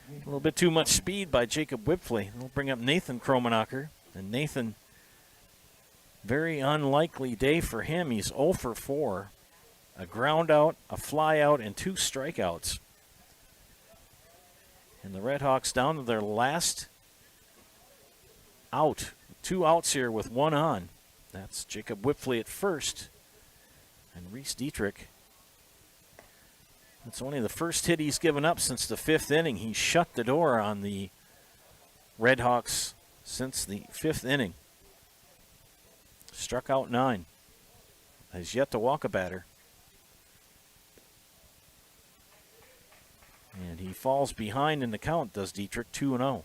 A little bit too much speed by Jacob Whipfley. We'll bring up Nathan Kromanacher. And Nathan, very unlikely day for him. He's 0 for 4. A ground out, a fly out, and 2 strikeouts. And the Redhawks down to their last out. 2 outs here with 1 on. That's Jacob Whipfley at first. And Reese Dietrich. It's only the first hit he's given up since the 5th inning. He shut the door on the Redhawks since the 5th inning. Struck out 9. Has yet to walk a batter. And he falls behind in the count, does Dietrich, 2-0.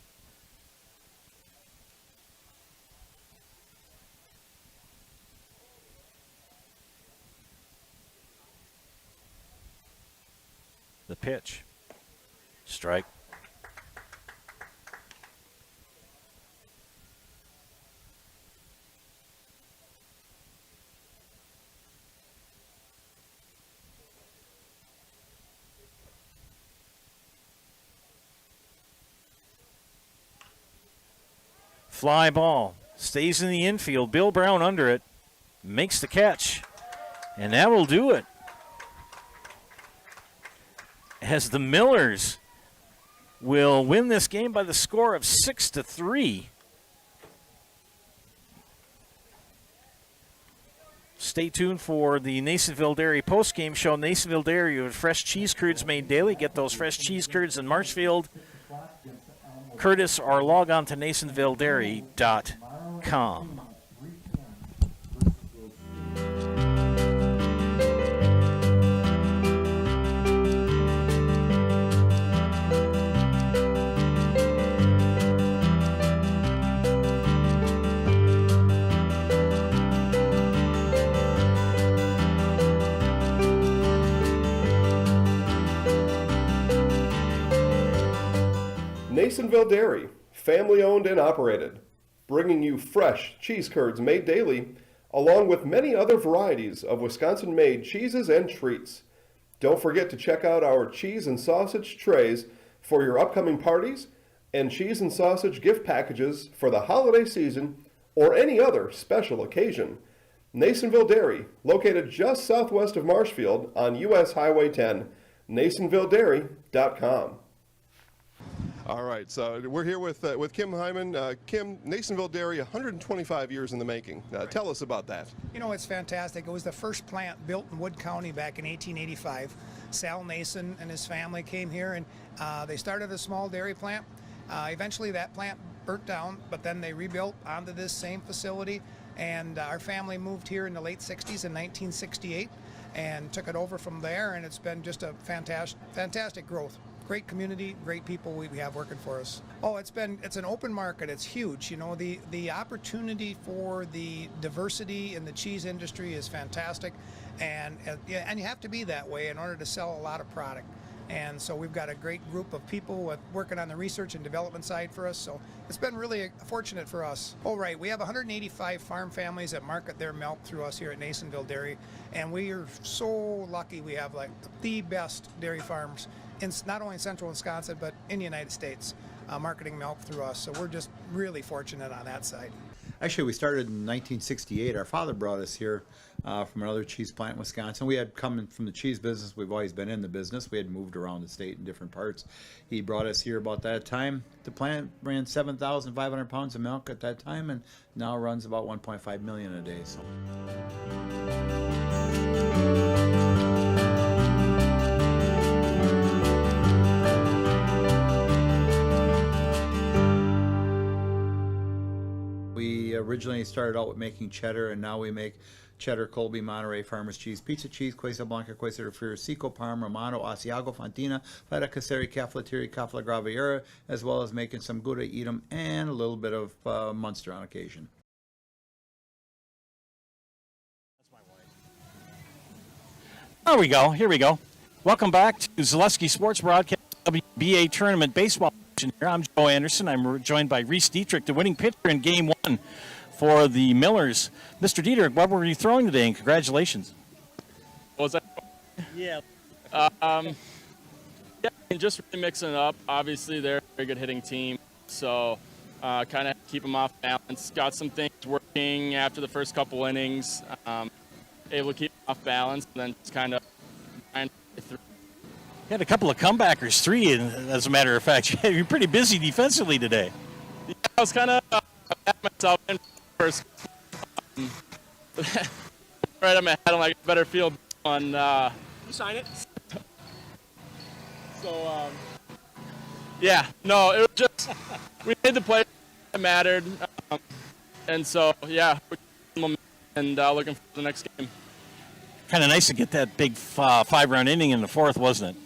The pitch. Strike. Fly ball. Stays in the infield. Bill Brown under it. Makes the catch. And that will do it. As the Millers will win this game by the score of 6-3. Stay tuned for the Nasonville Dairy post-game show. Nasonville Dairy with fresh cheese curds made daily. Get those fresh cheese curds in Marshfield, Curtis, or log on to NasonvilleDairy.com. Nasonville Dairy, family owned and operated, bringing you fresh cheese curds made daily, along with many other varieties of Wisconsin-made cheeses and treats. Don't forget to check out our cheese and sausage trays for your upcoming parties and cheese and sausage gift packages for the holiday season or any other special occasion. Nasonville Dairy, located just southwest of Marshfield on US Highway 10, NasonvilleDairy.com. All right, so we're here with Kim Hyman. Kim, Nasonville Dairy, 125 years in the making. Tell us about that. You know, it's fantastic. It was the first plant built in Wood County back in 1885. Sal Nason and his family came here, and they started a small dairy plant. Eventually that plant burnt down, but then they rebuilt onto this same facility, and our family moved here in the late 60s in 1968 and took it over from there, and it's been just a fantastic growth. Great community, great people we have working for us. Oh, it's an open market. It's huge. You know, the opportunity for the diversity in the cheese industry is fantastic, and you have to be that way in order to sell a lot of product. And so we've got a great group of people working on the research and development side for us. So it's been really fortunate for us. Oh, right. We have 185 farm families that market their milk through us here at Nasonville Dairy. And we are so lucky we have like the best dairy farms in not only in central Wisconsin, but in the United States, marketing milk through us. So we're just really fortunate on that side. Actually, we started in 1968. Our father brought us here from another cheese plant in Wisconsin. We had come from the cheese business. We've always been in the business. We had moved around the state in different parts. He brought us here about that time. The plant ran 7,500 pounds of milk at that time, and now runs about 1.5 million a day. So. We originally started out with making cheddar, and now we make cheddar, Colby, Monterey, Farmers Cheese, Pizza Cheese, Quesa Blanca, Quesa de Friar, Seco, Parma, Romano, Asiago, Fontina, Feta Caseri, Cafflateri, Cafla Graviera, as well as making some Gouda, Edam, and a little bit of Munster on occasion. There we go. Here we go. Welcome back to Zaleski Sports Broadcast WBA Tournament Baseball. Here. I'm Joe Anderson. I'm joined by Reese Dietrich, the winning pitcher in Game 1 for the Millers. Mr. Dietrich, what were you throwing today, and congratulations. What was that? Yeah. Just really mixing it up. Obviously, they're a very good hitting team, so kind of keep them off balance. Got some things working after the first couple innings. Able to keep them off balance, and then just kind of trying to get through. You had a couple of comebackers, 3, as a matter of fact. You're pretty busy defensively today. Yeah, I was kind of at myself in first. Right on my head, I'm like, better field on. You sign it. So, yeah, no, it was just, we made the play that mattered. And so, yeah, and looking for the next game. Kind of nice to get that big 5-run inning in the 4th, wasn't it?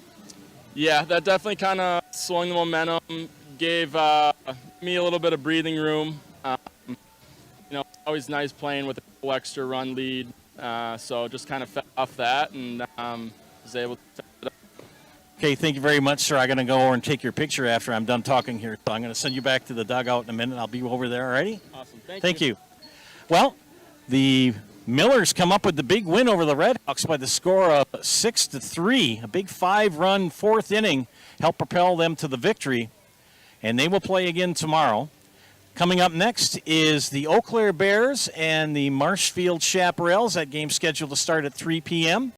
Yeah, that definitely kind of swung the momentum, gave me a little bit of breathing room. You know, always nice playing with a couple extra run lead. So just kind of fed off that and was able to set it up. Okay, thank you very much, sir. I'm going to go over and take your picture after I'm done talking here. So I'm going to send you back to the dugout in a minute. I'll be over there, all righty? Awesome. Thank you. Well, the Millers come up with the big win over the Redhawks by the score of 6-3. A big 5-run 4th inning helped propel them to the victory, and they will play again tomorrow. Coming up next is the Eau Claire Bears and the Marshfield Chaparrals. That game's scheduled to start at 3 p.m.